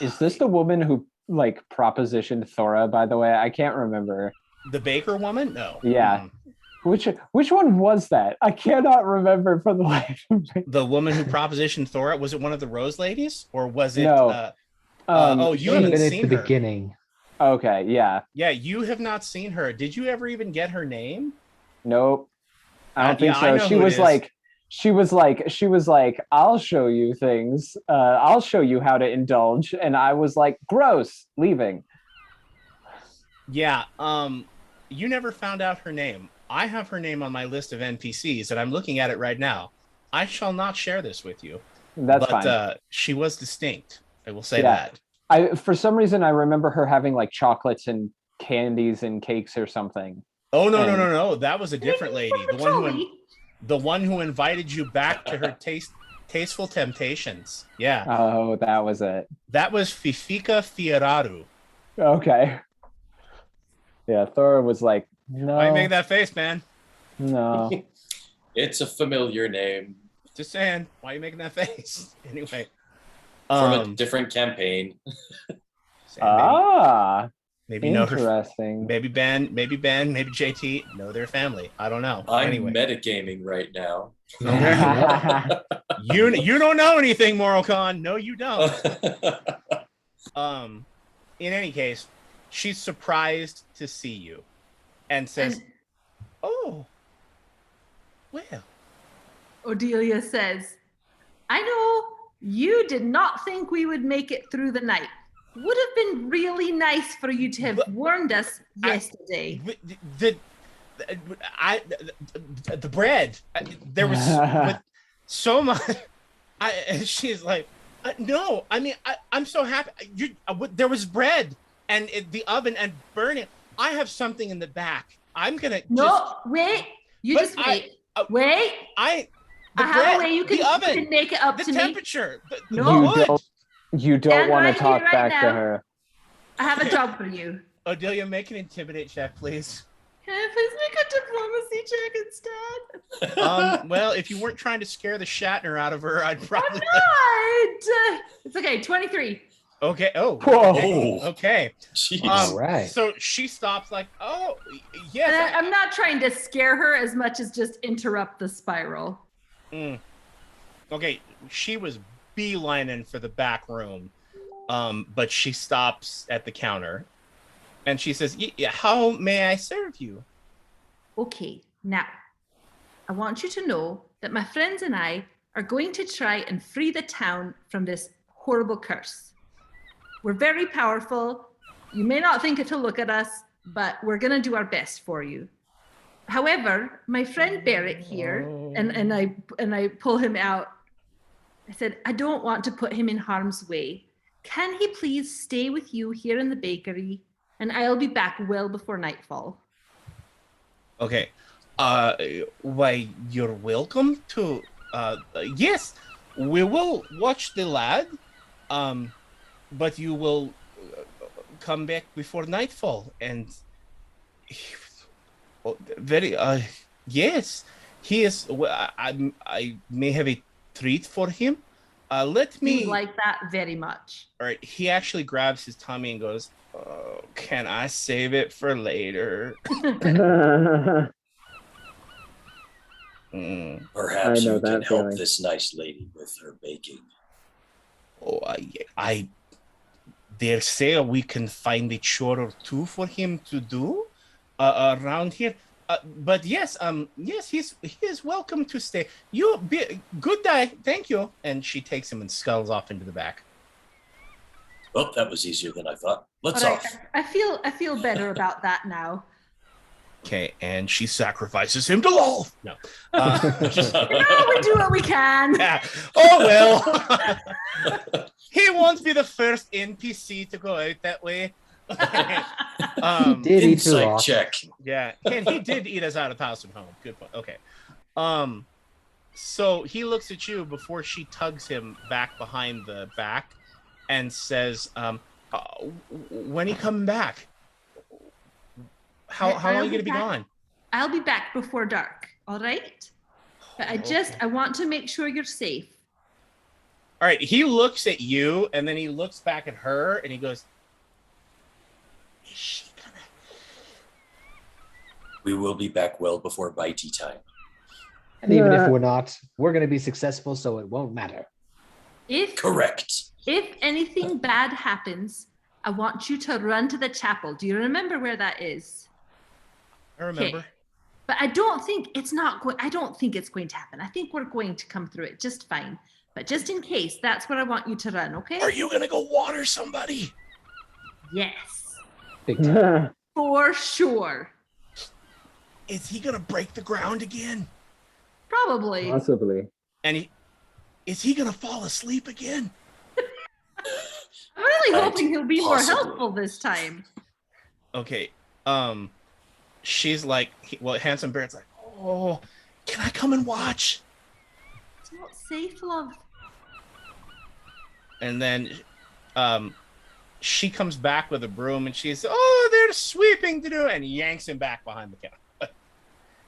Is this the woman who like propositioned Thora? By the way, I can't remember. The baker woman? No. Yeah. Which one was that? I cannot remember for the life of me. The woman who propositioned Thora, was it one of the Rose Ladies, or was it? No. Oh, you She haven't been at seen the her. beginning. Okay, yeah. Yeah, you have not seen her. Did you ever even get her name? Nope. I don't think yeah, I so. know She who it was is. like, she was like, I'll show you things. I'll show you how to indulge. And I was like, gross, leaving. Yeah. You never found out her name. I have her name on my list of NPCs, and I'm looking at it right now. I shall not share this with you. That's but fine. She was distinct. I will say Yeah. that. For some reason I remember her having like chocolates and candies and cakes or something. Oh no, And- no, no, no! That was a different lady. From the The one who invited you back to her tasteful temptations. Yeah, Oh, that was it. that was Fifika Fieraru. Okay. Yeah, Thora was like, no, Why you make that face, man? no. It's a familiar name Just saying. Why you making that face? Anyway. from a different campaign. Maybe know her. Interesting. Maybe Ben, maybe JT know their family. I don't know. I'm Anyway, metagaming right now. you don't know anything, Morocon. No, you don't. In any case, she's surprised to see you and says, "Oh, well." Odelia says, I know you did not think we would make it through the night. Would have been really nice for you to have warned us yesterday. The bread. There was with so much. She's like, no. I mean, I'm so happy. There was bread and the oven and burning. I have something in the back. I'm gonna. Wait. You But just wait. Wait. I I have a way you the can, oven, you can make it up the to me. temperature. The No. wood. You don't Stand want right to talk here, right back to now. her. I have a job for you. Odelia, make an intimidate check, please. Can I please make a diplomacy check instead? Well, if you weren't trying to scare the Shatner out of her, I'd I'm probably. not. It's okay. 23. Okay. Oh. Whoa. Okay. Jeez. All right. So she stops like, oh, And yes. I'm not trying to scare her as much as just interrupt the spiral. Okay. She was beelining for the back room, but she stops at the counter, and she says, "How may I serve you?" Okay, now, I want you to know that my friends and I are going to try and free the town from this horrible curse. We're very powerful. You may not think it to look at us, but we're going to do our best for you. However, my friend Barrett here, and I pull him out. I said, I don't want to put him in harm's way. Can he please stay with you here in the bakery, and I'll be back well before nightfall. Okay. Why, you're welcome to. Yes, we will watch the lad. But you will come back before nightfall, and very. Yes, he is. I may have a treat for him. Let We me. would like that very much. All right. He actually grabs his tummy and goes, "Can I save it for later?" Perhaps I know you can that help feeling. this nice lady with her baking. Oh, I dare say we can find a chore or two for him to do around here. But yes, yes, he is welcome to stay. You be good day, thank you. And she takes him and scuttles off into the back. Well, that was easier than I thought. Let's But off. I feel better about that now. Okay, and she sacrifices him to Lol. No, No, we do what we can. yeah. Oh well. He won't be the first NPC to go out that way. Did eat the Insight rock. check. Yeah, and he did eat us out of house and home. Good point. Okay. So he looks at you before she tugs him back behind the back and says, when he coming back? How long are you gonna be gone? I'll be back before dark, all right? But I want to make sure you're safe. All right, he looks at you and then he looks back at her and he goes, is she gonna? We will be back well before bitey time. And even if we're not, we're going to be successful, so it won't matter. Correct. If anything bad happens, I want you to run to the chapel. Do you remember where that is? I remember. Okay. But I don't think it's going to happen. I think we're going to come through it just fine. But just in case, that's where I want you to run, okay? Are you gonna go water somebody? Yes. Big time. For sure. Is he gonna break the ground again? Probably. Possibly. And is he gonna fall asleep again? I'm really Right. hoping he'll be more Possibly. helpful this time. Okay. She's like, Handsome Barrett's like, oh, can I come and watch? It's not safe, love. And then she comes back with a broom and she says, oh, there's sweeping to do, and yanks him back behind the counter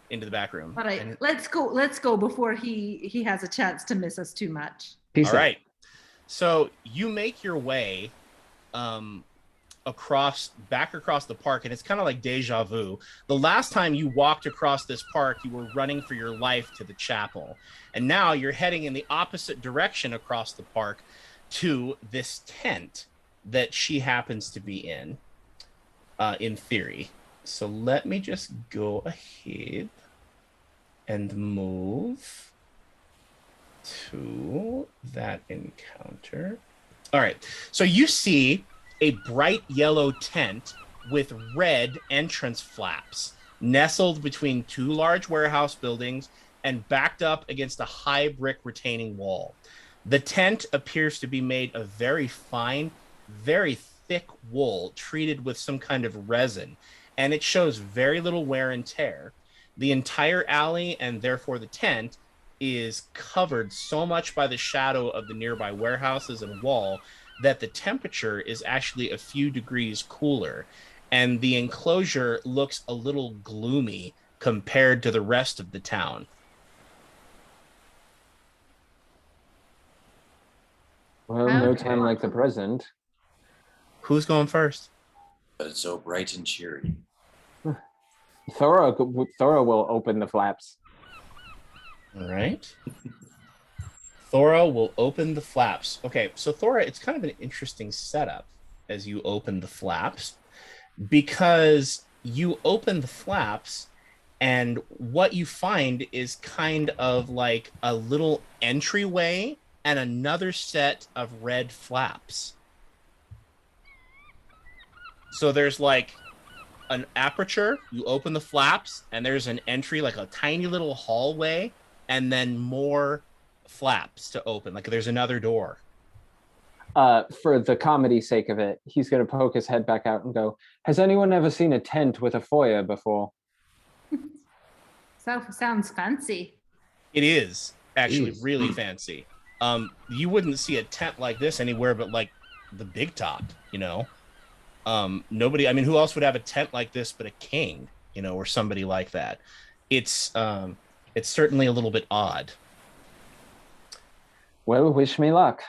into the back room. All right, And, let's go before he has a chance to miss us too much. Peace all out. right. So you make your way back across the park, and it's kind of like deja vu. The last time you walked across this park, you were running for your life to the chapel, and now you're heading in the opposite direction across the park to this tent that she happens to be in theory. So let me just go ahead and move to that encounter. All right, so you see a bright yellow tent with red entrance flaps nestled between two large warehouse buildings and backed up against a high brick retaining wall. The tent appears to be made of very fine, very thick wool treated with some kind of resin, and it shows very little wear and tear. The entire alley, and therefore the tent, is covered so much by the shadow of the nearby warehouses and wall that the temperature is actually a few degrees cooler, and the enclosure looks a little gloomy compared to the rest of the town. Well, no Okay. time like the present. Who's going first? But it's so bright and cheery. Thora will open the flaps. All right. Thora will open the flaps. Okay, so Thora, it's kind of an interesting setup as you open the flaps, because you open the flaps and what you find is kind of like a little entryway and another set of red flaps. So there's like an aperture, you open the flaps, and there's an entry, like a tiny little hallway, and then more flaps to open. Like there's another door. For the comedy sake of it, he's going to poke his head back out and go, has anyone ever seen a tent with a foyer before? Sounds fancy. It is actually Jeez. really fancy. You wouldn't see a tent like this anywhere but like the big top, you know. Nobody, I mean, who else would have a tent like this but a king, you know, or somebody like that? It's certainly a little bit odd. Well, wish me luck.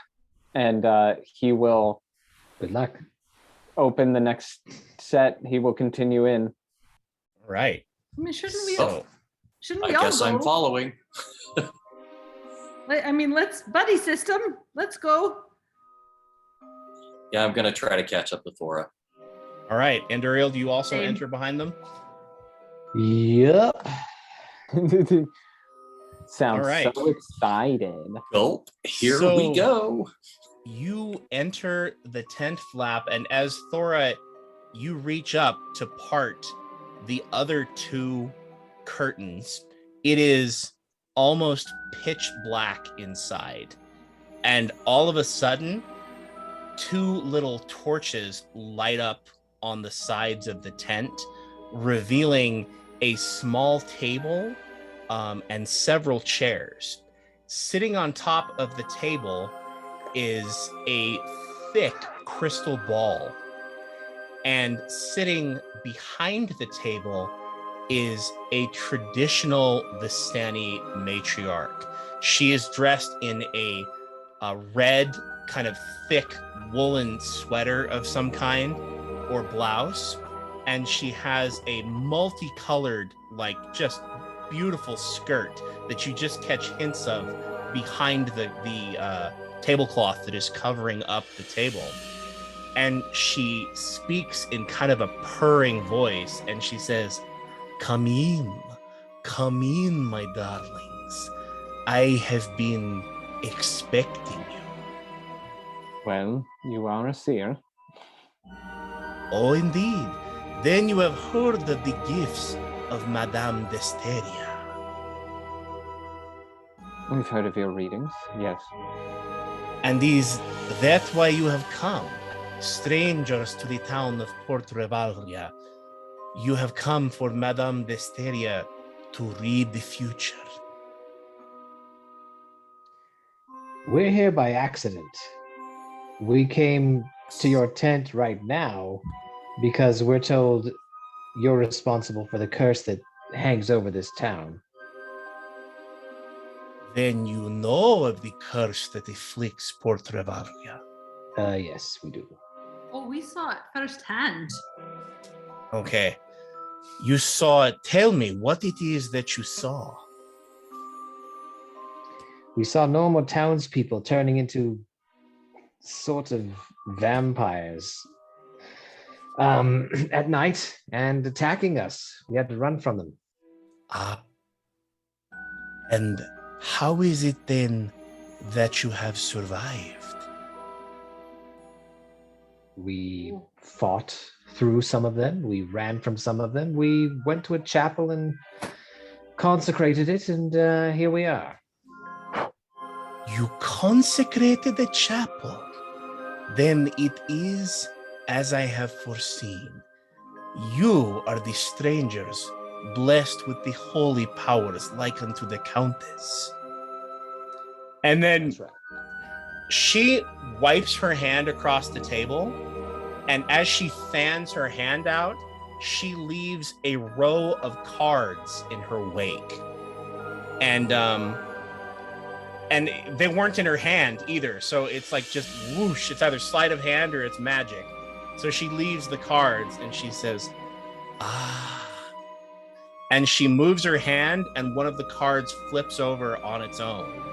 And he will Good luck. open the next set. He will continue in. Right. I mean, shouldn't we So, all I guess I'm following. I mean, let's buddy system. Let's go. Yeah, I'm gonna try to catch up with Thora. all right. And Uriel, do you also Same. enter behind them? Yep. Sounds All right. so excited. Gulp. Here So- we go. You enter the tent flap, and as Thora, you reach up to part the other two curtains. It is almost pitch black inside, and all of a sudden, two little torches light up on the sides of the tent, revealing a small table and several chairs. Sitting on top of the table is a thick crystal ball, and sitting behind the table is a traditional Vistani matriarch. She is dressed in a red, kind of thick woolen sweater of some kind or blouse, and she has a multicolored, like just beautiful skirt that you just catch hints of behind the tablecloth that is covering up the table. And she speaks in kind of a purring voice, and she says, come in, my darlings. I have been expecting you. Well, you are a seer. Oh, indeed. Then you have heard of the gifts of Madame Desteria. We've heard of your readings, yes. And is that why you have come? Strangers to the town of Port Revalria. You have come for Madame Desteria to read the future. We're here by accident. We came to your tent right now because we're told you're responsible for the curse that hangs over this town. Then you know of the curse that afflicts Port Revalria. Yes, we do. Oh, we saw it firsthand. Okay. You saw it. Tell me what it is that you saw. We saw normal townspeople turning into sort of vampires at night and attacking us. We had to run from them. And how is it then that you have survived? We fought through some of them. We ran from some of them. We went to a chapel and consecrated it, and here we are. You consecrated the chapel. Then it is as I have foreseen. You are the strangers, blessed with the holy powers like unto the Countess. And then That's right. she wipes her hand across the table, and as she fans her hand out, she leaves a row of cards in her wake. And they weren't in her hand either, so it's like just whoosh. It's either sleight of hand or it's magic. So she leaves the cards and she says, ah. And she moves her hand and one of the cards flips over on its own.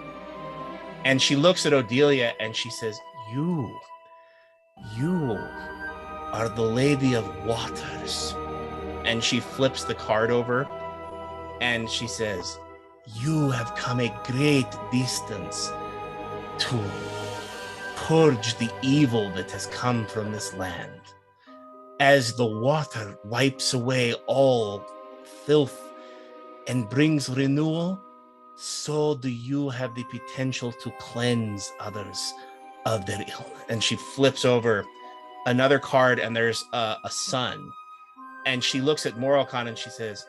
And she looks at Odelia and she says, you are the Lady of Waters. And she flips the card over and she says, you have come a great distance to purge the evil that has come from this land. As the water wipes away all filth and brings renewal, so do you have the potential to cleanse others of their illness. And she flips over another card and there's a sun. And she looks at Morocon and she says,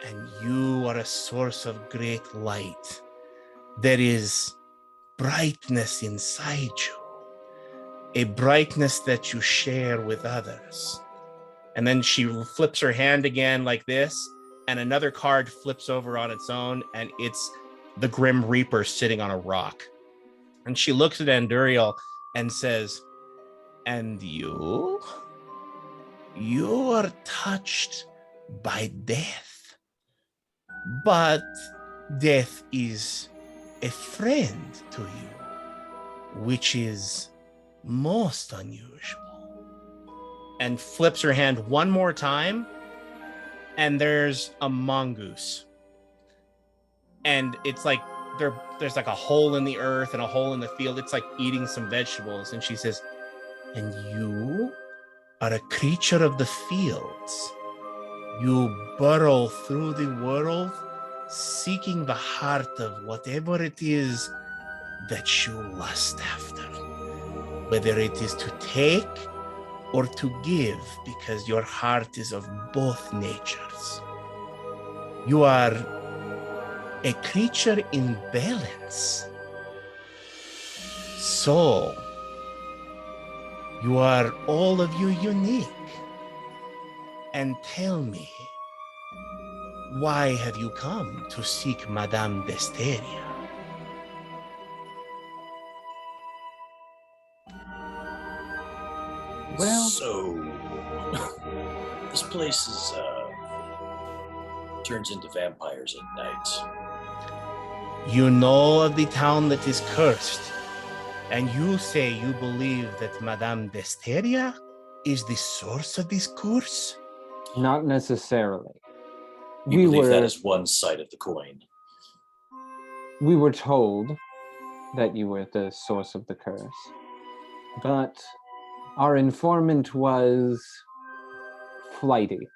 and you are a source of great light. There is brightness inside you, a brightness that you share with others. And then she flips her hand again like this, and another card flips over on its own, and it's the Grim Reaper sitting on a rock. And she looks at Anduriel and says, and you are touched by death. But death is a friend to you, which is most unusual. And flips her hand one more time, and there's a mongoose. And it's like there's like a hole in the earth and a hole in the field. It's like eating some vegetables. And she says, and you are a creature of the fields. You burrow through the world, seeking the heart of whatever it is that you lust after, whether it is to take or to give, because your heart is of both natures. You are a creature in balance. So, you are all of you unique. And tell me, why have you come to seek Madame Desteria? Well, so this place is turns into vampires at night. You know of the town that is cursed, and you say you believe that Madame Desteria is the source of this curse? not necessarily. We believe that is one side of the coin. We were told that you were the source of the curse, but our informant was flighty.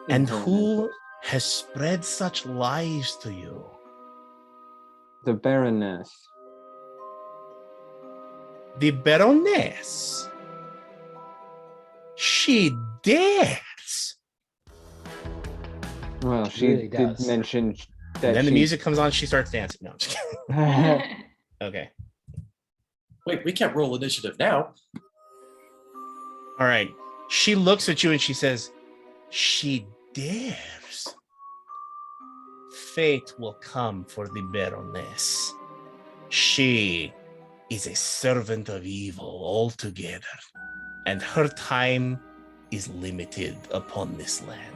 And who has spread such lies to you? The Baroness. The Baroness? She dares. Well, She she really did does. mention that And then the she- music comes on, she starts dancing. No, I'm just kidding. Okay. Wait, we can't roll initiative now. All right. She looks at you and she says, she dares. Fate will come for the Baroness. She is a servant of evil altogether, and her time is limited upon this land.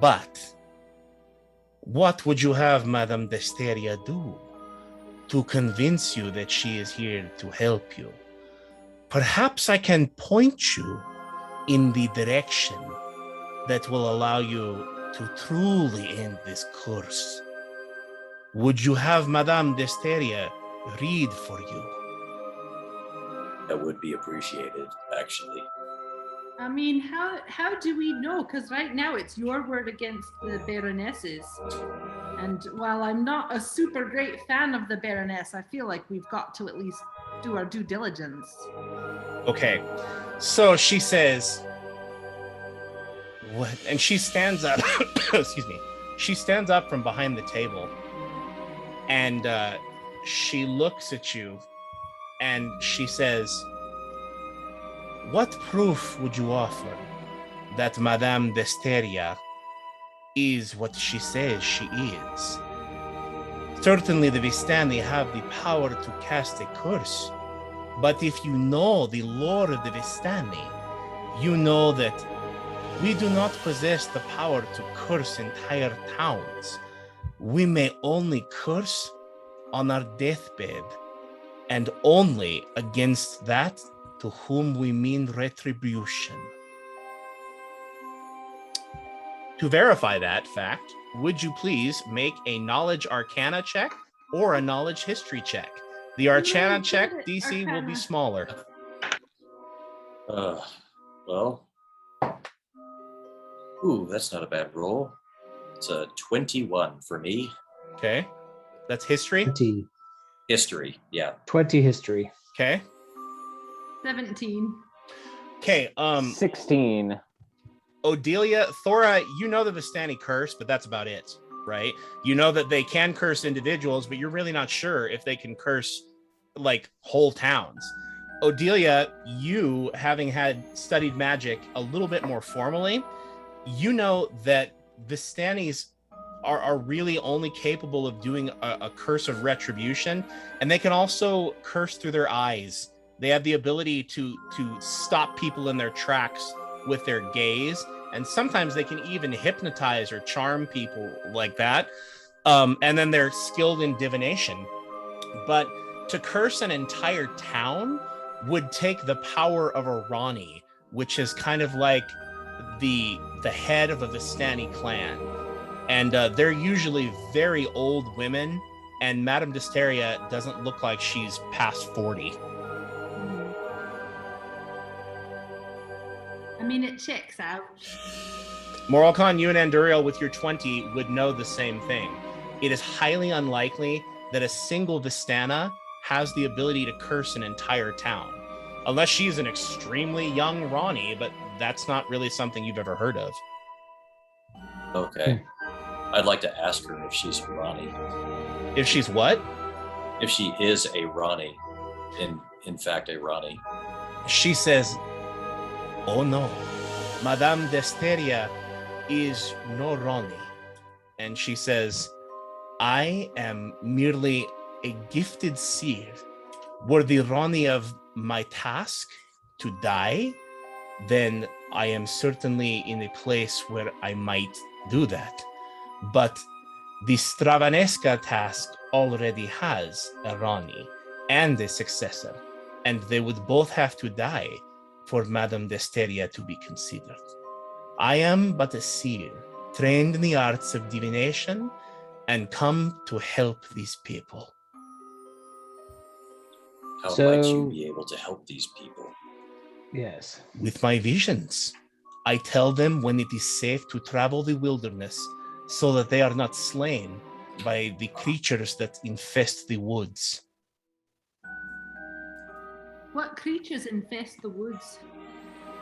But what would you have Madame Desteria do to convince you that she is here to help you? Perhaps I can point you in the direction that will allow you to truly end this curse. Would you have Madame Desteria read for you? That would be appreciated, actually. I mean, how do we know? Because right now it's your word against the Baroness's. And while I'm not a super great fan of the Baroness, I feel like we've got to at least do our due diligence. Okay, so she says, what? And she stands up, excuse me. She stands up from behind the table and she looks at you and she says, what proof would you offer that Madame Desteria is what she says she is? Certainly the Vistani have the power to cast a curse, But if you know the lore of the Vistani, you know that we do not possess the power to curse entire towns. We may only curse on our deathbed, and only against that to whom we mean retribution. To verify that fact, would you please make a knowledge arcana check or a knowledge history check? The arcana check DC will be smaller. Well, ooh, that's not a bad roll. It's a 21 for me. Okay. That's history. 20, History, yeah. 20 history. Okay. 17. Okay. 16. Odelia, Thora, you know the Vistani curse, but that's about it, right? You know that they can curse individuals, but you're really not sure if they can curse like whole towns. Odelia, you having had studied magic a little bit more formally, you know that Vistanis are really only capable of doing a curse of retribution, and they can also curse through their eyes. They have the ability to stop people in their tracks with their gaze, and sometimes they can even hypnotize or charm people like that. And then they're skilled in divination. But to curse an entire town would take the power of a Rani, which is kind of like the head of a Vistani clan. And they're usually very old women, and Madame Desteria doesn't look like she's past 40. I mean, it checks out. Moralcon, you and Anduriel with your 20 would know the same thing. It is highly unlikely that a single Vistana has the ability to curse an entire town, unless she's an extremely young Rani, but that's not really something you've ever heard of. Okay. I'd like to ask her if she's Rani. If she's what? If she is a Rani, in fact a Rani. She says, "Oh no, Madame Desteria is no Rani." And she says, "I am merely a gifted seer. Were the Rani of my task to die, then I am certainly in a place where I might do that. But the Stravanesca task already has a Rani and a successor, and they would both have to die for Madame Desteria to be considered. I am but a seer, trained in the arts of divination, and come to help these people." How might you be able to help these people? Yes. With my visions. I tell them when it is safe to travel the wilderness so that they are not slain by the creatures that infest the woods. What creatures infest the woods?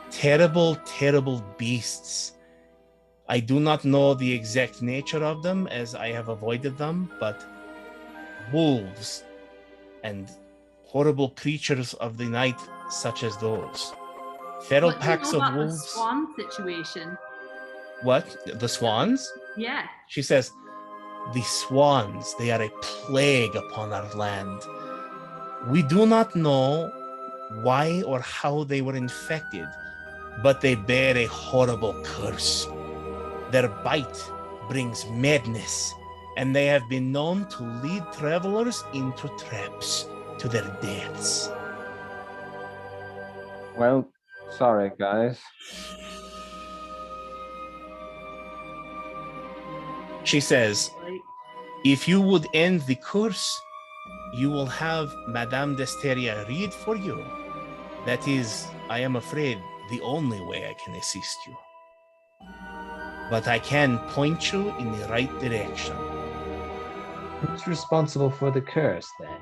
Terrible, terrible beasts. I do not know the exact nature of them, as I have avoided them, but wolves and horrible creatures of the night such as those. Feral What do you packs know of about the wolves. swan situation? What? The swans? Yeah. She says, "The swans, they are a plague upon our land. We do not know why or how they were infected, but they bear a horrible curse. Their bite brings madness, and they have been known to lead travelers into traps to their deaths." Well, sorry, guys. She says, Like, "If you would end the curse, you will have Madame Desteria read for you. That is, I am afraid, the only way I can assist you. But I can point you in the right direction." Who's responsible for the curse then?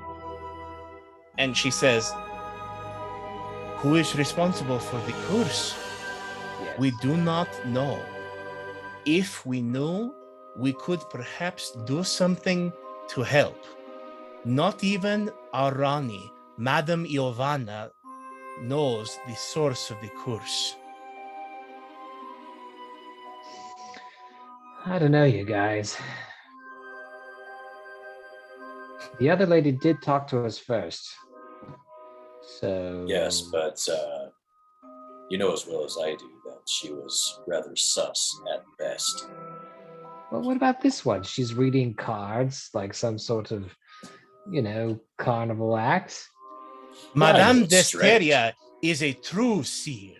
And she says, "Who is responsible for the curse? Yes. We do not know. If we knew, we could perhaps do something to help. Not even our Rani, Madame Iovanna, knows the source of the curse." I don't know, you guys. The other lady did talk to us first. So Yes, but you know as well as I do that she was rather sus at best. well, what about this one? She's reading cards like some sort of, carnival act. Madame it's strange. Desteria is a true seer.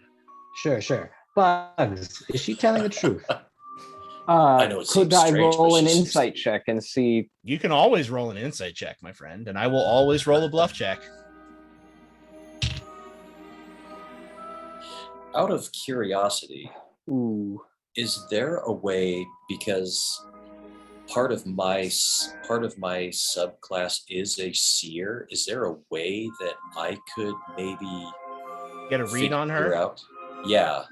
Sure. Bugs, is she telling the truth? I know it Could seems I strange, roll but an she seems to insight be. check and see? You can always roll an insight check, my friend, and I will always roll a bluff check. Out of curiosity, Ooh, is there a way, because part of my subclass is a seer, is there a way that I could maybe Get a read on figure her. out? Yeah.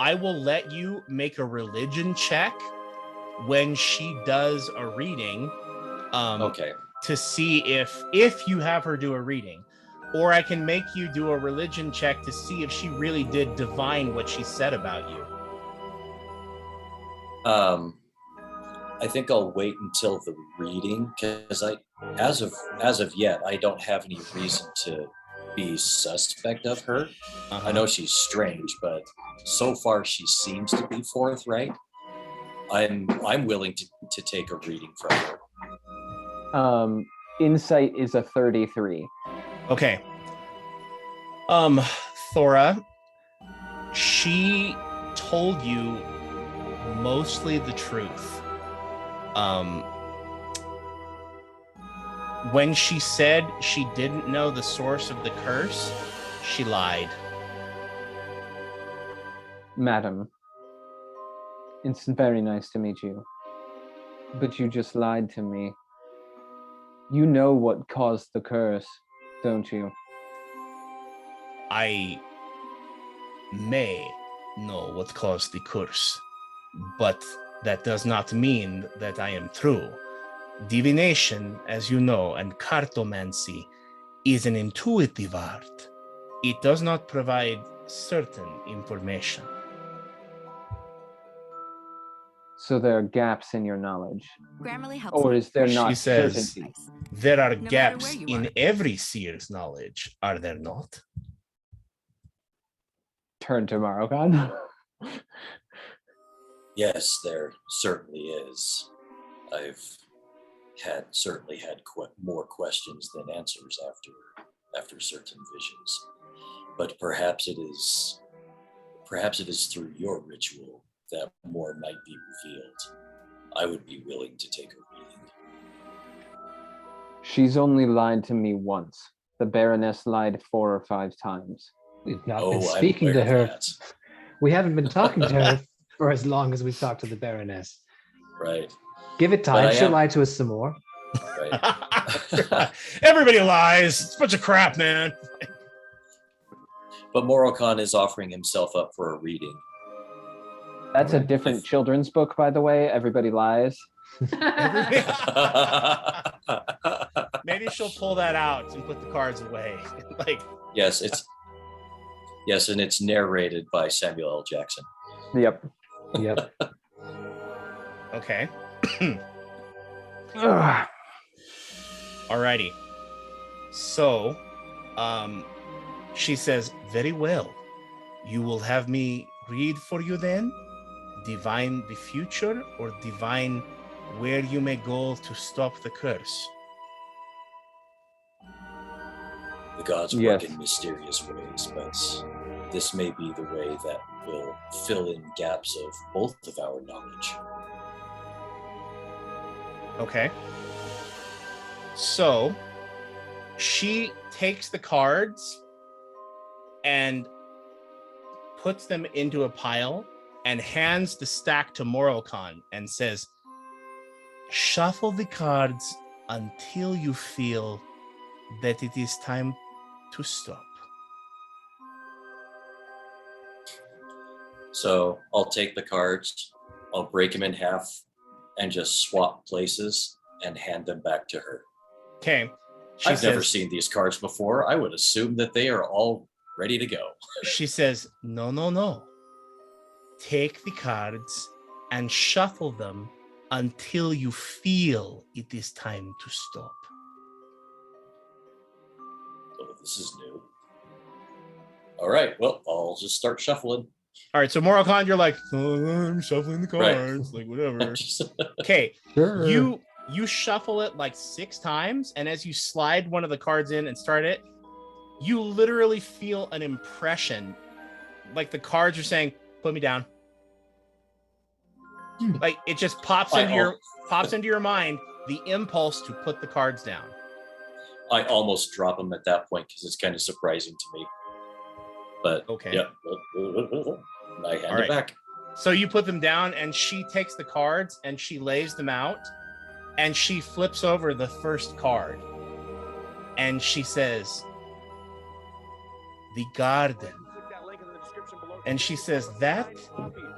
I will let you make a religion check when she does a reading. Okay. To see if you have her do a reading, or I can make you do a religion check to see if she really did divine what she said about you. I think I'll wait until the reading, because as of yet, I don't have any reason to be suspect of her. I know she's strange, but so far she seems to be forthright. I'm willing to take a reading from her. insight is a 33. Okay. Thora, she told you mostly the truth. When she said she didn't know the source of the curse, she lied. Madam, it's very nice to meet you, but you just lied to me. You know what caused the curse, don't you? I may know what caused the curse, but that does not mean that I am true. Divination, as you know, and cartomancy is an intuitive art. It does not provide certain information. So there are gaps in your knowledge. Grammarly helps Or me. is there She not says- certainty? There are No matter gaps where you in are. every seer's knowledge, are there not? Turn to Marokan. Yes, there certainly is. I've certainly had more questions than answers after certain visions, but perhaps it is through your ritual that more might be revealed. I would be willing to take a reading. She's only lied to me once. The Baroness lied 4 or 5 times. We've not Oh, been I'm speaking aware to of her. that. We haven't been talking to her for as long as we've talked to the Baroness. Right, Give it But time. I She'll am- lie to us some more. right. Everybody lies. It's a bunch of crap, man. But Moroccan is offering himself up for a reading. That's a different children's book, by the way. Everybody lies. Maybe she'll pull that out and put the cards away. Like, Yes, and it's narrated by Samuel L. Jackson. Yep. Yep. okay. Ugh. Alrighty. So, she says, very well. You will have me read for you then? Divine the future or divine where you may go to stop the curse? The gods work Yes. in mysterious ways, but this may be the way that will fill in gaps of both of our knowledge. Okay. So she takes the cards and puts them into a pile and hands the stack to Moroccan and says, shuffle the cards until you feel that it is time to stop. So I'll take the cards, I'll break them in half, and just swap places and hand them back to her. Okay. I've never seen these cards before. I would assume that they are all ready to go. She says, no. Take the cards and shuffle them until you feel it is time to stop. Oh, this is new. All right, well, I'll just start shuffling. All right, so Morocon, you're like, oh, I'm shuffling the cards, like whatever. Okay, Sure. you shuffle it like 6 times, and as you slide one of the cards in and start it, you literally feel an impression, like the cards are saying, "Put me down." Like it just pops into your mind the impulse to put the cards down. I almost drop them at that point because it's kind of surprising to me. But Okay. yeah, I hand it back. So you put them down, and she takes the cards and she lays them out, and she flips over the first card, and she says, "The garden." And she says, "That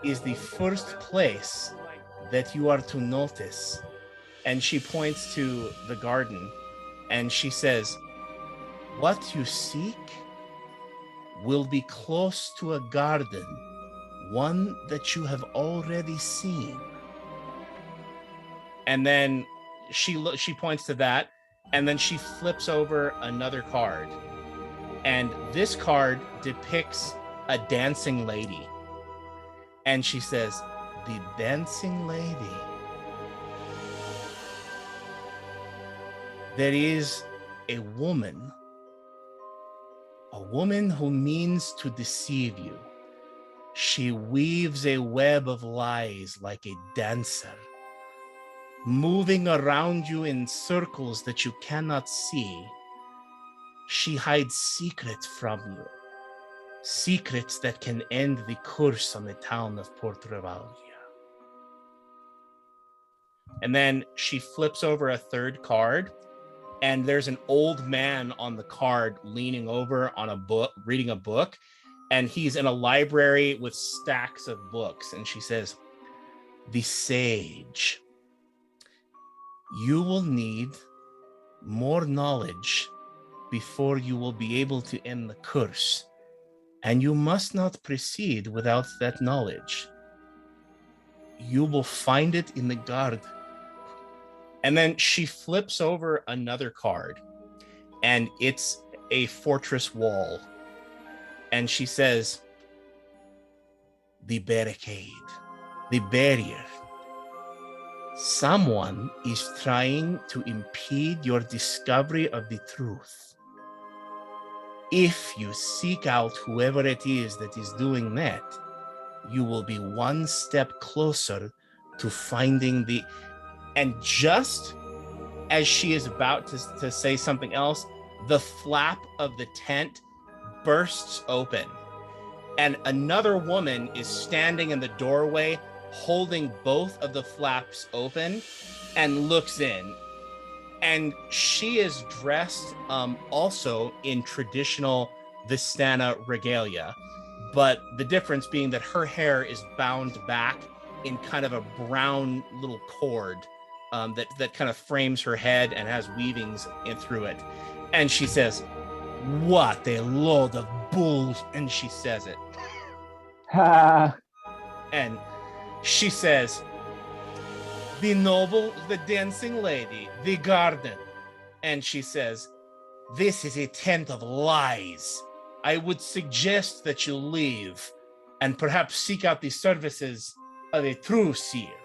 is the first place that you are to notice." And she points to the garden, and she says, "What you seek will be close to a garden, one that you have already seen." And then she points to that, and then she flips over another card, and this card depicts a dancing lady, and she says, "The dancing lady." There is a woman who means to deceive you. She weaves a web of lies like a dancer, moving around you in circles that you cannot see. She hides secrets from you, secrets that can end the curse on the town of Port Revalria. And then she flips over a third card, and there's an old man on the card leaning over on a book, reading a book, and he's in a library with stacks of books. And she says, "The sage. You will need more knowledge before you will be able to end the curse, and you must not proceed without that knowledge. You will find it in the garden." And then she flips over another card, and it's a fortress wall. And she says, "The barricade, the barrier. Someone is trying to impede your discovery of the truth. If you seek out whoever it is that is doing that, you will be one step closer to finding the..." And just as she is about to say something else, the flap of the tent bursts open, and another woman is standing in the doorway holding both of the flaps open and looks in. And she is dressed also in traditional Vistani regalia, but the difference being that her hair is bound back in kind of a brown little cord that kind of frames her head and has weavings in through it. And she says, "What a load of bull," and she says it. And she says, "The noble, the dancing lady, the garden." And she says, "This is a tent of lies. I would suggest that you leave and perhaps seek out the services of a true seer.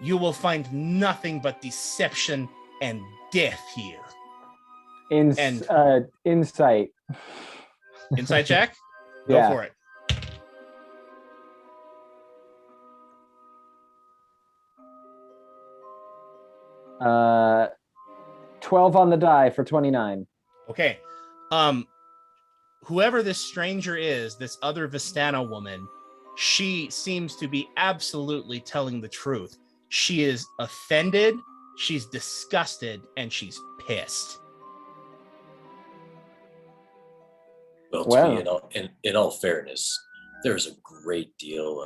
You will find nothing but deception and death here." Insight. Insight check? Go Yeah. for it. Uh, 12 on the die for 29. Okay. Whoever this stranger is, this other Vistana woman, she seems to be absolutely telling the truth. She is offended, she's disgusted, and she's pissed. Well, in all fairness, there's a great deal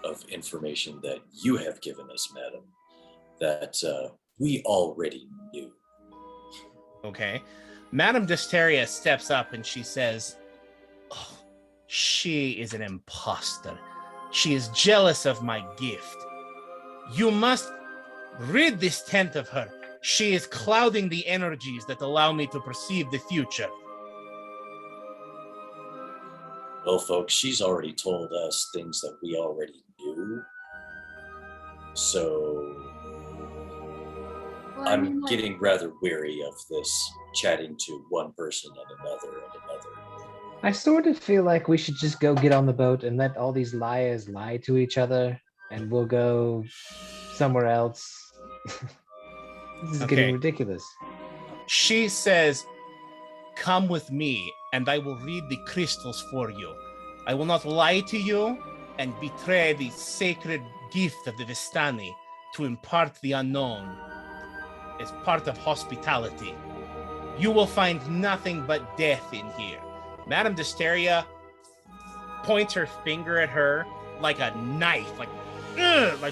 of information that you have given us, madam, that we already knew. Okay. Madame Desteria steps up and she says, "Oh, she is an imposter. She is jealous of my gift. You must rid this tent of her She is clouding the energies that allow me to perceive the future. Well, folks, she's already told us things that we already knew. So Well, I I'm mean, like, getting rather weary of this chatting to one person and another and another. I sort of feel like we should just go get on the boat and let all these liars lie to each other, and we'll go somewhere else. This is getting Okay. ridiculous. She says, come with me and I will read the crystals for you. I will not lie to you and betray the sacred gift of the Vistani to impart the unknown as part of hospitality. You will find nothing but death in here. Madame Desteria points her finger at her like a knife, like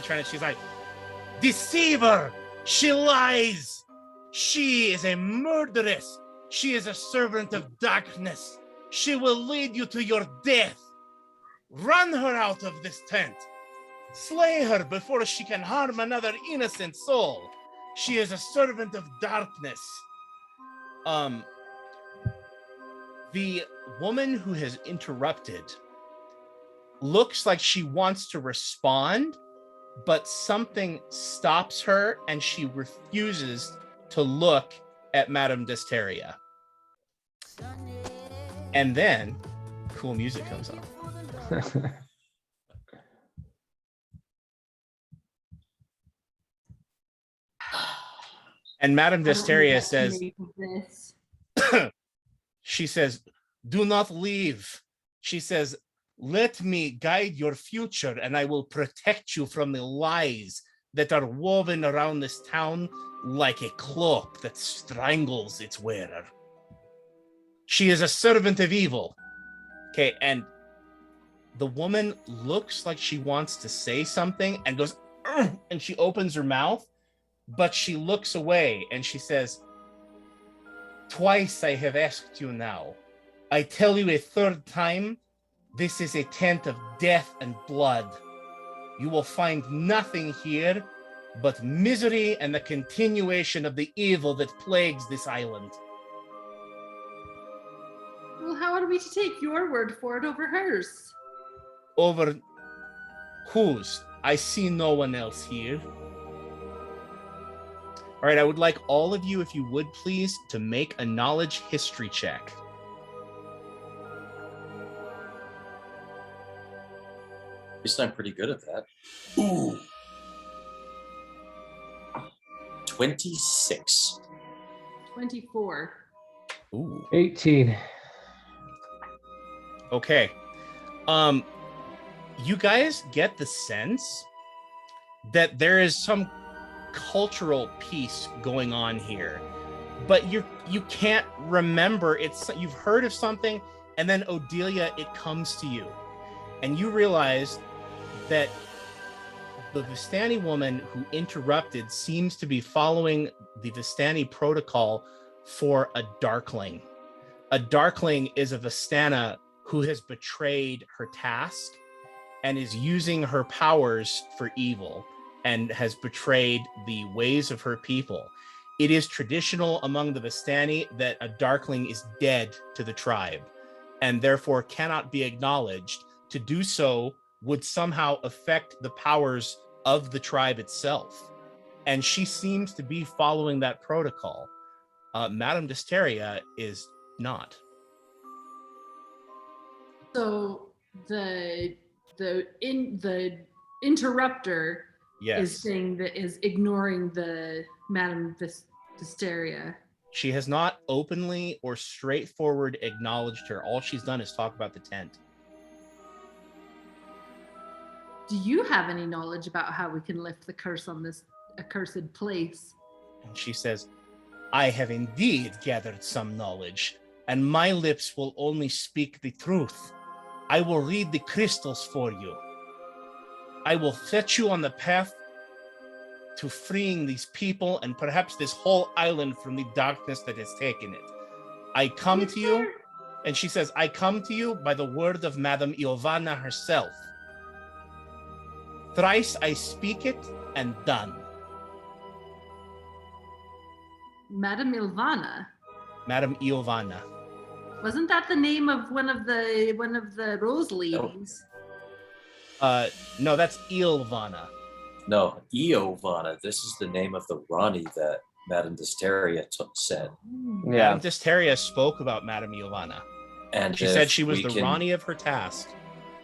trying to, she's like, deceiver, she lies. She is a murderess. She is a servant of darkness. She will lead you to your death. Run her out of this tent. Slay her before she can harm another innocent soul. She is a servant of darkness. The woman who has interrupted looks like she wants to respond, but something stops her and she refuses to look at Madame Desteria. And then cool music comes on. And Madame Desteria says, she says, do not leave. She says, let me guide your future and I will protect you from the lies that are woven around this town like a cloak that strangles its wearer. She is a servant of evil. Okay, and the woman looks like she wants to say something and goes, and she opens her mouth, but she looks away and she says, twice I have asked you now. I tell you a third time, this is a tent of death and blood. You will find nothing here but misery and the continuation of the evil that plagues this island. Well, how are we to take your word for it over hers? Over whose? I see no one else here. All right, I would like all of you, if you would please, to make a knowledge history check. At least I'm pretty good at that. Ooh. 26. 24. Ooh. 18. Okay. You guys get the sense that there is some cultural piece going on here, but you can't remember. You've heard of something, and then Odelia, it comes to you, and you realize that the Vistani woman who interrupted seems to be following the Vistani protocol for a Darkling. A Darkling is a Vistana who has betrayed her task and is using her powers for evil and has betrayed the ways of her people. It is traditional among the Vistani that a Darkling is dead to the tribe and therefore cannot be acknowledged. To do so would somehow affect the powers of the tribe itself. And she seems to be following that protocol. Madame Desteria is not. So the interrupter Yes. is saying that is ignoring the Madame Desteria. She has not openly or straightforward acknowledged her. All she's done is talk about the tent. Do you have any knowledge about how we can lift the curse on this accursed place? And she says, I have indeed gathered some knowledge, and my lips will only speak the truth. I will read the crystals for you. I will set you on the path to freeing these people and perhaps this whole island from the darkness that has taken it. I come to you, and she says, I come to you by the word of Madame Iovana herself. Thrice I speak it, and done. Madame Ilvana. Madame Iovana. Wasn't that the name of one of the Rose ladies? No, that's Ilvana. No, Iovana. This is the name of the Ronnie that Madame Desteria said. Madame Desteria spoke about Madame Iovana. And She said she was the Ronnie of her task.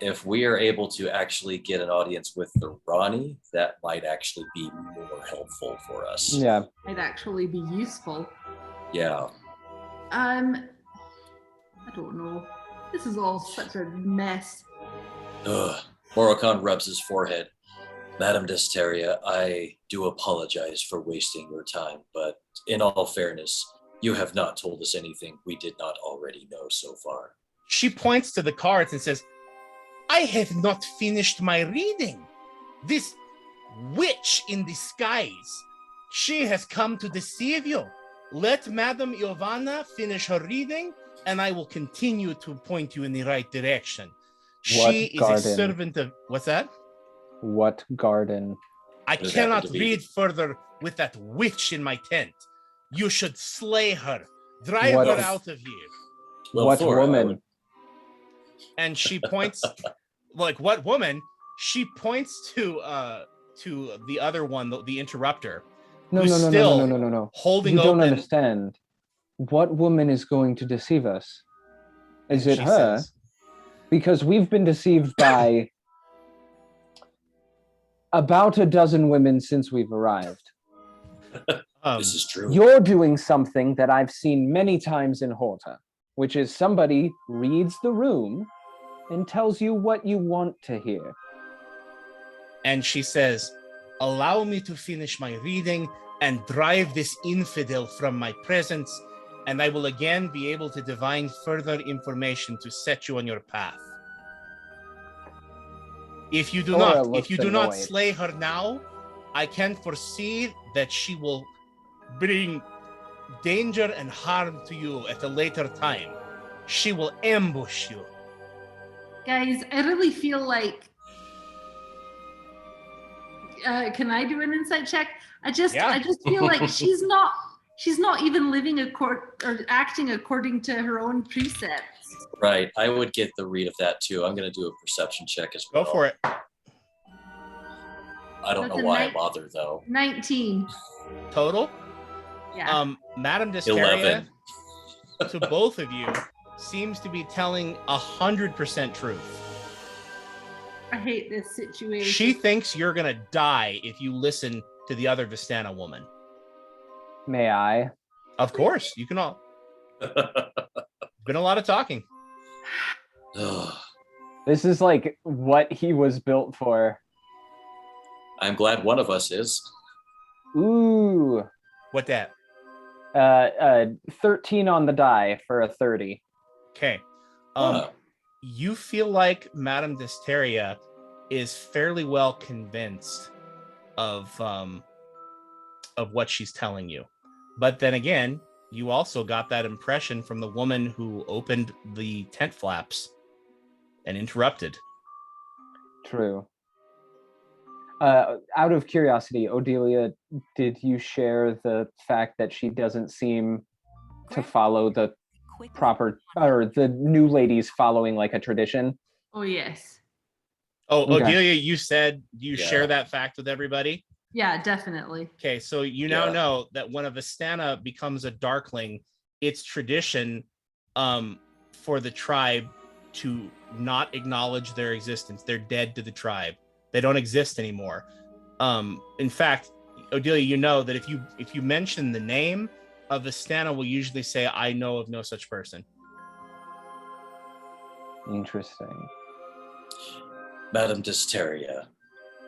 If we are able to actually get an audience with the Ronnie, that might actually be more helpful for us. Yeah. Might actually be useful. Yeah. I don't know. This is all such a mess. Ugh. Moroccan rubs his forehead. Madame Desteria, I do apologize for wasting your time, but in all fairness, you have not told us anything we did not already know so far. She points to the cards and says, I have not finished my reading. This witch in disguise, she has come to deceive you. Let Madame Iovana finish her reading, and I will continue to point you in the right direction. She is a servant of... What's that? What garden? I cannot read further with that witch in my tent. You should slay her. Drive her out of here. Well, what Thor, woman? And she points... like, what woman? She points to the other one, the interrupter. No. Holding you don't open... understand. What woman is going to deceive us? Is it she her? says, because we've been deceived by about a dozen women since we've arrived. this is true. You're doing something that I've seen many times in Horta, which is somebody reads the room and tells you what you want to hear. And she says, allow me to finish my reading and drive this infidel from my presence, and I will again be able to divine further information to set you on your path. If you do not slay her now, I can foresee that she will bring danger and harm to you at a later time. She will ambush you. Guys, I really feel like... can I do an insight check? I just feel like she's not even living or acting according to her own precepts. Right. I would get the read of that too. I'm going to do a perception check as well. Go for it. I don't know why I bother though. 19. Total? Yeah. Madame Desteria, to both of you, seems to be telling 100% truth. I hate this situation. She thinks you're going to die if you listen to the other Vistana woman. May I? Of course, you can all. Been a lot of talking. This is like what he was built for. I'm glad one of us is. Ooh. What that? 13 on the die for a 30. Okay. You feel like Madame Desteria is fairly well convinced of what she's telling you. But then again, you also got that impression from the woman who opened the tent flaps and interrupted. True. Out of curiosity, Odelia, did you share the fact that she doesn't seem to follow the proper, or the new ladies following like a tradition? Oh, yes. Oh, Okay. Odelia, you said you share that fact with everybody? Yeah, definitely. Okay, so you now know that when a Vistana becomes a Darkling, it's tradition for the tribe to not acknowledge their existence. They're dead to the tribe. They don't exist anymore. In fact, Odelia, you know that if you mention the name, a Vistana will usually say, I know of no such person. Interesting. Madame Desteria,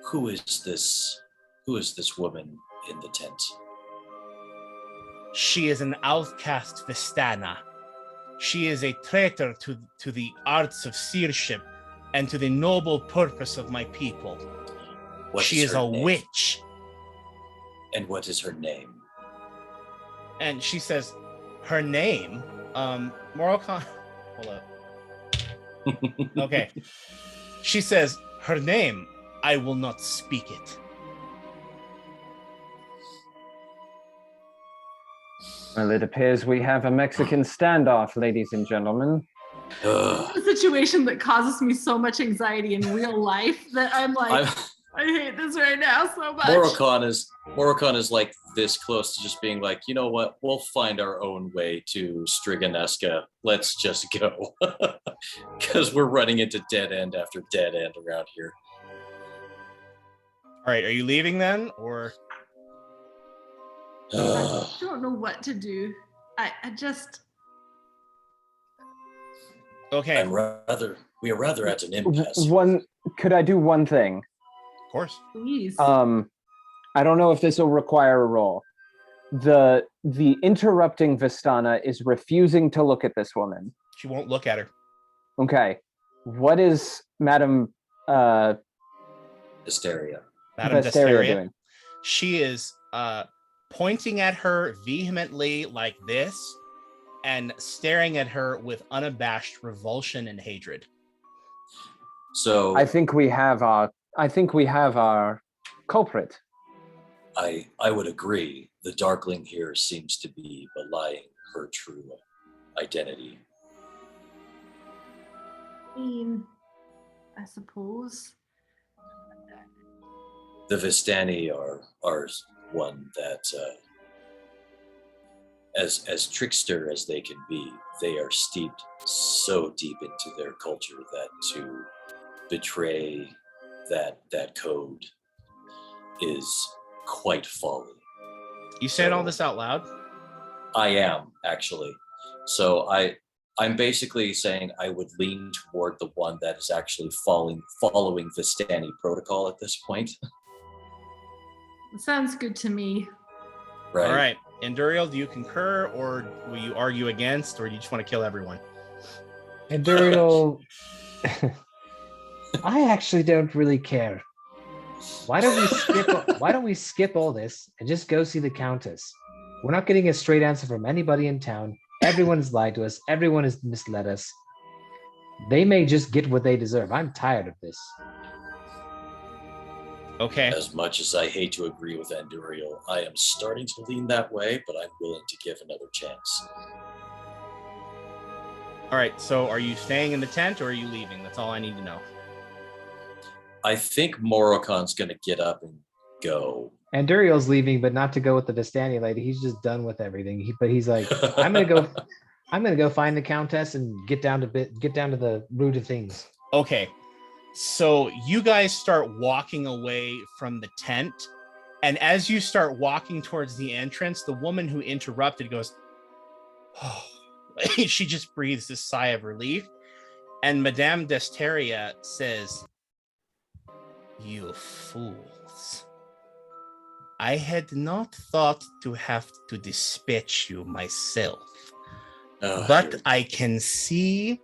who is this woman in the tent? She is an outcast Vistana. She is a traitor to the arts of seership and to the noble purpose of my people. She is a witch. And what is her name? And she says, her name, Moroccan, hold up. Okay. She says, her name, I will not speak it. Well, it appears we have a Mexican standoff, ladies and gentlemen. It's a situation that causes me so much anxiety in real life that I'm like, I hate this right now so much. Morocon is like this close to just being like, you know what? We'll find our own way to Striganesca. Let's just go, because we're running into dead end after dead end around here. All right, are you leaving then, or? I don't know what to do. I just. Okay. We are rather at an impasse. Could I do one thing? Of course. Please. I don't know if this will require a roll. The interrupting Vistana is refusing to look at this woman. She won't look at her. Okay. What is Madam Hysteria. Madam Desteria Desteria doing? She is pointing at her vehemently like this and staring at her with unabashed revulsion and hatred. So I think we have our culprit. I would agree. The Darkling here seems to be belying her true identity. I mean, I suppose. The Vistani are one that, as trickster as they can be, they are steeped so deep into their culture that to betray that code is quite folly. You said all this out loud? I am, actually. So I'm basically saying I would lean toward the one that is actually following Vistani protocol at this point. Sounds good to me. Right. All right. Enduriel, do you concur, or will you argue against, or do you just want to kill everyone? Enduriel, I actually don't really care. Why don't we skip all this and just go see the Countess? We're not getting a straight answer from anybody in town. Everyone has lied to us. Everyone has misled us. They may just get what they deserve. I'm tired of this. Okay. As much as I hate to agree with Enduriel, I am starting to lean that way, but I'm willing to give another chance. All right. So are you staying in the tent, or are you leaving? That's all I need to know. I think Morokon's going to get up and go. Enduriel's leaving, but not to go with the Vistani lady. He's just done with everything. But he's like, I'm gonna go find the Countess and get down to the root of things. Okay. So you guys start walking away from the tent, and as you start walking towards the entrance, the woman who interrupted goes, oh. She just breathes a sigh of relief, and Madame Desteria says, "You fools. I had not thought to have to dispatch you myself, but I can see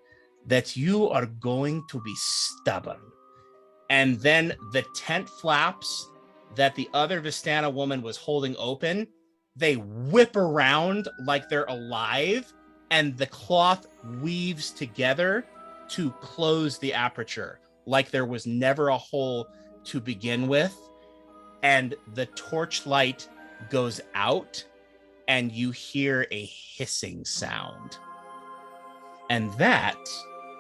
that you are going to be stubborn." And then the tent flaps that the other Vistana woman was holding open, they whip around like they're alive, and the cloth weaves together to close the aperture, like there was never a hole to begin with. And the torchlight goes out, and you hear a hissing sound. And that,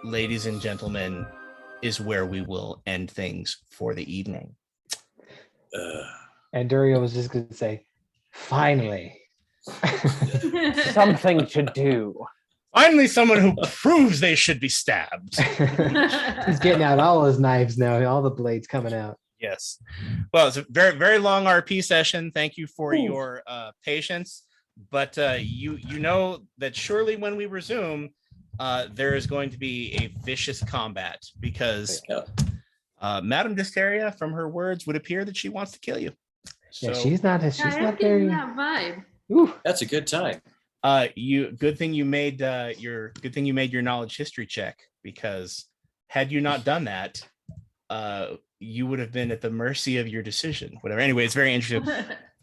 ladies and gentlemen, is where we will end things for the evening. And Durio was just going to say, finally. Something to do. Finally, someone who proves they should be stabbed. He's getting out all his knives now, all the blades coming out. Yes. Well, it's a very, very long RP session. Thank you for your patience. But you know that surely when we resume, there is going to be a vicious combat, because Madame Desteria, from her words, would appear that she wants to kill you. So, Yeah, she's not getting very. that vibe. Ooh. That's a good time. good thing you made your knowledge history check, because had you not done that, you would have been at the mercy of your decision. Whatever. Anyway, it's very interesting.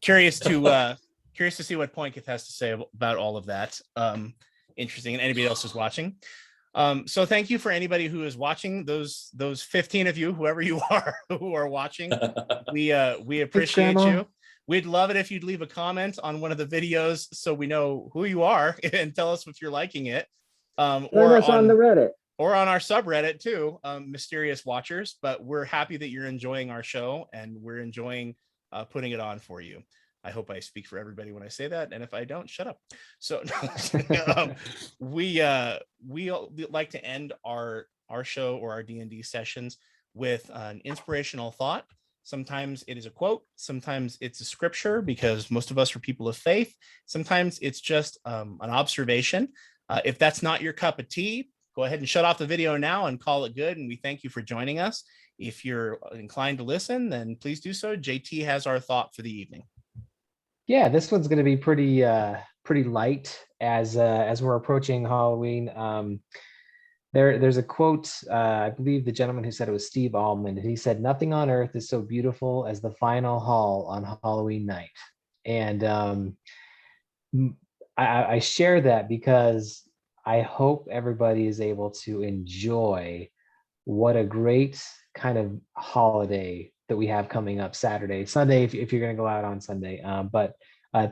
Curious to see what Poinketh has to say about all of that. Interesting. And anybody else who's watching. So thank you for anybody who is watching, those 15 of you, whoever you are, who are watching. We appreciate Grandma. you. We'd love it if you'd leave a comment on one of the videos so we know who you are and tell us if you're liking it. Join us on the Reddit. Or on our subreddit too, Mysterious Watchers. But we're happy that you're enjoying our show, and we're enjoying putting it on for you. I hope I speak for everybody when I say that, and if I don't, shut up. So we like to end our show or our D&D sessions with an inspirational thought. Sometimes it is a quote, sometimes it's a scripture, because most of us are people of faith. Sometimes it's just an observation. If that's not your cup of tea, go ahead and shut off the video now and call it good. And we thank you for joining us. If you're inclined to listen, then please do so. JT has our thought for the evening. Yeah, this one's going to be pretty light as we're approaching Halloween. There's a quote, I believe the gentleman who said it was Steve Almond. He said, "Nothing on earth is so beautiful as the final hall on Halloween night." And I share that because I hope everybody is able to enjoy what a great kind of holiday that we have coming up Saturday, Sunday, if you're going to go out on Sunday. But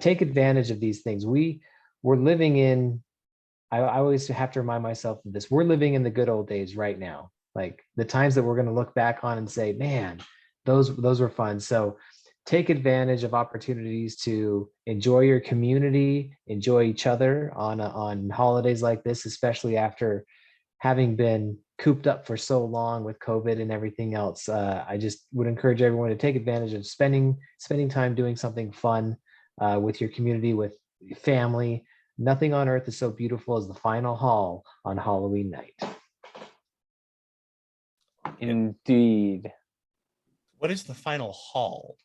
take advantage of these things. We're living in, I always have to remind myself of this. We're living in the good old days right now. Like the times that we're going to look back on and say, man, those were fun. So take advantage of opportunities to enjoy your community, enjoy each other on holidays like this, especially after having been cooped up for so long with COVID and everything else. I just would encourage everyone to take advantage of spending time doing something fun with your community, with family. Nothing on earth is so beautiful as the final hall on Halloween night. Indeed. What is the final hall?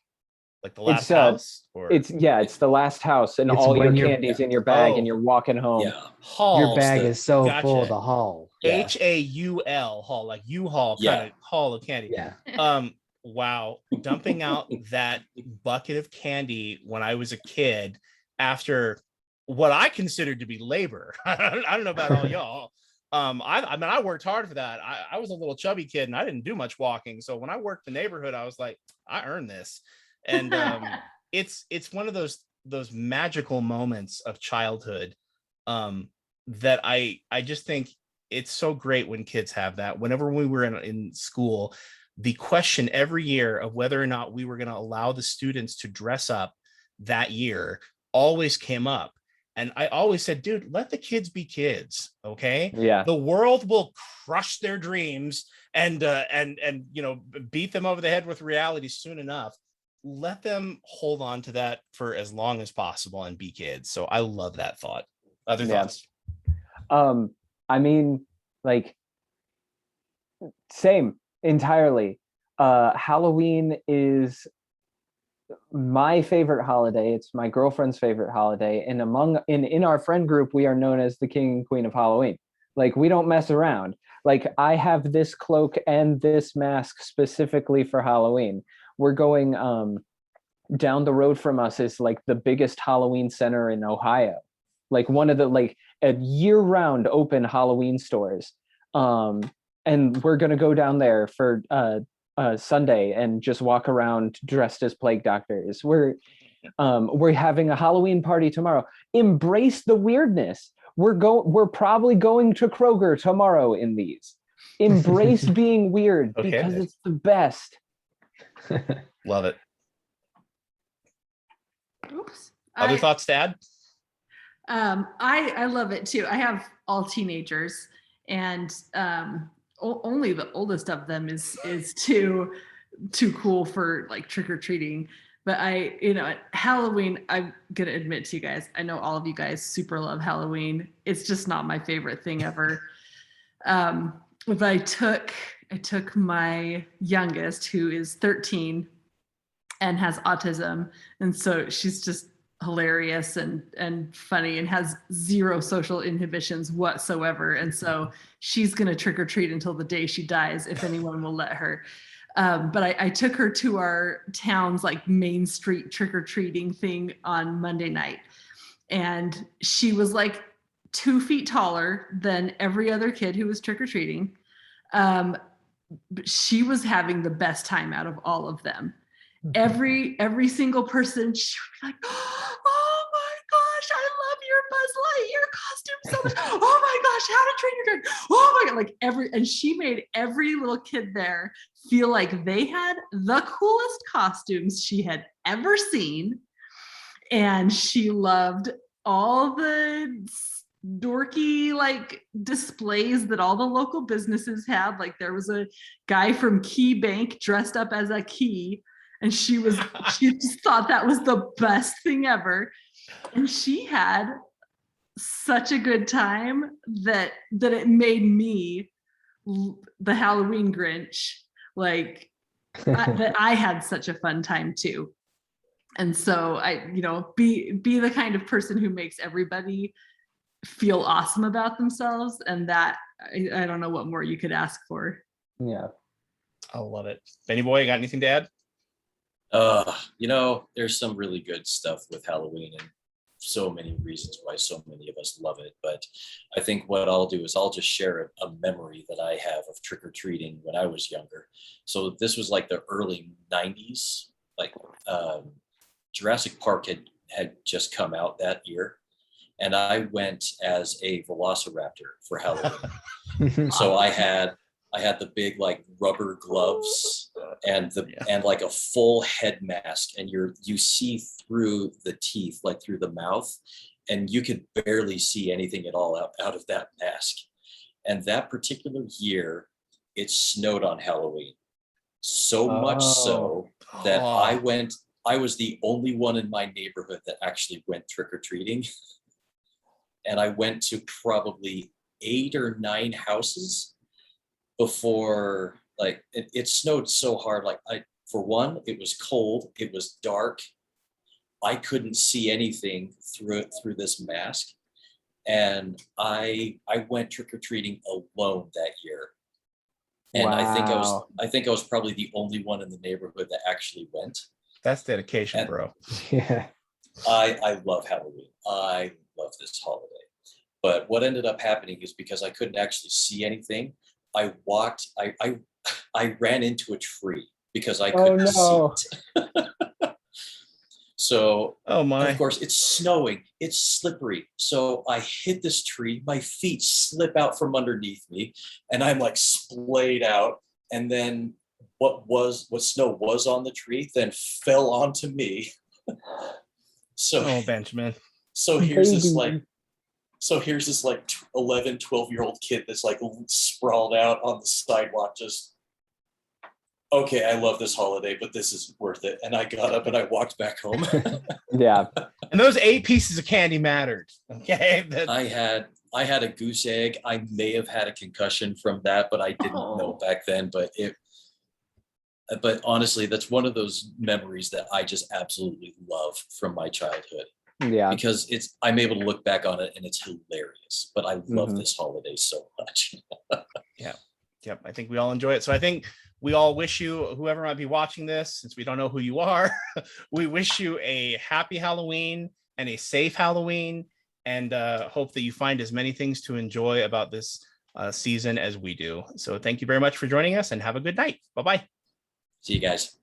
Like the last It's house? Or it's the last house, and It's all your when you're- candies in your bag, and Oh. you're walking home. Yeah. hall? Your bag the- is so Gotcha. full, the hall. Yeah. HAUL, hall, like U-Haul kind Yeah. of haul of candy. Yeah. Wow, dumping out that bucket of candy when I was a kid after what I considered to be labor. I don't know about all y'all. I mean, I worked hard for that. I was a little chubby kid and I didn't do much walking. So when I worked the neighborhood, I was like, I earned this. And it's one of those magical moments of childhood that I just think it's so great when kids have that. Whenever we were in school, the question every year of whether or not we were going to allow the students to dress up that year always came up. And I always said, dude, let the kids be kids. Okay. Yeah. The world will crush their dreams and beat them over the head with reality soon enough. Let them hold on to that for as long as possible and be kids. So I love that thought. Other thoughts? I mean, like, same entirely. Halloween is my favorite holiday. It's my girlfriend's favorite holiday, and in our friend group, we are known as the King and Queen of Halloween. Like, we don't mess around. Like, I have this cloak and this mask specifically for Halloween. We're going down the road from us is like the biggest Halloween center in Ohio, like one of the like a year-round open Halloween stores. And we're gonna go down there for Sunday and just walk around dressed as plague doctors. We're having a Halloween party tomorrow. Embrace the weirdness. We're probably going to Kroger tomorrow in these. Embrace being weird because it's the best. Love it. Oops. Other thoughts to add? I love it too. I have all teenagers, and only the oldest of them is too cool for like trick-or-treating. But at Halloween, I'm gonna admit to you guys, I know all of you guys super love Halloween. It's just not my favorite thing ever. But I took my youngest, who is 13 and has autism, and so she's just hilarious and funny and has zero social inhibitions whatsoever. And so she's gonna trick or treat until the day she dies, if anyone will let her. But I took her to our town's like Main Street trick or treating thing on Monday night, and she was like 2 feet taller than every other kid who was trick-or-treating. But she was having the best time out of all of them. Every single person, she would be like, oh my gosh, I love your Buzz Lightyear costume so much. Oh my gosh, How to Train Your Dragon. Oh my god, and she made every little kid there feel like they had the coolest costumes she had ever seen. And she loved all the dorky like displays that all the local businesses had. Like there was a guy from Key Bank dressed up as a key, and she just thought that was the best thing ever. And she had such a good time that it made me the Halloween Grinch, like that I had such a fun time too. And so I, be the kind of person who makes everybody feel awesome about themselves, and that I don't know what more you could ask for. Yeah. I love it. Benny boy, you got anything to add? There's some really good stuff with Halloween and so many reasons why so many of us love it. But I think what I'll do is I'll just share a memory that I have of trick-or-treating when I was younger. So this was like the early 90s, like Jurassic Park had just come out that year. And I went as a velociraptor for Halloween. So I had the big like rubber gloves and and like a full head mask, and you see through the teeth, like through the mouth, and you could barely see anything at all out of that mask. And that particular year, it snowed on Halloween, so much so that I was the only one in my neighborhood that actually went trick-or-treating. And I went to probably 8 or 9 houses before, like, it snowed so hard. Like, for one, it was cold, it was dark. I couldn't see anything through this mask. And I went trick-or-treating alone that year. And Wow. I think I was probably the only one in the neighborhood that actually went. That's dedication, bro. Yeah. I love Halloween. I love this holiday. But what ended up happening is because I couldn't actually see anything, I ran into a tree because I couldn't see it. So, oh my. Of course, it's snowing, it's slippery. So I hit this tree, my feet slip out from underneath me, and I'm like splayed out. And then what snow was on the tree then fell onto me. So, Benjamin. So here's this like 11, 12-year-old kid that's like sprawled out on the sidewalk, just, okay, I love this holiday, but this is worth it. And I got up and I walked back home. Yeah. And those 8 pieces of candy mattered. Okay. I had a goose egg. I may have had a concussion from that, but I didn't know back then. But honestly, that's one of those memories that I just absolutely love from my childhood. Yeah. Because I'm able to look back on it and it's hilarious. But I love this holiday so much. Yeah. Yep. I think we all enjoy it. So I think we all wish you, whoever might be watching this, since we don't know who you are, we wish you a happy Halloween and a safe Halloween, and hope that you find as many things to enjoy about this season as we do. So thank you very much for joining us, and have a good night. Bye-bye. See you guys.